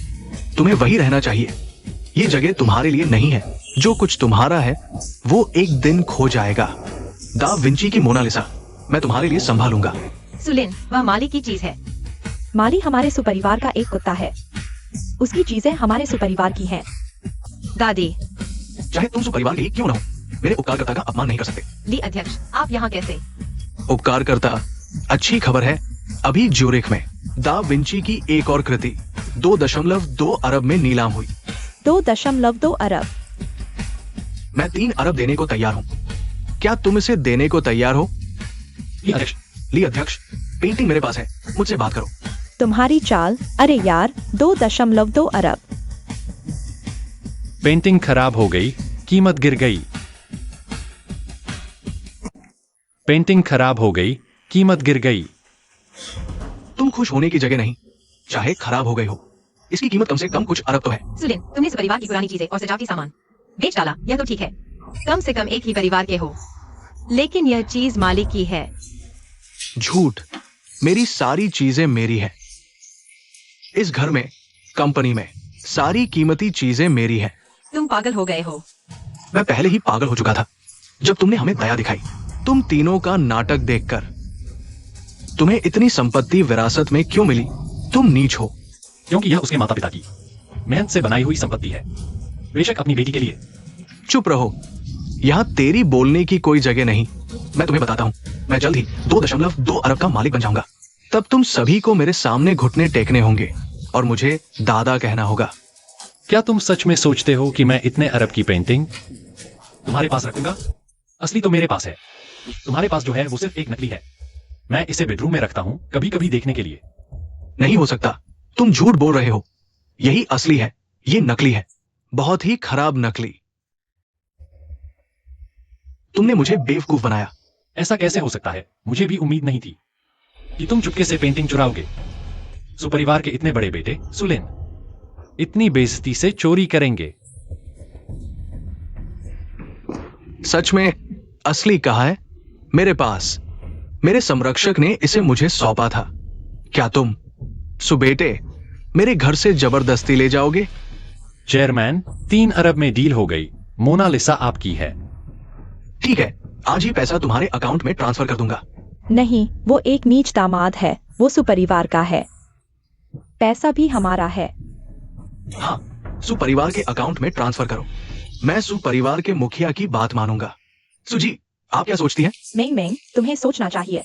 तुम्हें वही रहना चाहिए। ये जगह तुम्हारे लिए नहीं है। जो कुछ तुम्हारा है वो एक दिन खो जाएगा। दा विंची की मोनालिसा मैं तुम्हारे लिए संभालूंगा। सुलिन, वह माली की चीज है। माली हमारे सुपरिवार का एक कुत्ता है। उसकी चीजें हमारे सुपरिवार की हैं। दादी, चाहे तुम परिवार के ही क्यों ना हो, मेरे उपकारकर्ता का अपमान नहीं कर सकते। ली अध्यक्ष, आप यहाँ कैसे? उपकारकर्ता, अच्छी खबर है, अभी ज्यूरिख में दा विंची की एक और कृति 2.2 अरब में नीलाम हुई। 2.2 अरब। मैं 3 अरब देने को तैयार हूँ। क्या तुम इसे देने को तैयार हो? ली अध्यक्ष, ली अध्यक्ष, पेंटिंग मेरे पास है, मुझसे बात करो। तुम्हारी चाल, अरे यार, 2.2 अरब। पेंटिंग खराब हो गई, कीमत गिर गई। पेंटिंग खराब हो गई, कीमत गिर गई। तुम खुश होने की जगह नहीं, चाहे खराब हो गई हो, इसकी कीमत कम से कम कुछ अरब तो है। सुलिन, तुमने इस परिवार की पुरानी चीजें और सजावटी सामान बेच डाला, यह तो ठीक है, कम से कम एक ही परिवार के हो, लेकिन यह चीज मालिक की है। झूठ, मेरी सारी चीजें मेरी है। इस घर में, कंपनी में सारी कीमती चीजें मेरी हैं। तुम पागल हो गए हो। मैं पहले ही पागल हो चुका था जब तुमने हमें दया दिखाई। तुम तीनों का नाटक देखकर। तुम्हें इतनी संपत्ति विरासत में क्यों मिली? तुम नीच हो। क्योंकि यह उसके माता पिता की मेहनत से बनाई हुई संपत्ति है, बेशक अपनी बेटी के लिए। चुप रहो, यहाँ तेरी बोलने की कोई जगह नहीं। मैं तुम्हें बताता हूँ, मैं जल्द ही 2.2 अरब का मालिक बन जाऊंगा। तब तुम सभी को मेरे सामने घुटने टेकने होंगे और मुझे दादा कहना होगा। क्या तुम सच में सोचते हो कि मैं इतने अरब की पेंटिंग तुम्हारे पास रखूंगा? असली तो मेरे पास है, तुम्हारे पास जो है वो सिर्फ एक नकली है। मैं इसे बेडरूम में रखता हूँ, कभी कभी देखने के लिए। नहीं हो सकता, तुम झूठ बोल रहे हो। यही असली है, ये नकली है, बहुत ही खराब नकली। तुमने मुझे बेवकूफ बनाया। ऐसा कैसे हो सकता है? मुझे भी उम्मीद नहीं थी कि तुम चुपके से पेंटिंग चुराओगे। सुपरिवार के इतने बड़े बेटे सुलेन इतनी बेइज्जती से चोरी करेंगे। सच में असली कहाँ है? मेरे पास। मेरे संरक्षक ने इसे मुझे सौंपा था। क्या तुम सुबेटे मेरे घर से जबरदस्ती ले जाओगे? चेयरमैन, 3 अरब में डील हो गई। मोनालिसा आपकी है। ठीक है, आज ही पैसा तुम्हारे अकाउंट में ट्रांसफर कर दूंगा। नहीं, वो एक नीच दामाद है, वो सुपरिवार का है। पैसा भी हमारा है। हाँ, सुपरिवार के अकाउंट में ट्रांसफर करो। मैं सुपरिवार के मुखिया की बात मानूंगा। सुजी, आप क्या सोचती हैं? मेंग मेंग, तुम्हें सोचना चाहिए।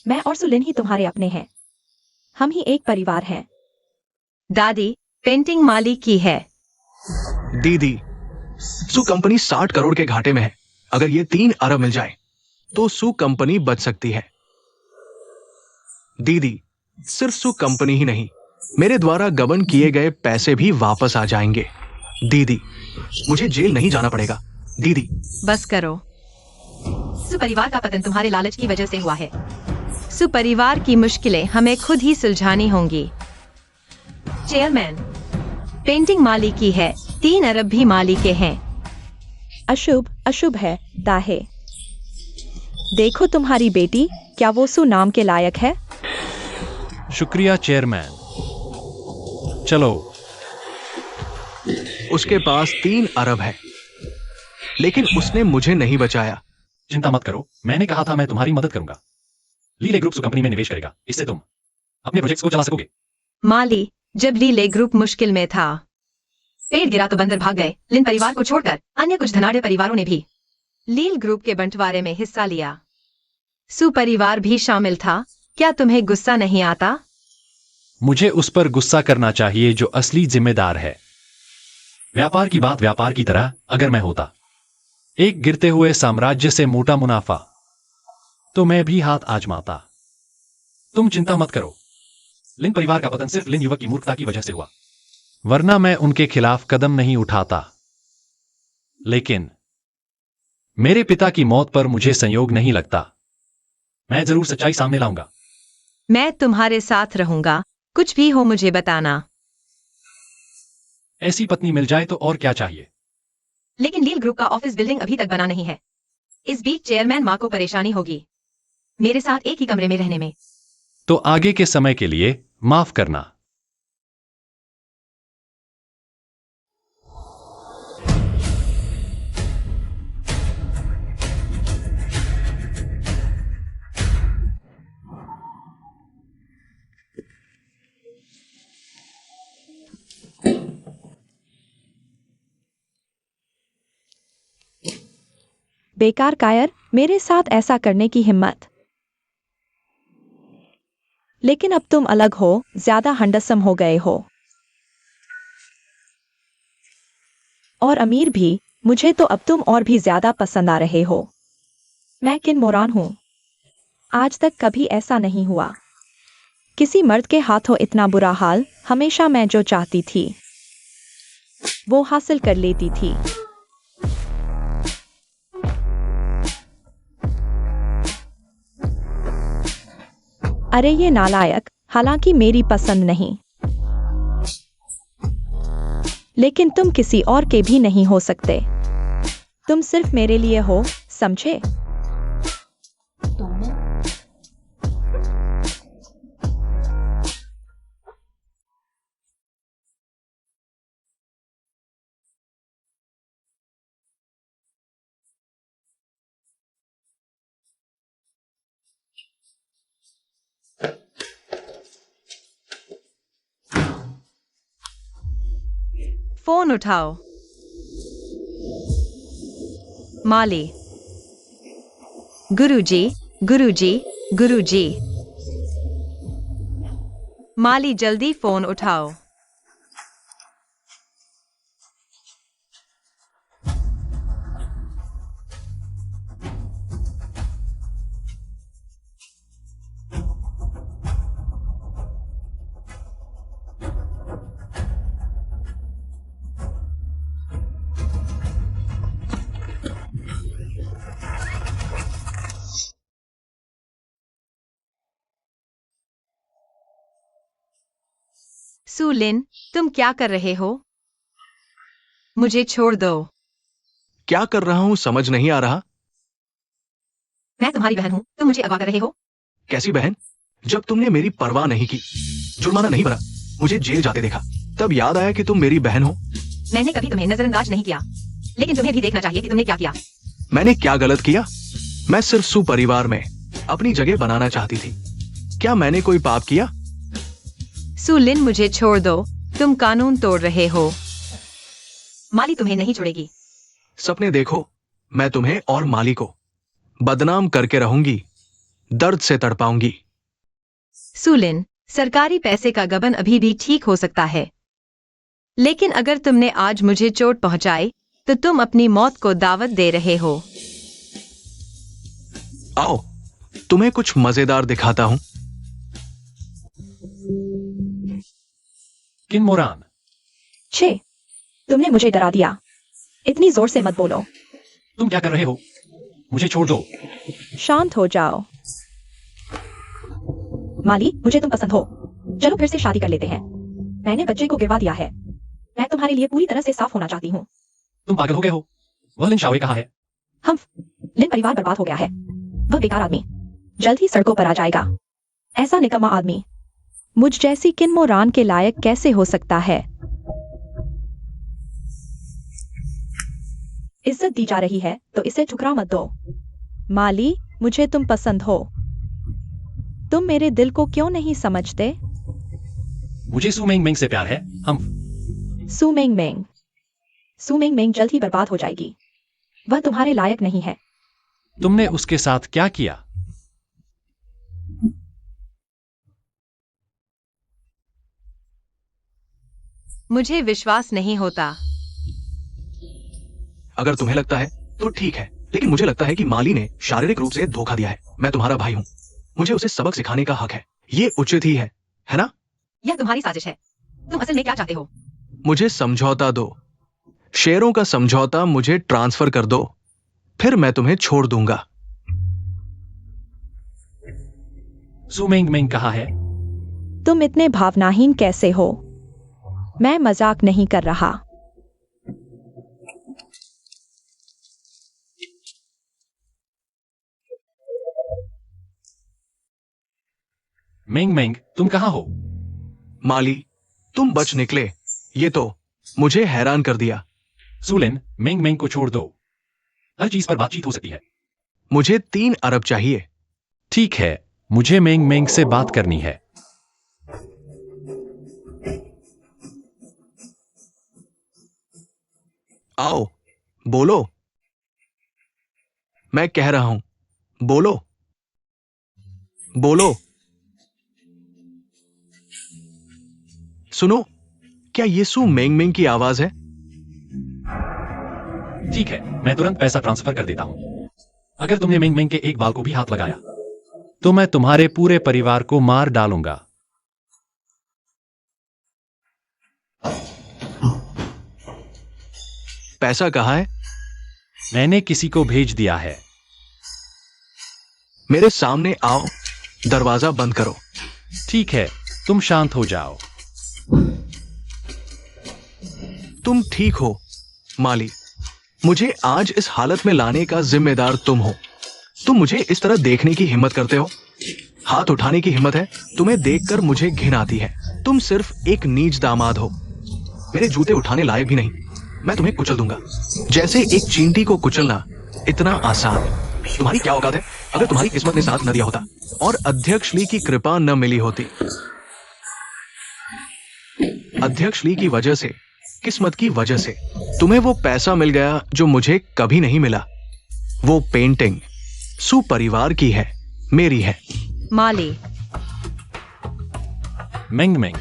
मैं और सुलिन ही तुम्हारे अपने हैं। हम ही एक परिवार हैं। दादी, पेंटिंग मालिक की है। दीदी, सु कंपनी 60 करोड़ के घाटे में है। अगर ये 3 अरब मिल जाए तो सु कंपनी बच सकती है। दीदी, सिर्फ सु कंपनी ही नहीं, मेरे द्वारा गबन किए गए पैसे भी वापस आ जाएंगे। दीदी, मुझे जेल नहीं जाना पड़ेगा। दीदी, बस करो। सुपरिवार का पतन तुम्हारे लालच की वजह से हुआ है। सुपरिवार की मुश्किलें हमें खुद ही सुलझानी होंगी। चेयरमैन, पेंटिंग मालिक की है, 3 अरब भी मालिक के हैं। अशुभ अशुभ है, दाहे। देखो तुम्हारी बेटी, क्या वो सु नाम के लायक है? शुक्रिया चेयरमैन। चलो। उसके पास 3 अरब है, लेकिन उसने मुझे नहीं बचाया। चिंता मत करो, मैंने कहा था मैं तुम्हारी मदद करूंगा। लीले ग्रुप कंपनी में निवेश करेगा, इससे तुम अपने प्रोजेक्ट्स को चला सकोगे। माली, जब लीले ग्रुप मुश्किल में था, पेड़ गिरा तो बंदर भाग गए। लिन परिवार को छोड़कर अन्य कुछ धनाढ़ परिवारों ने भी लील ग्रुप के बंटवारे में हिस्सा लिया। सुपरिवार भी शामिल था। क्या तुम्हें गुस्सा नहीं आता? मुझे उस पर गुस्सा करना चाहिए जो असली जिम्मेदार है। व्यापार की बात व्यापार की तरह अगर मैं होता एक गिरते हुए साम्राज्य से मोटा मुनाफा, तो मैं भी हाथ आजमाता। तुम चिंता मत करो, लिन परिवार का पतन सिर्फ लिन युवक की मूर्खता की वजह से हुआ, वरना मैं उनके खिलाफ कदम नहीं उठाता। लेकिन मेरे पिता की मौत पर मुझे संयोग नहीं लगता। मैं जरूर सच्चाई सामने लाऊंगा। मैं तुम्हारे साथ रहूंगा, कुछ भी हो मुझे बताना। ऐसी पत्नी मिल जाए तो और क्या चाहिए। लेकिन लील ग्रुप का ऑफिस बिल्डिंग अभी तक बना नहीं है। इस बीच चेयरमैन माँ को परेशानी होगी मेरे साथ एक ही कमरे में रहने में। तो आगे के समय के लिए माफ करना। बेकार कायर, मेरे साथ ऐसा करने की हिम्मत। लेकिन अब तुम अलग हो, ज्यादा हंडसम हो गए हो। और अमीर भी। मुझे तो अब तुम और भी ज्यादा पसंद आ रहे हो। मैं किन मोरान हूं। आज तक कभी ऐसा नहीं हुआ। किसी मर्द के हाथों इतना बुरा हाल। हमेशा मैं जो चाहती थी वो हासिल कर लेती थी। अरे ये नालायक, हालांकि मेरी पसंद नहीं, लेकिन तुम किसी और के भी नहीं हो सकते। तुम सिर्फ मेरे लिए हो, समझे? फोन उठाओ। माली। गुरुजी, गुरुजी, गुरुजी। माली जल्दी फोन उठाओ। सुलिन, तुम क्या कर रहे हो? मुझे छोड़ दो। क्या कर रहा हूं समझ नहीं आ रहा। मैं तुम्हारी बहन हूँ, तुम मुझे अगवा कर रहे हो। कैसी बहन? जब तुमने मेरी परवाह नहीं की, जुर्माना नहीं भरा, मुझे जेल जाते देखा, तब याद आया कि तुम मेरी बहन हो। मैंने कभी तुम्हें नजरअंदाज नहीं किया, लेकिन तुम्हें भी देखना चाहिए कि तुमने क्या किया। मैंने क्या गलत किया? मैं सिर्फ सुपरिवार में अपनी जगह बनाना चाहती थी। क्या मैंने कोई पाप किया? सुलिन, मुझे छोड़ दो, तुम कानून तोड़ रहे हो। माली तुम्हें नहीं छोड़ेगी। सपने देखो, मैं तुम्हें और माली को बदनाम करके रहूंगी, दर्द से तड़पाऊंगी। सुलिन, सरकारी पैसे का गबन अभी भी ठीक हो सकता है, लेकिन अगर तुमने आज मुझे चोट पहुंचाई तो तुम अपनी मौत को दावत दे रहे हो। आओ, तुम्हें कुछ मजेदार दिखाता हूं। किन मोरान। छे, तुमने मुझे डरा दिया। इतनी जोर से मत बोलो। तुम क्या कर रहे हो? मुझे छोड़ दो। शांत हो जाओ। माली, मुझे तुम पसंद हो। चलो फिर से शादी कर लेते हैं। मैंने बच्चे को गिरवा दिया है। मैं तुम्हारे लिए पूरी तरह से साफ होना चाहती हूँ। तुम पागल हो गए हो। वह लिन शाओवे कहाँ है? हम लिन परिवार बर्बाद हो गया है। वह बेकार आदमी जल्द ही सड़कों पर आ जाएगा। ऐसा निकम्मा आदमी मुझ जैसी किन मोरान के लायक कैसे हो सकता है? इज्जत दी जा रही है तो इसे ठुकरा मत दो। माली, मुझे तुम पसंद हो। तुम मेरे दिल को क्यों नहीं समझते? मुझे सू मेंग मेंग से प्यार है। हम सू मेंग मेंग। सू मेंग मेंग जल्द ही बर्बाद हो जाएगी। वह तुम्हारे लायक नहीं है। तुमने उसके साथ क्या किया? मुझे विश्वास नहीं होता। अगर तुम्हें लगता है तो ठीक है, लेकिन मुझे लगता है कि माली ने शारीरिक रूप से धोखा दिया है। मैं तुम्हारा भाई हूं, मुझे उसे सबक सिखाने का हक है। ये उचित ही है ना? यह तुम्हारी साजिश है। तुम असल में क्या चाहते हो? मुझे समझौता दो, शेयरों का समझौता मुझे ट्रांसफर कर दो, फिर मैं तुम्हें छोड़ दूंगा। सू मेंग मेंग कहाँ है? तुम इतने भावनाहीन कैसे हो? मैं मजाक नहीं कर रहा। मेंग मेंग, तुम कहाँ हो? माली, तुम बच निकले। ये तो मुझे हैरान कर दिया। सुलिन, मेंग मेंग को छोड़ दो। हर चीज पर बातचीत हो सकती है। मुझे 3 अरब चाहिए। ठीक है, मुझे मेंग मेंग से बात करनी है। आओ, बोलो। मैं कह रहा हूं, बोलो बोलो। सुनो, क्या ये सू मेंग मेंग की आवाज है? ठीक है, मैं तुरंत पैसा ट्रांसफर कर देता हूं। अगर तुमने मेंग मेंग के एक बाल को भी हाथ लगाया तो मैं तुम्हारे पूरे परिवार को मार डालूंगा। पैसा कहाँ है? मैंने किसी को भेज दिया है। मेरे सामने आओ, दरवाजा बंद करो। ठीक है, तुम शांत हो जाओ। तुम ठीक हो, माली। मुझे आज इस हालत में लाने का जिम्मेदार तुम हो। तुम मुझे इस तरह देखने की हिम्मत करते हो, हाथ उठाने की हिम्मत है। तुम्हें देखकर मुझे घिन आती है। तुम सिर्फ एक नीच दामाद हो, मेरे जूते उठाने लायक भी नहीं। मैं तुम्हें कुचल दूंगा, जैसे एक चींटी को कुचलना इतना आसान। तुम्हारी क्या औकात है? अगर तुम्हारी किस्मत ने साथ न दिया होता और अध्यक्ष ली की कृपा न मिली होती, अध्यक्ष ली की वजह से, किस्मत की वजह से तुम्हें वो पैसा मिल गया जो मुझे कभी नहीं मिला। वो पेंटिंग सू परिवार की है, मेरी है। माली, मेंग मेंग,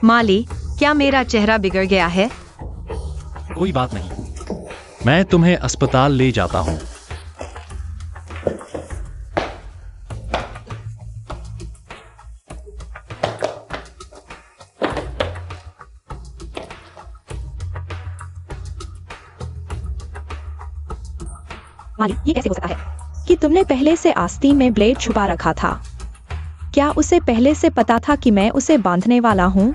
माली, क्या मेरा चेहरा बिगड़ गया है? कोई बात नहीं, मैं तुम्हें अस्पताल ले जाता हूं। माली, ये कैसे हो सकता है कि तुमने पहले से आस्तीन में ब्लेड छुपा रखा था? क्या उसे पहले से पता था कि मैं उसे बांधने वाला हूँ?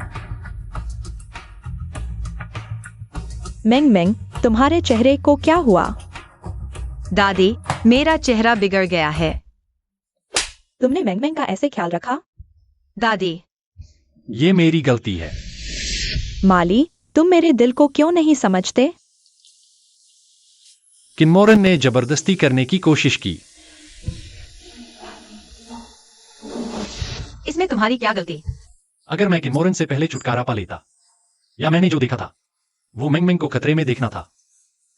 मेंग मेंग, तुम्हारे चेहरे को क्या हुआ? दादी, मेरा चेहरा बिगड़ गया है। तुमने मेंग मेंग का ऐसे ख्याल रखा? दादी, ये मेरी गलती है। माली, तुम मेरे दिल को क्यों नहीं समझते? किन्मोरन ने जबरदस्ती करने की कोशिश की। इसमें तुम्हारी क्या गलती? अगर मैं किन्मोरन से पहले छुटकारा पा लेता, या मैंने जो देखा था वो मेंग मेंग को खतरे में देखना था।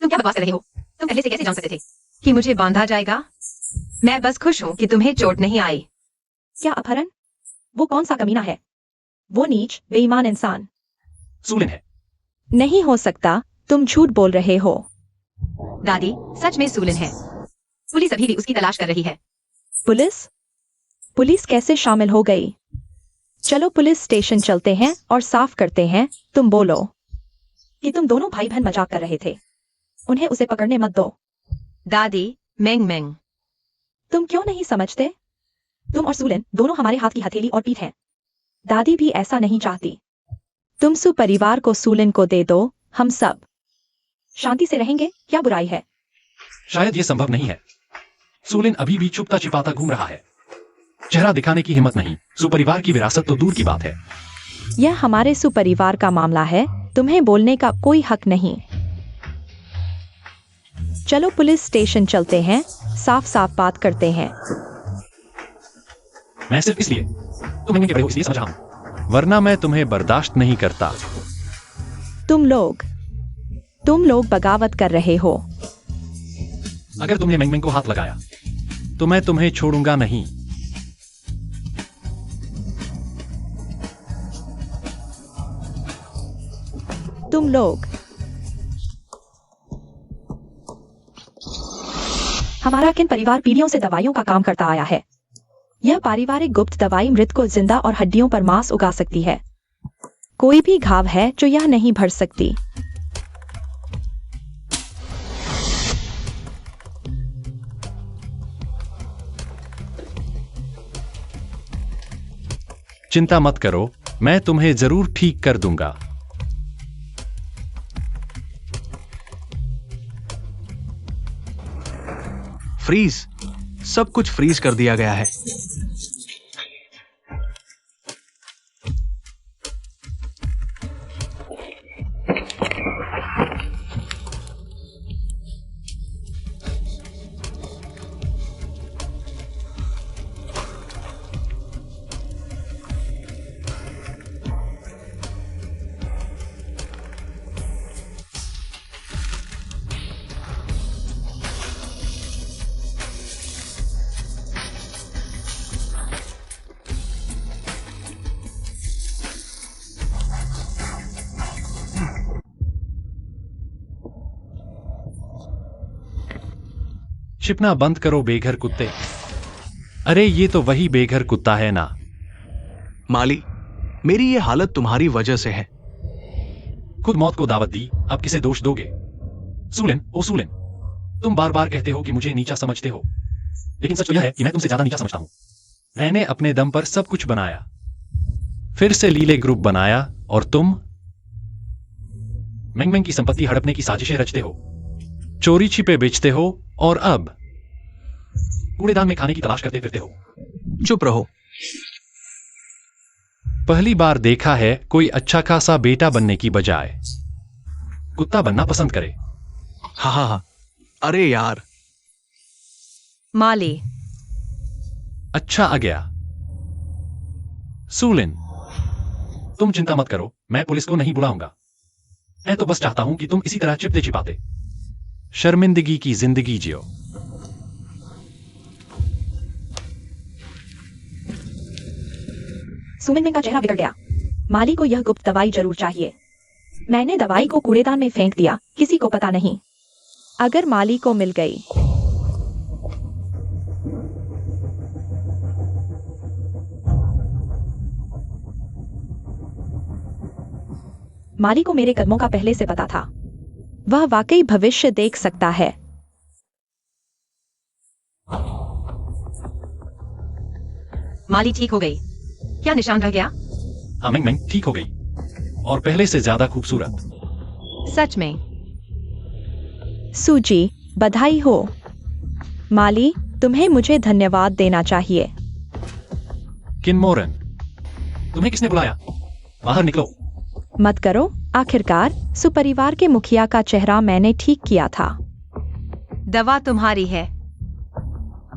तुम क्या बकवास कर रहे हो? तुम पहले से कैसे जान सकते थे कि मुझे बांधा जाएगा? मैं बस खुश हूं कि तुम्हें चोट नहीं आई। क्या अपहरण? वो कौन सा कमीना है? वो नीच बेईमान इंसान सूलिन है। नहीं हो सकता, तुम झूठ बोल रहे हो। दादी, सच में सूलिन है। पुलिस अभी भी उसकी तलाश कर रही है। पुलिस? पुलिस कैसे शामिल हो गई? चलो पुलिस स्टेशन चलते हैं और साफ करते हैं। तुम बोलो कि तुम दोनों भाई बहन मजाक कर रहे थे। उन्हें उसे पकड़ने मत दो। दादी, मेंग मेंग, तुम क्यों नहीं समझते? तुम और सूलिन दोनों हमारे हाथ की हथेली और पीठ हैं। दादी भी ऐसा नहीं चाहती। तुम सु परिवार को सूलिन को दे दो, हम सब शांति से रहेंगे। क्या बुराई है? शायद ये संभव नहीं है। सूलिन अभी भी छुपता छिपाता घूम रहा है। चेहरा दिखाने की हिम्मत नहीं। सुपरिवार की विरासत तो दूर की बात है। यह हमारे सुपरिवार का मामला है, तुम्हें बोलने का कोई हक नहीं। चलो पुलिस स्टेशन चलते हैं, साफ साफ बात करते हैं। मैं सिर्फ इसलिए तुम मेंग के बड़े हो इसलिए समझ रहा हूं, वरना मैं तुम्हें बर्दाश्त नहीं करता। तुम लोग बगावत कर रहे हो। अगर तुमने मेंग मेंग को हाथ लगाया तो मैं तुम्हें छोड़ूंगा नहीं। तुम लोग हमारा किन परिवार पीढ़ियों से दवाइयों का काम करता आया है। यह पारिवारिक गुप्त दवाई मृत को जिंदा और हड्डियों पर मांस उगा सकती है। कोई भी घाव है जो यह नहीं भर सकती। चिंता मत करो, मैं तुम्हें जरूर ठीक कर दूंगा। फ्रीज, सब कुछ फ्रीज कर दिया गया है। छिपना बंद करो बेघर कुत्ते। अरे ये तो वही बेघर कुत्ता है ना। माली, मेरी ये हालत तुम्हारी वजह से है। खुद मौत को दावत दी, अब किसे दोष दोगे? सूलिन, ओ सूलिन, तुम बार बार कहते हो कि मुझे नीचा समझते हो, लेकिन सच तो यह है कि मैं तुमसे ज्यादा नीचा समझता हूं। मैंने अपने दम पर सब कुछ बनाया, फिर से लीले ग्रुप बनाया, और तुम मेंग मेंग की संपत्ति हड़पने की साजिशें रचते हो, चोरी छिपे बेचते हो, और अब कूड़ेदान में खाने की तलाश करते फिरते हो। चुप रहो। पहली बार देखा है कोई अच्छा खासा बेटा बनने की बजाय कुत्ता बनना पसंद करे। हाँ हाँ हाँ, अरे यार। माली, अच्छा आ गया। सूलिन, तुम चिंता मत करो, मैं पुलिस को नहीं बुलाऊंगा। मैं तो बस चाहता हूं कि तुम इसी तरह चिपते छिपाते शर्मिंदगी की जिंदगी जियो। सुमिन का चेहरा बिगड़ गया। माली को यह गुप्त दवाई जरूर चाहिए। मैंने दवाई को कूड़ेदान में फेंक दिया, किसी को पता नहीं। अगर माली को मिल गई। माली को मेरे कदमों का पहले से पता था। वह वाकई भविष्य देख सकता है। माली ठीक हो गई। क्या निशान रह गया? हाँ, मेंग मेंग ठीक हो गई, और पहले से ज्यादा खूबसूरत। सच में? सूजी, बधाई हो। माली, तुम्हें मुझे धन्यवाद देना चाहिए। किनमोरन, तुम्हें किसने बुलाया? बाहर निकलो। मत करो, आखिरकार सुपरिवार के मुखिया का चेहरा मैंने ठीक किया था। दवा तुम्हारी है।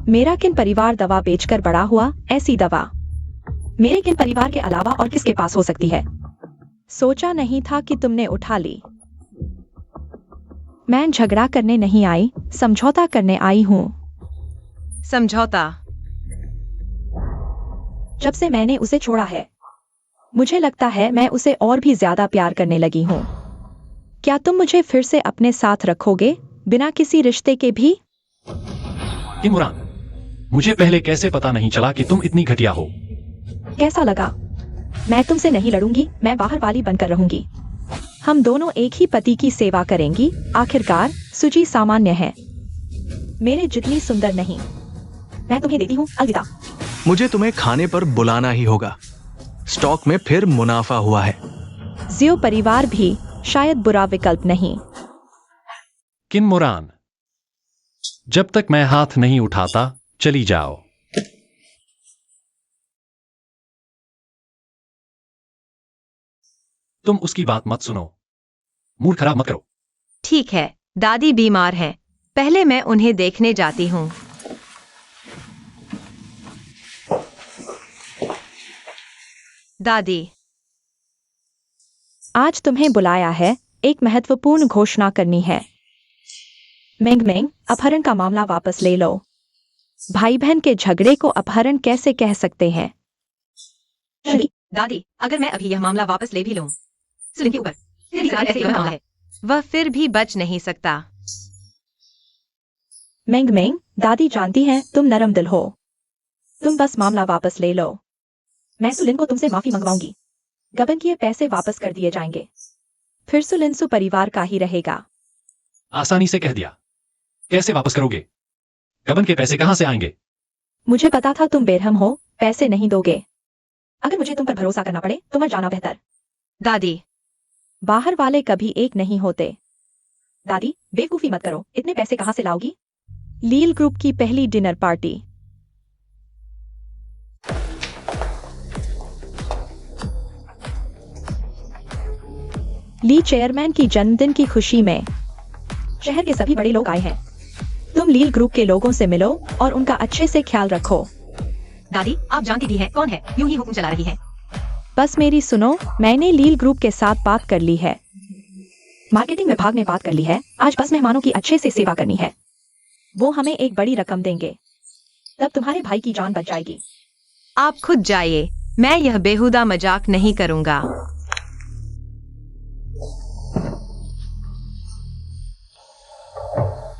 मेरा किन परिवार दवा बेचकर बड़ा हुआ, ऐसी दवा मेरे किन परिवार के अलावा और किसके पास हो सकती है? सोचा नहीं था कि तुमने उठा ली। मैं झगड़ा करने नहीं आई, समझौता करने आई हूं। समझौता? जब से मैंने उसे छोड़ा है, मुझे लगता है मैं उसे और भी ज्यादा प्यार करने लगी हूं। क्या तुम मुझे फिर से अपने साथ रखोगे, बिना किसी रिश्ते के भी? किनमोरन, मुझे पहले कैसे पता नहीं चला कि तुम इतनी घटिया हो? कैसा लगा? मैं तुमसे नहीं लड़ूंगी, मैं बाहर वाली बनकर रहूंगी। हम दोनों एक ही पति की सेवा करेंगी। आखिरकार सूजी सामान्य है, मेरे जितनी सुंदर नहीं। मैं तुम्हें देती हूँ, अलविदा। मुझे तुम्हें खाने पर बुलाना ही होगा। स्टॉक में फिर मुनाफा हुआ है। जियो परिवार भी शायद बुरा विकल्प नहीं। किनमोरन, जब तक मैं हाथ नहीं उठाता, चली जाओ। तुम उसकी बात मत सुनो। मूड खराब मत करो। ठीक है, दादी बीमार हैं। पहले मैं उन्हें देखने जाती हूँ। दादी, आज तुम्हें बुलाया है, एक महत्वपूर्ण घोषणा करनी है। मेंग मेंग, अपहरण का मामला वापस ले लो। भाई बहन के झगड़े को अपहरण कैसे कह सकते हैं? दादी, अगर मैं अभी यह मामला वापस ले भी लूं, सुलिन के ऊपर फिर भी ऐसे ही मामला है। वह फिर भी बच नहीं सकता। मेंग मेंग, दादी जानती है तुम नरम दिल हो। तुम बस मामला वापस ले लो। मैं सुलिन को तुमसे माफी मंगवाऊंगी। गबन किए पैसे वापस कर दिए जाएंगे। फिर सुलिन परिवार का ही रहेगा। आसानी से कह दिया। कैसे वापस करोगे? गबन के पैसे कहां से आएंगे? मुझे पता था तुम बेरहम हो, पैसे नहीं दोगे। अगर मुझे तुम पर भरोसा करना पड़े तो मर जाना बेहतर। दादी, बाहर वाले कभी एक नहीं होते। दादी, बेवकूफी मत करो, इतने पैसे कहां से लाओगी? लील ग्रुप की पहली डिनर पार्टी। ली चेयरमैन की जन्मदिन की खुशी में शहर के सभी बड़े लोग आए हैं। तुम लील ग्रुप के लोगों से मिलो और उनका अच्छे से ख्याल रखो। दादी, आप जानती भी हैं कौन है यूं ही हुक्म चला रही है। बस मेरी सुनो, मैंने लील ग्रुप के साथ बात कर ली है। मार्केटिंग विभाग में बात कर ली है। आज बस मेहमानों की अच्छे से सेवा करनी है। वो हमें एक बड़ी रकम देंगे, तब तुम्हारे भाई की जान बच जाएगी। आप खुद जाइए, मैं यह बेहुदा मजाक नहीं करूंगा।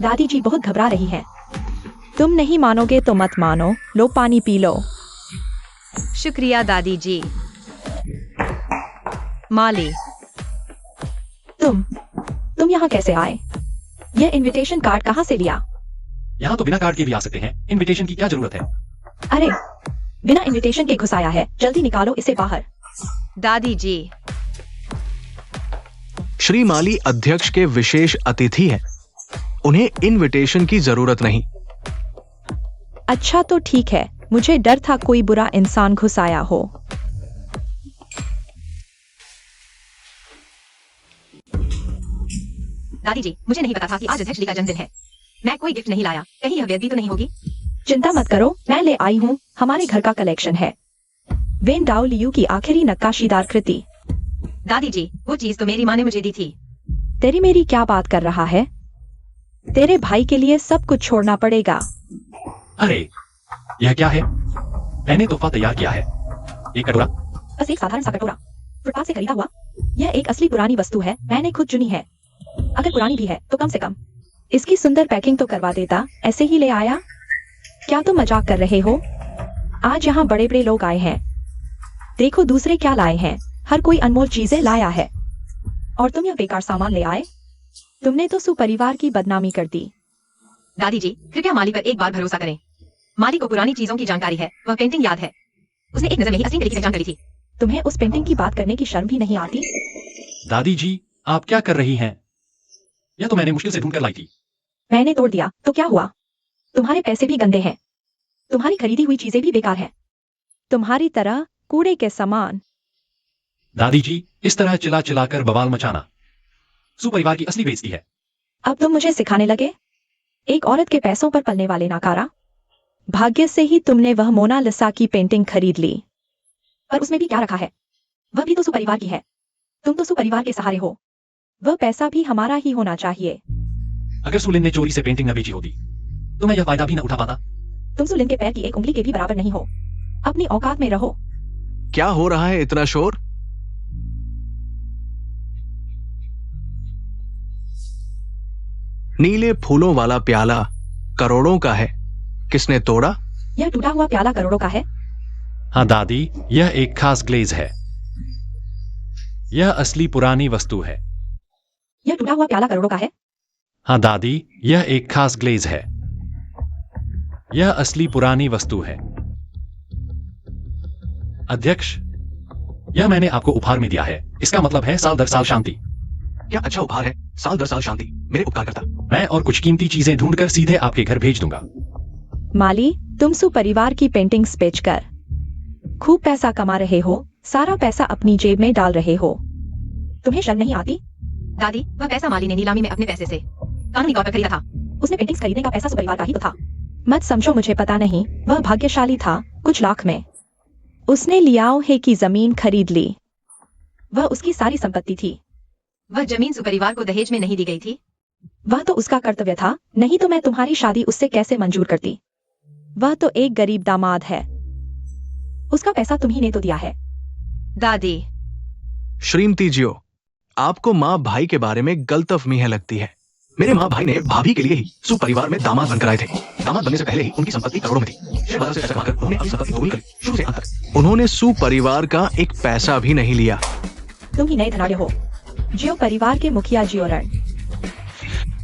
दादी जी बहुत घबरा रही हैं। तुम नहीं मानोगे तो मत मानो, लो पानी पी लो। शुक्रिया दादी जी। माली, तुम यहाँ कैसे आए? यह इनविटेशन कार्ड कहाँ से लिया? यहाँ तो बिना कार्ड के भी आ सकते हैं, इनविटेशन की क्या जरूरत है? अरे, बिना इनविटेशन के घुस आया है, जल्दी निकालो इसे बाहर। दादी जी। श्री माली अध्यक्ष के विशेष अतिथि हैं। उन्हें इनविटेशन की जरूरत नहीं। अच्छा तो ठीक है, मुझे डर था कोई बुरा इंसान घुस आया हो। दादी जी, मुझे नहीं पता था कि आज अध्यक्ष जी का जन्मदिन है। मैं कोई गिफ्ट नहीं लाया, कहीं यह बेइज्जती तो नहीं होगी? चिंता मत करो, मैं ले आई हूँ, हमारे घर का कलेक्शन है। वेन डाओ लियू की आखिरी नक्काशीदार कृति। दादी जी, वो चीज तो मेरी माँ ने मुझे दी थी। तेरी मेरी क्या बात कर रहा है? तेरे भाई के लिए सब कुछ छोड़ना पड़ेगा। अरे, यह क्या है? मैंने तोहफा तैयार किया है। एक कटोरा। बस एक साधारण सा कटोरा, फुटपाथ से खरीदा हुआ। यह एक असली पुरानी वस्तु है, मैंने खुद चुनी है। अगर पुरानी भी है तो कम से कम इसकी सुंदर पैकिंग तो करवा देता, ऐसे ही ले आया। क्या तुम मजाक कर रहे हो? आज यहाँ बड़े बड़े लोग आए हैं, देखो दूसरे क्या लाए हैं। हर कोई अनमोल चीजें लाया है और तुम यह बेकार सामान ले आए। तुमने तो सुपरिवार की बदनामी कर दी। दादी जी, कृपया माली पर एक बार भरोसा करें। माली को पुरानी चीजों की जानकारी है, वह पेंटिंग याद है। उसने एक नजर में ही असली तरीके से पहचान करी थी। तुम्हें उस पेंटिंग की बात करने की शर्म भी नहीं आती? दादी जी, आप क्या कर रही हैं? यह तो मैंने मुश्किल से ढूंढ कर लाई थी। मैंने तोड़ दिया तो क्या हुआ? तुम्हारे पैसे भी गंदे हैं, तुम्हारी खरीदी हुई चीजें भी बेकार हैं, तुम्हारी तरह कूड़े के समान। दादी जी, इस तरह चिल्ला चिल्लाकर बवाल मचाना सुपरिवार की असली बेइज्जती है। अब तुम मुझे सिखाने लगे? एक औरत के पैसों पर पलने वाले नाकारा। भाग्य से ही तुमने वह मोनालिसा की पेंटिंग खरीद ली, पर उसमें भी क्या रखा है? वह भी तो सुपरिवार की है। तुम तो सुपरिवार के सहारे हो, वह पैसा भी हमारा ही होना चाहिए। अगर सुलिन ने चोरी से पेंटिंग न बेची होती तो मैं यह फायदा भी न उठा पाता। तुम सुलिन के पैर की एक उंगली के भी बराबर नहीं हो, अपनी औकात में रहो। क्या हो रहा है इतना शोर? नीले फूलों वाला प्याला करोड़ों का है, किसने तोड़ा? यह टूटा हुआ प्याला करोड़ों का है। हाँ दादी, यह एक खास ग्लेज है। यह असली पुरानी वस्तु है। यह टूटा हुआ प्याला करोड़ों का है। हाँ दादी, यह एक खास ग्लेज है। यह असली पुरानी वस्तु है। अध्यक्ष, यह मैंने आपको उपहार में दिया है। इसका मतलब है साल दर साल शांति। क्या अच्छा उपहार है, साल दर साल शांति। मेरे उपकार करता। मैं और कुछ कीमती चीजें ढूंढकर सीधे आपके घर भेज दूंगा। माली, तुम सुपरिवार की पेंटिंग्स बेचकर खूब पैसा कमा रहे हो, सारा पैसा अपनी जेब में डाल रहे हो। तुम्हें शर्म नहीं आती? दादी, वह पैसा माली ने नीलामी में अपने पैसे से कानूनी तौर पर खरीदा था। उसने पेंटिंग्स खरीदने का पैसा सुपरिवार का ही तो था। मत समझो मुझे पता नहीं, वह भाग्यशाली था, कुछ लाख में उसने लियाओ है की जमीन खरीद ली। वह उसकी सारी संपत्ति थी। वह जमीन सुपरिवार को दहेज में नहीं दी गई थी। वह तो उसका कर्तव्य था, नहीं तो मैं तुम्हारी शादी उससे कैसे मंजूर करती? वह तो एक गरीब दामाद है, उसका पैसा तुम्ही ने तो दिया है। दादी। श्रीमती जियो, आपको माँ भाई के बारे में गलतफहमी है लगती है। मेरे माँ भाई ने भाभी के लिए ही सुपरिवार में दामाद बनकर आए थे। दामाद बनने से पहले ही उनकी संपत्ति करोड़ों में थी। शेयर बाजार से पैसा कमाकर उन्होंने अपनी संपत्ति दोगुनी करी, शुरू से अंत तक। उन्होंने सुपरिवार का एक पैसा भी नहीं लिया। तुम ही नए धनाढ़ हो, जियो परिवार के मुखिया जियो रण।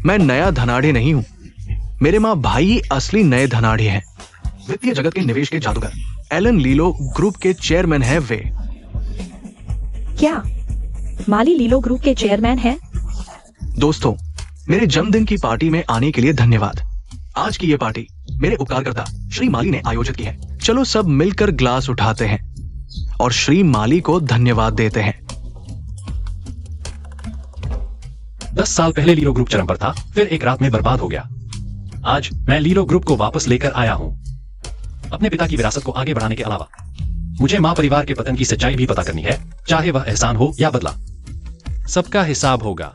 मैं नया धनाढ़े नहीं हूँ, मेरे माँ भाई ही असली नए धनाढ़े हैं। वित्तीय जगत के निवेश के जादूगर एलन लीलो ग्रुप के चेयरमैन है वे। क्या माली लीलो ग्रुप के चेयरमैन हैं? दोस्तों, मेरे जन्मदिन की पार्टी में आने के लिए धन्यवाद। आज की ये पार्टी मेरे उपकारकर्ता श्री माली ने आयोजित की है। चलो सब मिलकर ग्लास उठाते हैं और श्री माली को धन्यवाद देते हैं। 10 साल पहले लीलो ग्रुप चरम पर था, फिर एक रात में बर्बाद हो गया। आज मैं लीलो ग्रुप को वापस लेकर आया हूं, अपने पिता की विरासत को आगे बढ़ाने के अलावा। मुझे मां परिवार के पतन की सच्चाई भी पता करनी है, चाहे वह एहसान हो या बदला, सबका हिसाब होगा।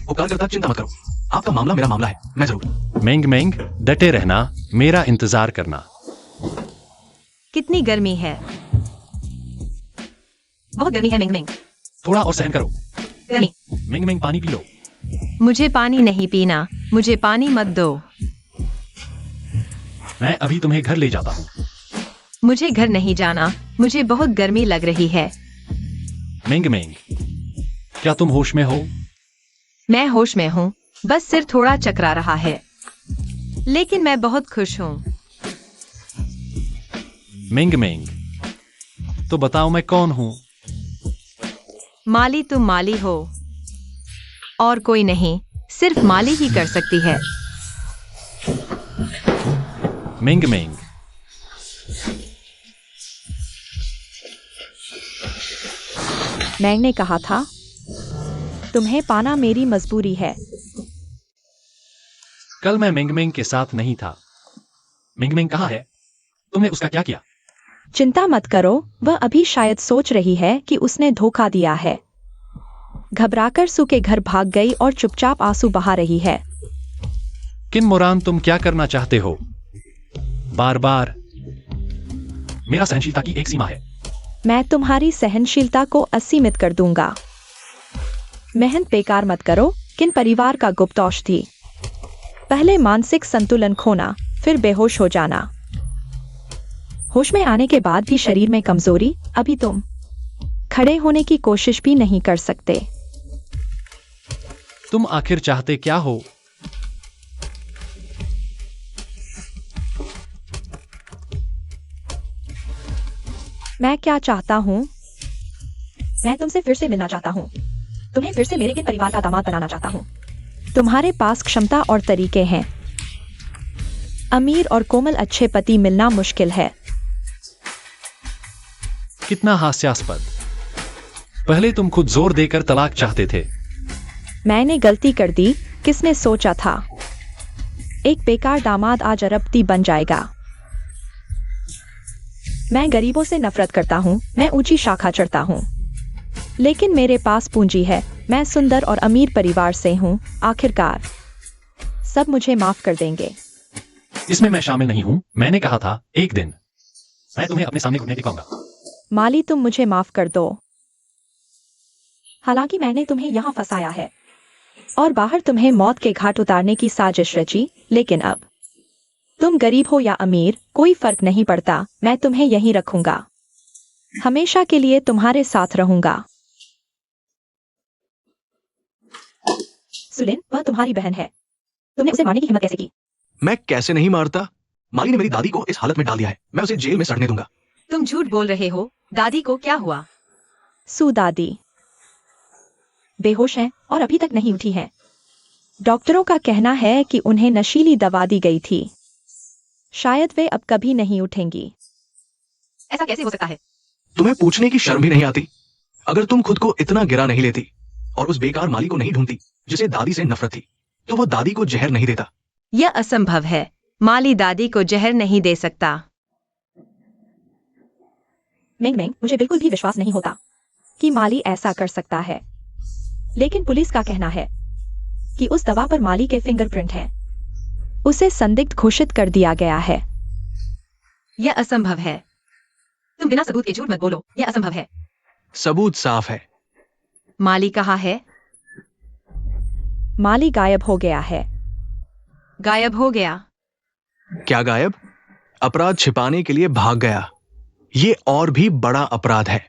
उपकारकर्ता, चिंता मत करो, आपका मामला मेरा मामला है, मैं जरूर। मेंग मेंग, डटे रहना, मेरा इंतजार करना। कितनी गर्मी है। बहुत गर्मी है मिंग मिंग। थोड़ा और सहन करो। गर्मी। मिंग मिंग पानी पी लो। मुझे पानी नहीं पीना, मुझे पानी मत दो। मैं अभी तुम्हें घर ले जाता हूँ। मुझे घर नहीं जाना, मुझे बहुत गर्मी लग रही है। मिंग मिंग, क्या तुम होश में हो? मैं होश में हूँ, बस सिर थोड़ा चकरा रहा है, लेकिन मैं बहुत खुश हूँ। मिंग मिंग, तो बताओ मैं कौन हूँ? माली, तुम माली हो, और कोई नहीं, सिर्फ माली ही कर सकती है। मिंग मिंग, मैंग ने कहा था, तुम्हें पाना मेरी मजबूरी है। कल मैं मिंग मिंग के साथ नहीं था। मिंग मिंग कहाँ है? तुमने उसका क्या किया? चिंता मत करो, वह अभी शायद सोच रही है कि उसने धोखा दिया है। घबराकर सू के घर भाग गई और चुपचाप आंसू बहा रही है। किन मुरान, तुम क्या करना चाहते हो? बार बार। मेरा सहनशीलता की एक सीमा है। मैं तुम्हारी सहनशीलता को असीमित कर दूंगा। मेहनत बेकार मत करो। किन परिवार का गुप्त औषधि? पहले मानसिक संतुलन खोना, फिर बेहोश हो जाना। होश में आने के बाद भी शरीर में कमजोरी। अभी तुम खड़े होने की कोशिश भी नहीं कर सकते। तुम आखिर चाहते क्या हो? मैं क्या चाहता हूँ? मैं तुमसे फिर से मिलना चाहता हूँ। तुम्हें फिर से मेरे के परिवार का दामाद बनाना चाहता हूँ। तुम्हारे पास क्षमता और तरीके हैं। अमीर और कोमल अच्छे पति मिलना मुश्किल है। कितना हास्यास्पद। पहले तुम खुद जोर देकर तलाक चाहते थे। मैंने गलती कर दी। किसने सोचा था एक बेकार दामाद आज अरबपति बन जाएगा? मैं गरीबों से नफरत करता हूँ। मैं ऊंची शाखा चढ़ता हूँ, लेकिन मेरे पास पूंजी है। मैं सुंदर और अमीर परिवार से हूँ। आखिरकार सब मुझे माफ कर देंगे। इसमें मैं शामिल नहीं हूँ। मैंने कहा था एक दिन मैं तुम्हें अपने सामने घुटने टिकाऊंगा। माली, तुम मुझे माफ कर दो। हालांकि मैंने तुम्हें यहाँ फंसाया है और बाहर तुम्हें मौत के घाट उतारने की साजिश रची, लेकिन अब तुम गरीब हो या अमीर, कोई फर्क नहीं पड़ता। मैं तुम्हें यहीं रखूंगा, हमेशा के लिए तुम्हारे साथ रहूंगा। सुलिन, वह तुम्हारी बहन है। तुमने उसे मारने की हिम्मत कैसे की? मैं कैसे नहीं मारता? माली ने मेरी दादी को इस हालत में डाल दिया है। मैं उसे जेल में सड़ने दूंगा। तुम झूठ बोल रहे हो। दादी को क्या हुआ? सू दादी बेहोश हैं और अभी तक नहीं उठी हैं। डॉक्टरों का कहना है कि उन्हें नशीली दवा दी गई थी। शायद वे अब कभी नहीं उठेंगी। ऐसा कैसे हो सकता है? तुम्हें पूछने की शर्म भी नहीं आती? अगर तुम खुद को इतना गिरा नहीं लेती और उस बेकार माली को नहीं ढूंढती जिसे दादी से नफरत थी, तो वो दादी को जहर नहीं देता। यह असंभव है। माली दादी को जहर नहीं दे सकता। मिंग मिंग, मुझे बिल्कुल भी विश्वास नहीं होता कि माली ऐसा कर सकता है। लेकिन पुलिस का कहना है कि उस दवा पर माली के फिंगरप्रिंट हैं। उसे संदिग्ध घोषित कर दिया गया है। यह असंभव है। तुम बिना सबूत के झूठ मत बोलो। यह असंभव है। सबूत साफ है। माली कहाँ है? माली गायब हो गया है। गायब हो गया? क्या गायब? अपराध छिपाने के लिए भाग गया। ये और भी बड़ा अपराध है।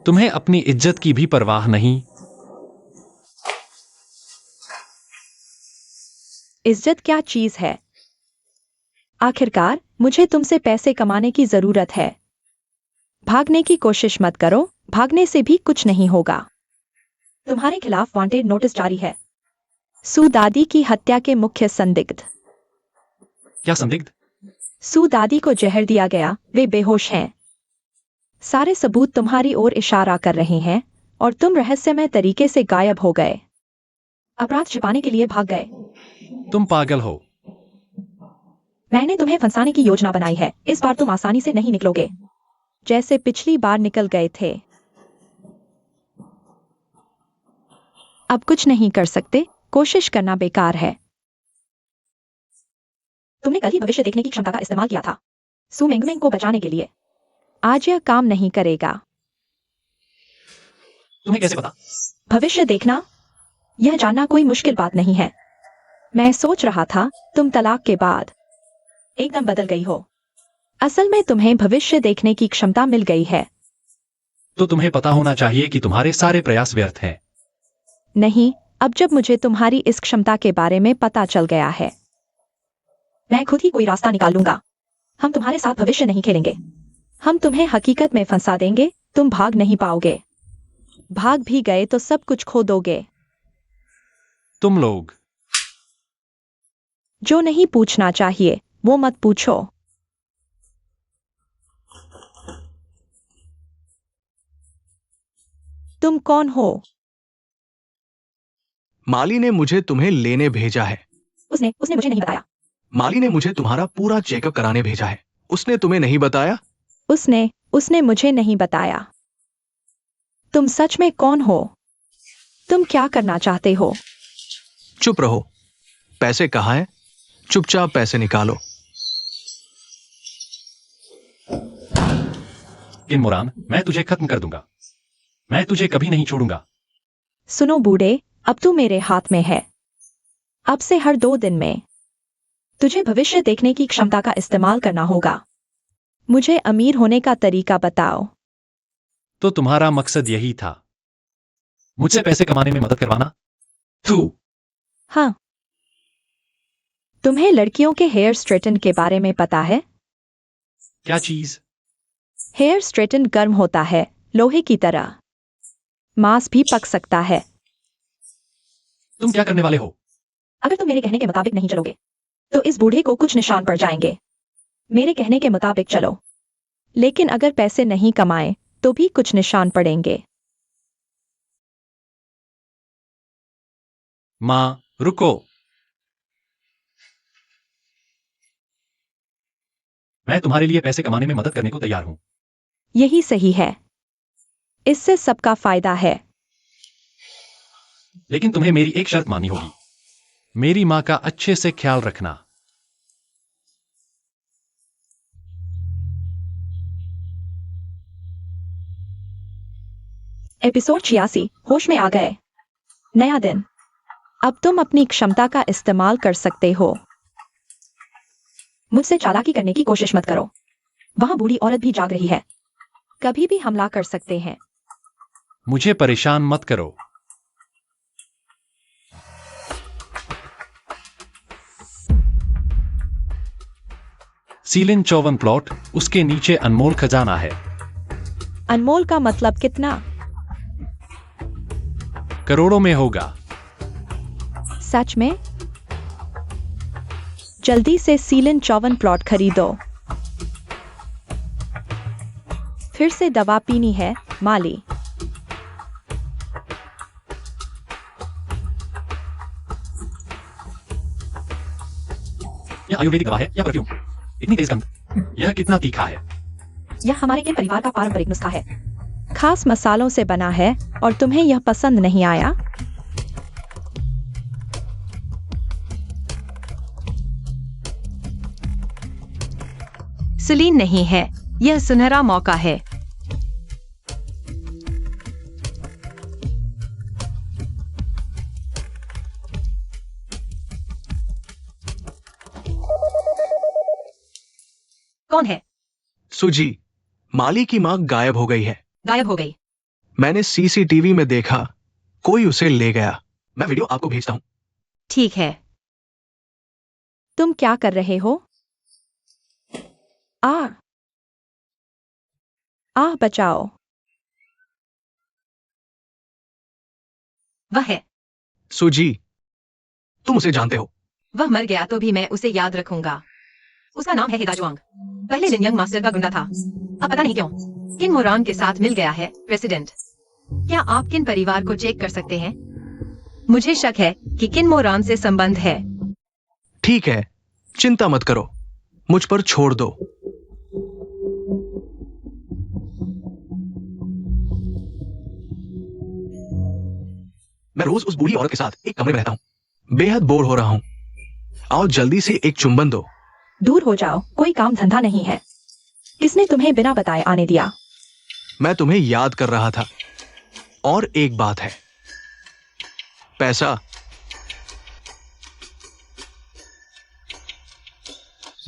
तुम्हें अपनी इज्जत की भी परवाह नहीं। इज्जत क्या चीज है? आखिरकार मुझे तुमसे पैसे कमाने की जरूरत है। भागने की कोशिश मत करो। भागने से भी कुछ नहीं होगा। तुम्हारे खिलाफ वांटेड नोटिस जारी है। सू दादी की हत्या के मुख्य संदिग्ध। क्या संदिग्ध? सू दादी को जहर दिया गया। वे बेहोश हैं। सारे सबूत तुम्हारी ओर इशारा कर रहे हैं और तुम रहस्यमय तरीके से गायब हो गए। अपराध छिपाने के लिए भाग गए। तुम पागल हो। मैंने तुम्हें फंसाने की योजना बनाई है। इस बार तुम आसानी से नहीं निकलोगे, जैसे पिछली बार निकल गए थे। अब कुछ नहीं कर सकते। कोशिश करना बेकार है। तुमने कल ही भविष्य देखने की क्षमता का इस्तेमाल किया था। सु मिंगमिंग को बचाने के लिए। आज यह काम नहीं करेगा। तुम्हें कैसे पता? भविष्य देखना, यह जानना कोई मुश्किल बात नहीं है। मैं सोच रहा था तुम तलाक के बाद एकदम बदल गई हो। असल में तुम्हें भविष्य देखने की क्षमता मिल गई है। तो तुम्हें पता होना चाहिए कि तुम्हारे सारे प्रयास व्यर्थ हैं। नहीं, अब जब मुझे तुम्हारी इस क्षमता के बारे में पता चल गया है, मैं खुद ही कोई रास्ता निकालूंगा। हम तुम्हारे साथ भविष्य नहीं खेलेंगे। हम तुम्हें हकीकत में फंसा देंगे। तुम भाग नहीं पाओगे। भाग भी गए तो सब कुछ खो दोगे। तुम लोग जो नहीं पूछना चाहिए वो मत पूछो। तुम कौन हो? माली ने मुझे तुम्हें लेने भेजा है। उसने मुझे नहीं बताया। माली ने मुझे तुम्हारा पूरा चेकअप कराने भेजा है। उसने तुम्हें नहीं बताया? उसने मुझे नहीं बताया। तुम सच में कौन हो? तुम क्या करना चाहते हो? चुप रहो। पैसे कहाँ हैं? चुपचाप पैसे निकालो। किनमोरान, मैं तुझे खत्म कर दूंगा। मैं तुझे कभी नहीं छोड़ूंगा। सुनो बूढ़े, अब तू मेरे हाथ में है। अब से हर 2 दिन में तुझे भविष्य देखने की क्षमता का इस्तेमाल करना होगा। मुझे अमीर होने का तरीका बताओ। तो तुम्हारा मकसद यही था, मुझसे पैसे कमाने में मदद करवाना? तू हाँ। तुम्हें लड़कियों के हेयर स्ट्रेटन के बारे में पता है? क्या चीज? हेयर स्ट्रेटन गर्म होता है, लोहे की तरह। मांस भी पक सकता है। तुम क्या करने वाले हो? अगर तुम मेरे कहने के मुताबिक नहीं चलोगे तो इस बूढ़े को कुछ निशान पड़ जाएंगे। मेरे कहने के मुताबिक चलो। लेकिन अगर पैसे नहीं कमाए तो भी कुछ निशान पड़ेंगे। मां, रुको। मैं तुम्हारे लिए पैसे कमाने में मदद करने को तैयार हूं। यही सही है। इससे सबका फायदा है। लेकिन तुम्हें मेरी एक शर्त माननी होगी। मेरी मां का अच्छे से ख्याल रखना। एपिसोड 86, होश में आ गए। नया दिन। अब तुम अपनी क्षमता का इस्तेमाल कर सकते हो। मुझसे चालाकी करने की कोशिश मत करो। वहां बूढ़ी औरत भी जाग रही है। कभी भी हमला कर सकते हैं। मुझे परेशान मत करो। सीलिन 54 प्लॉट, उसके नीचे अनमोल खजाना है। अनमोल का मतलब कितना? करोड़ों में होगा। सच में? जल्दी से सीलिन 54 प्लॉट खरीदो। फिर से दवा पीनी है, माली। यह आयुर्वेदिक दवा है या परफ्यूम? इतनी तेज गंध। यह कितना तीखा है। यह हमारे के परिवार का पारंपरिक नुस्खा है। खास मसालों से बना है और तुम्हें यह पसंद नहीं आया? सुलीन नहीं है। यह सुनहरा मौका है। कौन है? सुजी, माली की मां गायब हो गई है। गायब हो गई। मैंने सीसीटीवी में देखा, कोई उसे ले गया। मैं वीडियो आपको भेजता हूं। ठीक है। तुम क्या कर रहे हो? बचाओ। वह है। सुजी, तुम उसे जानते हो। वह मर गया तो भी मैं उसे याद रखूंगा। उसका नाम है हिदाजुआंग। पहले लिनयंग मास्टर का गुंडा था। अब पता नहीं क्यों किन मोरान के साथ मिल गया है। प्रेसिडेंट, क्या आप किन परिवार को चेक कर सकते हैं? मुझे शक है कि किन मोरान से संबंध है। ठीक है, चिंता मत करो, मुझ पर छोड़ दो। मैं रोज उस बूढ़ी औरत के साथ एक कमरे में रहता हूं। बेहद बोर हो रहा हूं। आओ जल्दी से एक चुंबन दो। दूर हो जाओ, कोई काम धंधा नहीं है। किसने तुम्हें बिना बताए आने दिया? मैं तुम्हें याद कर रहा था। और एक बात है, पैसा।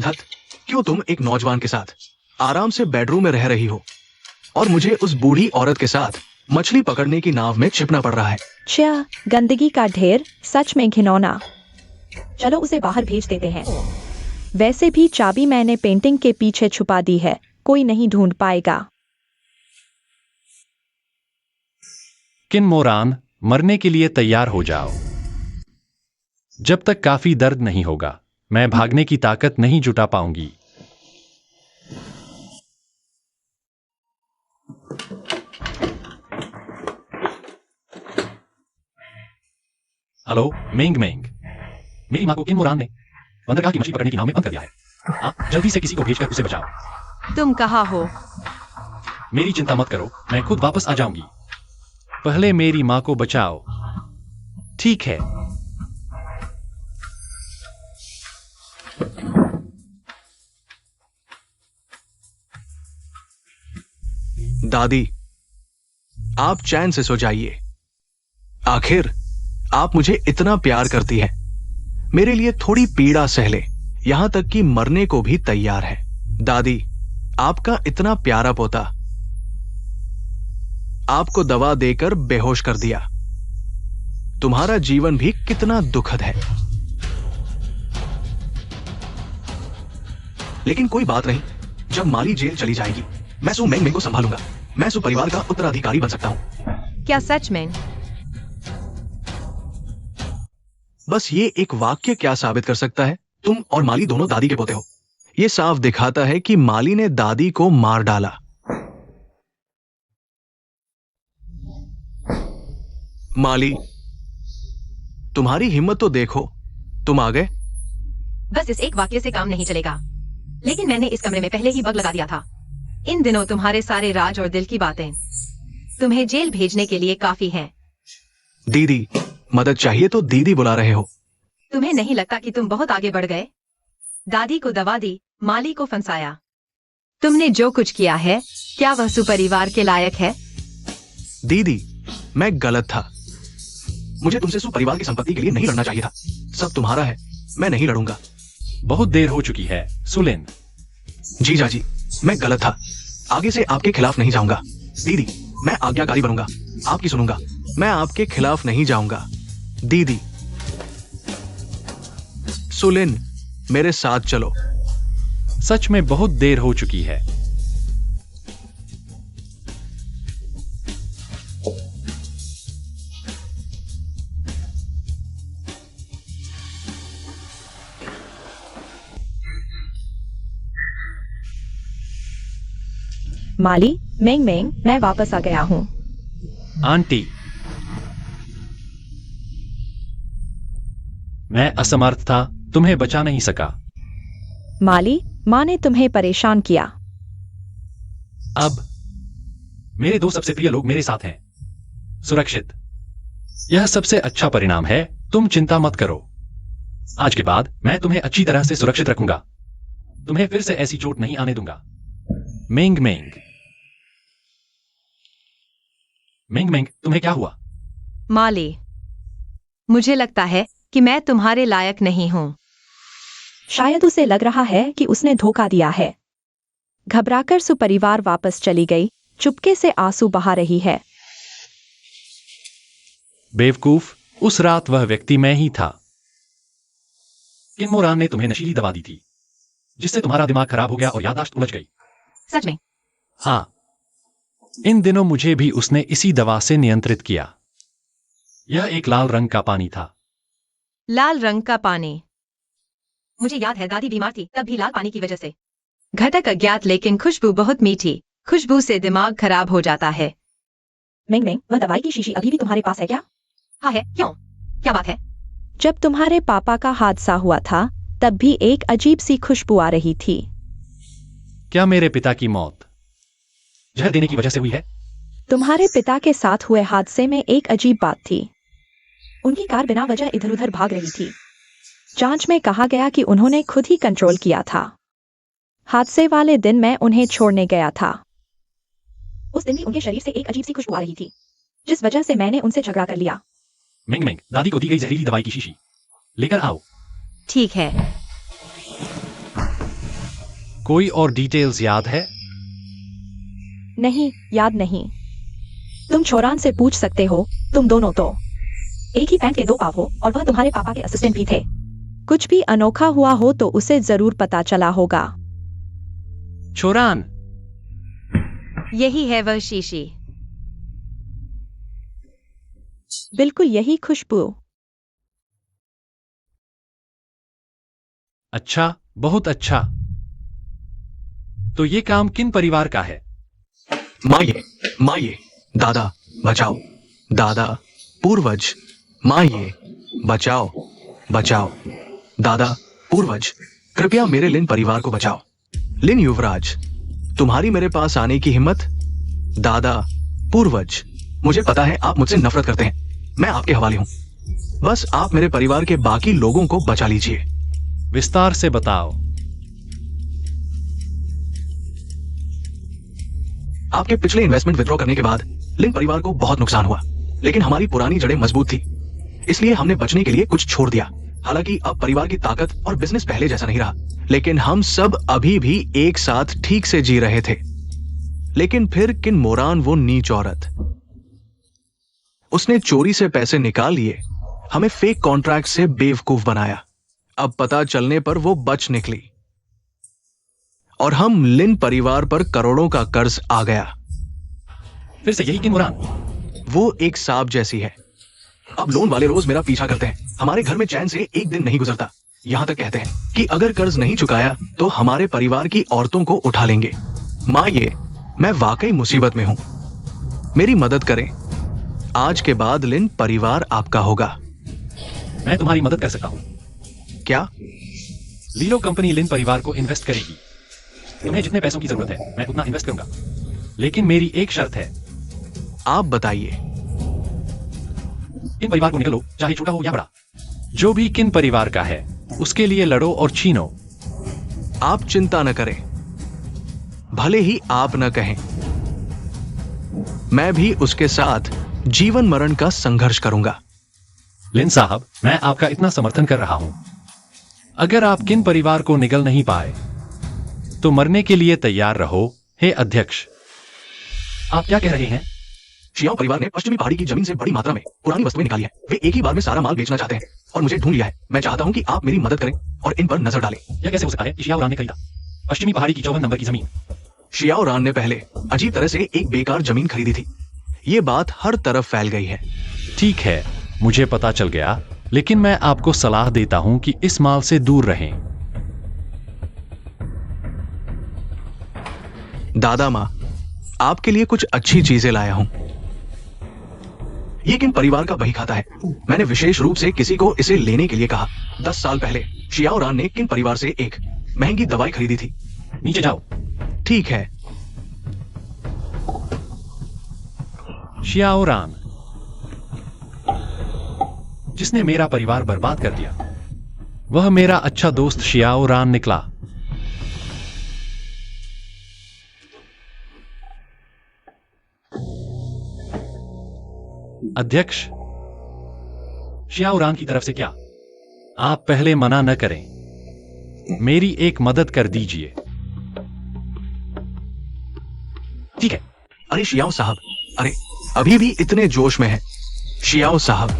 धत, क्यों तुम एक नौजवान के साथ आराम से बेडरूम में रह रही हो और मुझे उस बूढ़ी औरत के साथ मछली पकड़ने की नाव में छिपना पड़ रहा है? छ्या, गंदगी का ढेर, सच में घिनौना। चलो उसे बाहर भेज देते हैं। वैसे भी चाबी मैंने पेंटिंग के पीछे छुपा दी है, कोई नहीं ढूंढ पाएगा। किन मोरान, मरने के लिए तैयार हो जाओ। जब तक काफी दर्द नहीं होगा, मैं भागने की ताकत नहीं जुटा पाऊंगी। हेलो, मेंग मेंग। मेरी मां को किन मोरान ने बंदरगाह की मछली पकड़ने की नाव में बंद कर दिया है। आप जल्दी से किसी को भेजकर उसे बचाओ। तुम कहाँ हो? मेरी चिंता मत करो, मैं खुद वापस आ जाऊंगी। पहले मेरी मां को बचाओ। ठीक है। दादी, आप चैन से सो जाइए। आखिर आप मुझे इतना प्यार करती है, मेरे लिए थोड़ी पीड़ा सह ले, यहां तक कि मरने को भी तैयार है। दादी, आपका इतना प्यारा पोता आपको दवा देकर बेहोश कर दिया। तुम्हारा जीवन भी कितना दुखद है। लेकिन कोई बात नहीं, जब माली जेल चली जाएगी, मैं सु मेंग मेंग को संभालूंगा। मैं सु परिवार का उत्तराधिकारी बन सकता हूं। क्या सच में? बस ये एक वाक्य क्या साबित कर सकता है? तुम और माली दोनों दादी के पोते हो। ये साफ दिखाता है कि माली ने दादी को मार डाला। माली, तुम्हारी हिम्मत तो देखो, तुम आ गए। बस इस एक वाक्य से काम नहीं चलेगा। लेकिन मैंने इस कमरे में पहले ही बग लगा दिया था। इन दिनों तुम्हारे सारे राज और दिल की बातें तुम्हें जेल भेजने के लिए काफी हैं। दीदी, मदद चाहिए तो दीदी बुला रहे हो। तुम्हें नहीं लगता कि तुम बहुत आगे बढ़ गए? दादी को दवा दी, माली को फंसाया। तुमने जो कुछ किया है, क्या वह सुपरिवार के लायक है? दीदी, मैं गलत था। मुझे तुमसे सुपरिवार की संपत्ति के लिए नहीं लड़ना चाहिए था। सब तुम्हारा है, मैं नहीं लड़ूंगा। बहुत देर हो चुकी है, सुलिन। जीजाजी, मैं गलत था। आगे से आपके खिलाफ नहीं जाऊंगा। दीदी, मैं आज्ञाकारी बनूंगा, आपकी सुनूंगा। मैं आपके खिलाफ नहीं जाऊंगा। दीदी, सुलिन, मेरे साथ चलो। सच में बहुत देर हो चुकी है। माली, मेंग मेंग, मैं वापस आ गया हूँ। आंटी, मैं असमर्थ था, तुम्हें बचा नहीं सका। माली, माँ ने तुम्हें परेशान किया। अब मेरे दो सबसे प्रिय लोग मेरे साथ हैं, सुरक्षित। यह सबसे अच्छा परिणाम है, तुम चिंता मत करो। आज के बाद मैं तुम्हें अच्छी तरह से सुरक्षित रखूंगा। तुम्हें फिर से ऐसी चोट नहीं आने दूंगा। मेंग मेंग। मेंग मेंग, तुम्हें क्या हुआ? माली, मुझे लगता है कि मैं तुम्हारे लायक नहीं हूँ। शायद उसे लग रहा है कि उसने धोखा दिया है। घबराकर सुपरिवार वापस चली गई, चुपके से आंसू बहा रही है। बेवकूफ, उस रात वह व्यक्ति मैं ही था। किन मोरान ने तुम्हें नशीली दवा दी थी, जिससे तुम्हारा दिमाग खराब हो गया और याददाश्त उलझ गई। सच में? हाँ, इन दिनों मुझे भी उसने इसी दवा से नियंत्रित किया। यह एक लाल रंग का पानी था। लाल रंग का पानी? मुझे याद है, दादी बीमार थी तब भी लाल पानी की वजह से। घटक अज्ञात, लेकिन खुशबू बहुत मीठी। खुशबू से दिमाग खराब हो जाता है। मेंग मेंग, वह दवाई की शीशी अभी भी तुम्हारे पास है क्या? हाँ है। क्यों, क्या बात है? जब तुम्हारे पापा का हादसा हुआ था, तब भी एक अजीब सी खुशबू आ रही थी। क्या मेरे पिता की मौत जहर देने की वजह से हुई है? तुम्हारे पिता के साथ हुए हादसे में एक अजीब बात थी। उनकी कार बिना वजह इधर उधर भाग रही थी। जांच में कहा गया कि उन्होंने खुद ही कंट्रोल किया था। हादसे वाले दिन मैं उन्हें छोड़ने गया था। उस दिन भी उनके शरीर से एक अजीब सी खुशबू आ रही थी, जिस वजह से मैंने उनसे झगड़ा कर लिया। मिंग मिंग, दादी को दी गई जहरीली दवाई की शीशी लेकर आओ। ठीक है। कोई और डिटेल्स याद है? नहीं, याद नहीं। तुम छोरान से पूछ सकते हो, तुम दोनों तो एक ही पैंट के दो पाव हो और वह तुम्हारे पापा के असिस्टेंट भी थे। कुछ भी अनोखा हुआ हो तो उसे जरूर पता चला होगा। छोरान, यही है वह शीशी। बिल्कुल यही खुशबू। अच्छा, बहुत अच्छा। तो ये काम किन परिवार का है? माये, दादा बचाओ, दादा पूर्वज, माये बचाओ, बचाओ, दादा पूर्वज, कृपया मेरे लिन परिवार को बचाओ। लिन युवराज, तुम्हारी मेरे पास आने की हिम्मत? दादा पूर्वज, मुझे पता है आप मुझसे नफरत करते हैं, मैं आपके हवाले हूं। बस आप मेरे परिवार के बाकी लोगों को बचा लीजिए। विस्तार से बताओ। आपके पिछले इन्वेस्टमेंट विथड्रॉ करने के बाद लिन परिवार को बहुत नुकसान हुआ, लेकिन हमारी पुरानी जड़ें मजबूत थी, इसलिए हमने बचने के लिए कुछ छोड़ दिया। हालांकि अब परिवार की ताकत और बिजनेस पहले जैसा नहीं रहा, लेकिन हम सब अभी भी एक साथ ठीक से जी रहे थे। लेकिन फिर किन मोरान, वो नीच औरत, उसने चोरी से पैसे निकाल लिए, हमें फेक कॉन्ट्रैक्ट से बेवकूफ बनाया। अब पता चलने पर वो बच निकली और हम लिन परिवार पर करोड़ों का कर्ज आ गया। फिर से यही किन मोरान? वो एक सांप जैसी है। अब लोन वाले रोज मेरा पीछा करते हैं, हमारे घर में चैन से एक दिन नहीं गुजरता। यहां तक कहते हैं कि अगर कर्ज नहीं चुकाया तो हमारे परिवार की औरतों को उठा लेंगे। माये, मैं वाकई मुसीबत में हूं, मेरी मदद करें। आज के बाद लिन परिवार आपका होगा। मैं तुम्हारी मदद कर सकता हूं। क्या? लीलो कंपनी लिन परिवार को इन्वेस्ट करेगी। तुम्हें जितने पैसों की जरूरत है मैं उतना इन्वेस्ट करूंगा, लेकिन मेरी एक शर्त है। आप बताइए। किन परिवार को निकलो, चाहे छोटा हो या बड़ा। जो भी किन परिवार का है उसके लिए लड़ो और छीनो। आप चिंता न करें, भले ही आप न कहें, मैं भी उसके साथ जीवन मरण का संघर्ष करूंगा। लिन साहब, मैं आपका इतना समर्थन कर रहा हूं। अगर आप किन परिवार को निगल नहीं पाए तो मरने के लिए तैयार रहो। हे अध्यक्ष, आप क्या कह रहे हैं? शियाओ परिवार ने पश्चिमी पहाड़ी की जमीन से बड़ी मात्रा में पुरानी वस्तुएं निकाली है। वे एक ही बार में सारा माल बेचना चाहते हैं और मुझे ढूंढ लिया है। मैं चाहता हूं कि आप मेरी मदद करें और इन पर नजर डालें। यह कैसे हो सकता है कि शियाओ रान ने खरीदा पश्चिमी पहाड़ी की 54 नंबर की जमीन? शियाओ रान ने पहले अजीब तरह से एक बेकार जमीन खरीदी थी। ये बात हर तरफ फैल गई है। ठीक है, मुझे पता चल गया, लेकिन मैं आपको सलाह देता हूं कि इस माल से दूर रहें। दादा माँ, आपके लिए कुछ अच्छी चीजें लाया हूं। ये किन परिवार का बही खाता है। मैंने विशेष रूप से किसी को इसे लेने के लिए कहा। 10 साल पहले शियाओ रान ने किन परिवार से एक महंगी दवाई खरीदी थी। नीचे जाओ। ठीक है। शियाओ रान, जिसने मेरा परिवार बर्बाद कर दिया, वह मेरा अच्छा दोस्त शियाओ रान निकला। अध्यक्ष, शियाओ रान की तरफ से क्या? आप पहले मना न करें, मेरी एक मदद कर दीजिए। ठीक है। अरे शियाओ साहब, अरे अभी भी इतने जोश में है। शियाओ साहब,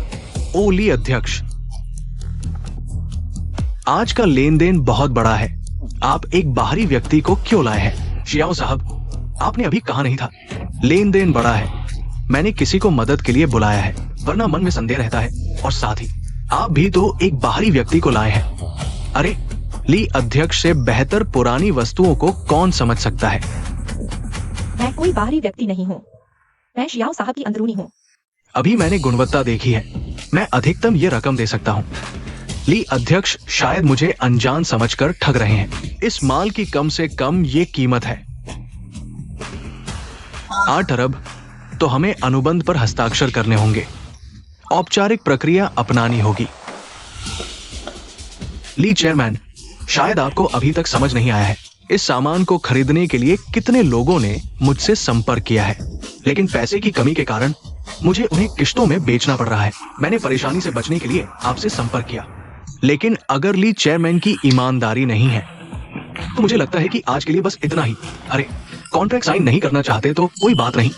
ओली अध्यक्ष, आज का लेन देन बहुत बड़ा है। आप एक बाहरी व्यक्ति को क्यों लाए हैं? शियाओ साहब, आपने अभी कहा नहीं था। लेन देन बड़ा है, मैंने किसी को मदद के लिए बुलाया है, वरना मन में संदेह रहता है। और साथ ही आप भी तो एक बाहरी व्यक्ति को लाए हैं। अरे ली अध्यक्ष से बेहतर पुरानी वस्तुओं को कौन समझ सकता है? मैं कोई बाहरी व्यक्ति नहीं हूँ, मैं शियाओ साहब की अंदरूनी हूँ। अभी मैंने गुणवत्ता देखी है, मैं अधिकतम ये रकम दे सकता हूँ। ली अध्यक्ष शायद मुझे अनजान समझकर ठग रहे हैं। इस माल की कम से कम ये कीमत है 8 अरब। तो हमें अनुबंध पर हस्ताक्षर करने होंगे, औपचारिक प्रक्रिया अपनानी होगी। ली चेयरमैन, शायद आपको अभी तक समझ नहीं आया है, इस सामान को खरीदने के लिए कितने लोगों ने मुझसे संपर्क किया है, लेकिन पैसे की कमी के कारण मुझे उन्हें किश्तों में बेचना पड़ रहा है। मैंने परेशानी से बचने के लिए आपसे संपर्क किया, लेकिन अगर ली चेयरमैन की ईमानदारी नहीं है तो मुझे लगता है कि आज के लिए बस इतना ही। अरे, कॉन्ट्रैक्ट साइन नहीं करना चाहते तो कोई बात नहीं,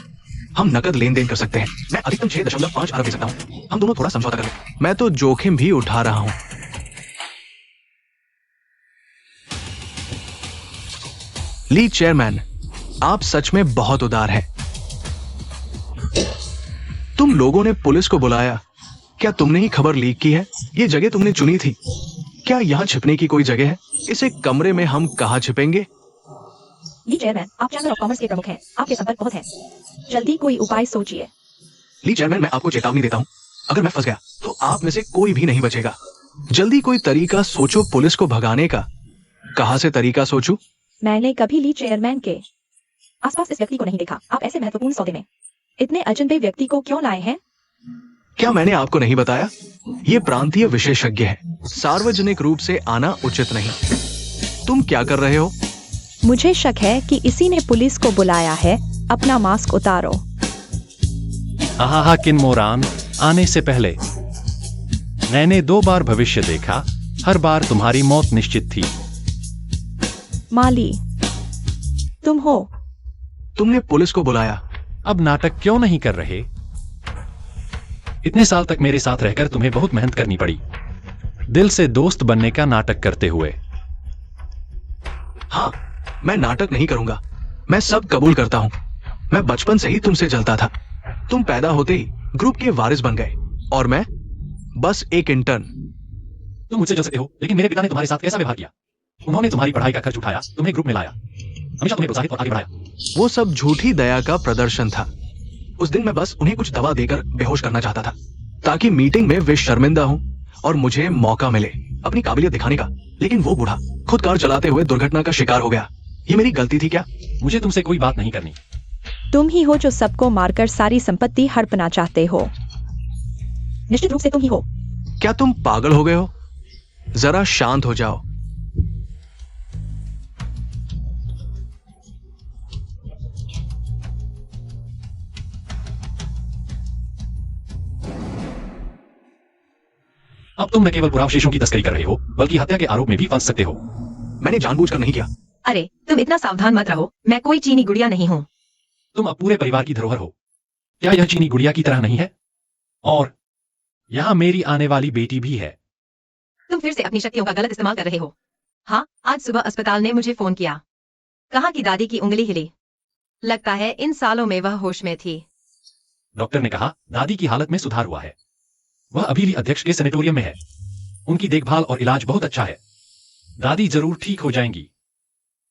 हम नकद लेन देन कर सकते हैं। मैं अधिकतम 6.5 अरब दे सकता हूँ। हम दोनों थोड़ा समझौता कर लें। मैं तो जोखिम भी उठा रहा हूँ। ली चेयरमैन, आप सच में बहुत उदार हैं। तुम लोगों ने पुलिस को बुलाया, क्या तुमने ही खबर लीक की है? ये जगह तुमने चुनी थी, क्या यहाँ छिपने की कोई जगह है? इस एक कमरे में हम कहाँ छिपेंगे? ली चेयरमैन, आप चैम्बर ऑफ कॉमर्स के प्रमुख हैं, आपके संपर्क बहुत हैं। जल्दी कोई उपाय सोचिए। ली चेयरमैन, मैं आपको चेतावनी देता हूँ, अगर मैं फंस गया तो आप में से कोई भी नहीं बचेगा। जल्दी कोई तरीका सोचो पुलिस को भगाने का। कहाँ से तरीका सोचूं? मैंने कभी ली चेयरमैन के आसपास इस व्यक्ति को नहीं देखा। आप ऐसे महत्वपूर्ण सौदे में इतने अजनबे व्यक्ति को क्यों लाए हैं? क्या मैंने आपको नहीं बताया? ये प्रांतीय विशेषज्ञ है, सार्वजनिक रूप से आना उचित नहीं। तुम क्या कर रहे हो? मुझे शक है कि इसी ने पुलिस को बुलाया है। अपना मास्क उतारो। आहा किनमोरान, आने से पहले मैंने 2 बार भविष्य देखा, हर बार तुम्हारी मौत निश्चित थी। माली, तुम हो? तुमने पुलिस को बुलाया। अब नाटक क्यों नहीं कर रहे? इतने साल तक मेरे साथ रहकर तुम्हें बहुत मेहनत करनी पड़ी, दिल से दोस्त बनने का नाटक करते हुए। हाँ, मैं नाटक नहीं करूंगा, मैं सब कबूल करता हूं। मैं बचपन से ही तुमसे जलता था। तुम पैदा होते ही ग्रुप के वारिस बन गए और मैं बस एक इंटर्न। तुम मुझसे जल सकते हो, लेकिन मेरे पिता ने तुम्हारे साथ कैसा व्यवहार किया? उन्होंने तुम्हारी पढ़ाई का खर्च उठाया, तुम्हें ग्रुप में लाया, हमेशा तुम्हें प्रोत्साहित और आगे बढ़ाया। वो सब झूठी दया का प्रदर्शन था। उस दिन मैं बस उन्हें कुछ दवा देकर बेहोश करना चाहता था, ताकि मीटिंग में वे शर्मिंदा हों और मुझे मौका मिले अपनी काबिलियत दिखाने का। लेकिन वो बूढ़ा खुद कार चलाते हुए दुर्घटना का शिकार हो गया। ये मेरी गलती थी क्या? मुझे तुमसे कोई बात नहीं करनी। तुम ही हो जो सबको मारकर सारी संपत्ति हड़पना चाहते हो। निश्चित रूप से तुम ही हो। क्या तुम पागल हो गए हो? जरा शांत हो जाओ। अब तुम न केवल पुरावशेषों की तस्करी कर रहे हो, बल्कि हत्या के आरोप में भी फंस सकते हो। मैंने जानबूझकर नहीं किया। अरे, तुम इतना सावधान मत रहो, मैं कोई चीनी गुड़िया नहीं हूँ। तुम अब पूरे परिवार की धरोहर हो। क्या यह चीनी गुड़िया की तरह नहीं है? और यहाँ मेरी आने वाली बेटी भी है। तुम फिर से अपनी शक्तियों का गलत इस्तेमाल कर रहे हो। हाँ, आज सुबह अस्पताल ने मुझे फोन किया, कहा कि दादी की उंगली हिली। लगता है इन सालों में वह होश में थी। डॉक्टर ने कहा दादी की हालत में सुधार हुआ है। वह अभी भी अध्यक्ष के सेनेटोरियम में है। उनकी देखभाल और इलाज बहुत अच्छा है। दादी जरूर ठीक हो जाएंगी।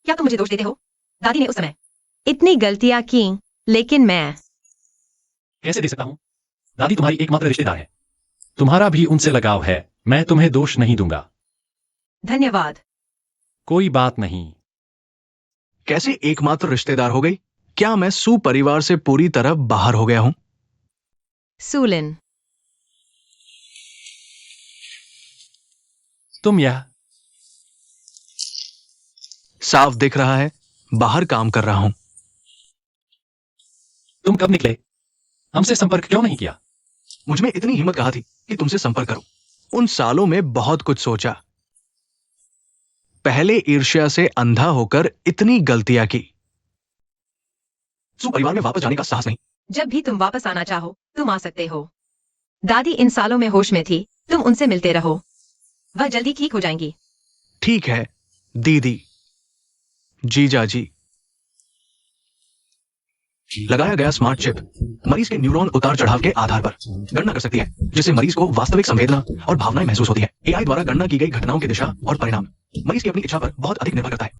क्या तुम मुझे दोष देते हो? दादी ने उस समय इतनी गलतियां की, लेकिन मैं कैसे दे सकता हूं? दादी तुम्हारी एकमात्र रिश्तेदार है। तुम्हारा भी उनसे लगाव है। मैं तुम्हें दोष नहीं दूंगा। धन्यवाद। कोई बात नहीं। कैसे एकमात्र रिश्तेदार हो गई? क्या मैं सू परिवार से पूरी तरह बाहर हो गया हूं? सूलिन, तुम यह साफ दिख रहा है, बाहर काम कर रहा हूं। तुम कब निकले? हमसे संपर्क क्यों नहीं किया? मुझमें इतनी हिम्मत कहाँ थी कि तुमसे संपर्क करूं? उन सालों में बहुत कुछ सोचा। पहले ईर्ष्या से अंधा होकर इतनी गलतियां की। सू परिवार में वापस जाने का साहस नहीं। जब भी तुम वापस आना चाहो, तुम आ सकते हो। दादी इन सालों में होश में थी, तुम उनसे मिलते रहो, वह जल्दी ठीक हो जाएंगी। ठीक है दीदी। जीजा जी। लगाया गया स्मार्ट चिप मरीज के न्यूरॉन उतार चढ़ाव के आधार पर गणना कर सकती है, जिससे मरीज को वास्तविक संवेदना और भावनाएं महसूस होती है। एआई द्वारा गणना की गई घटनाओं की दिशा और परिणाम मरीज की अपनी इच्छा पर बहुत अधिक निर्भर करता है।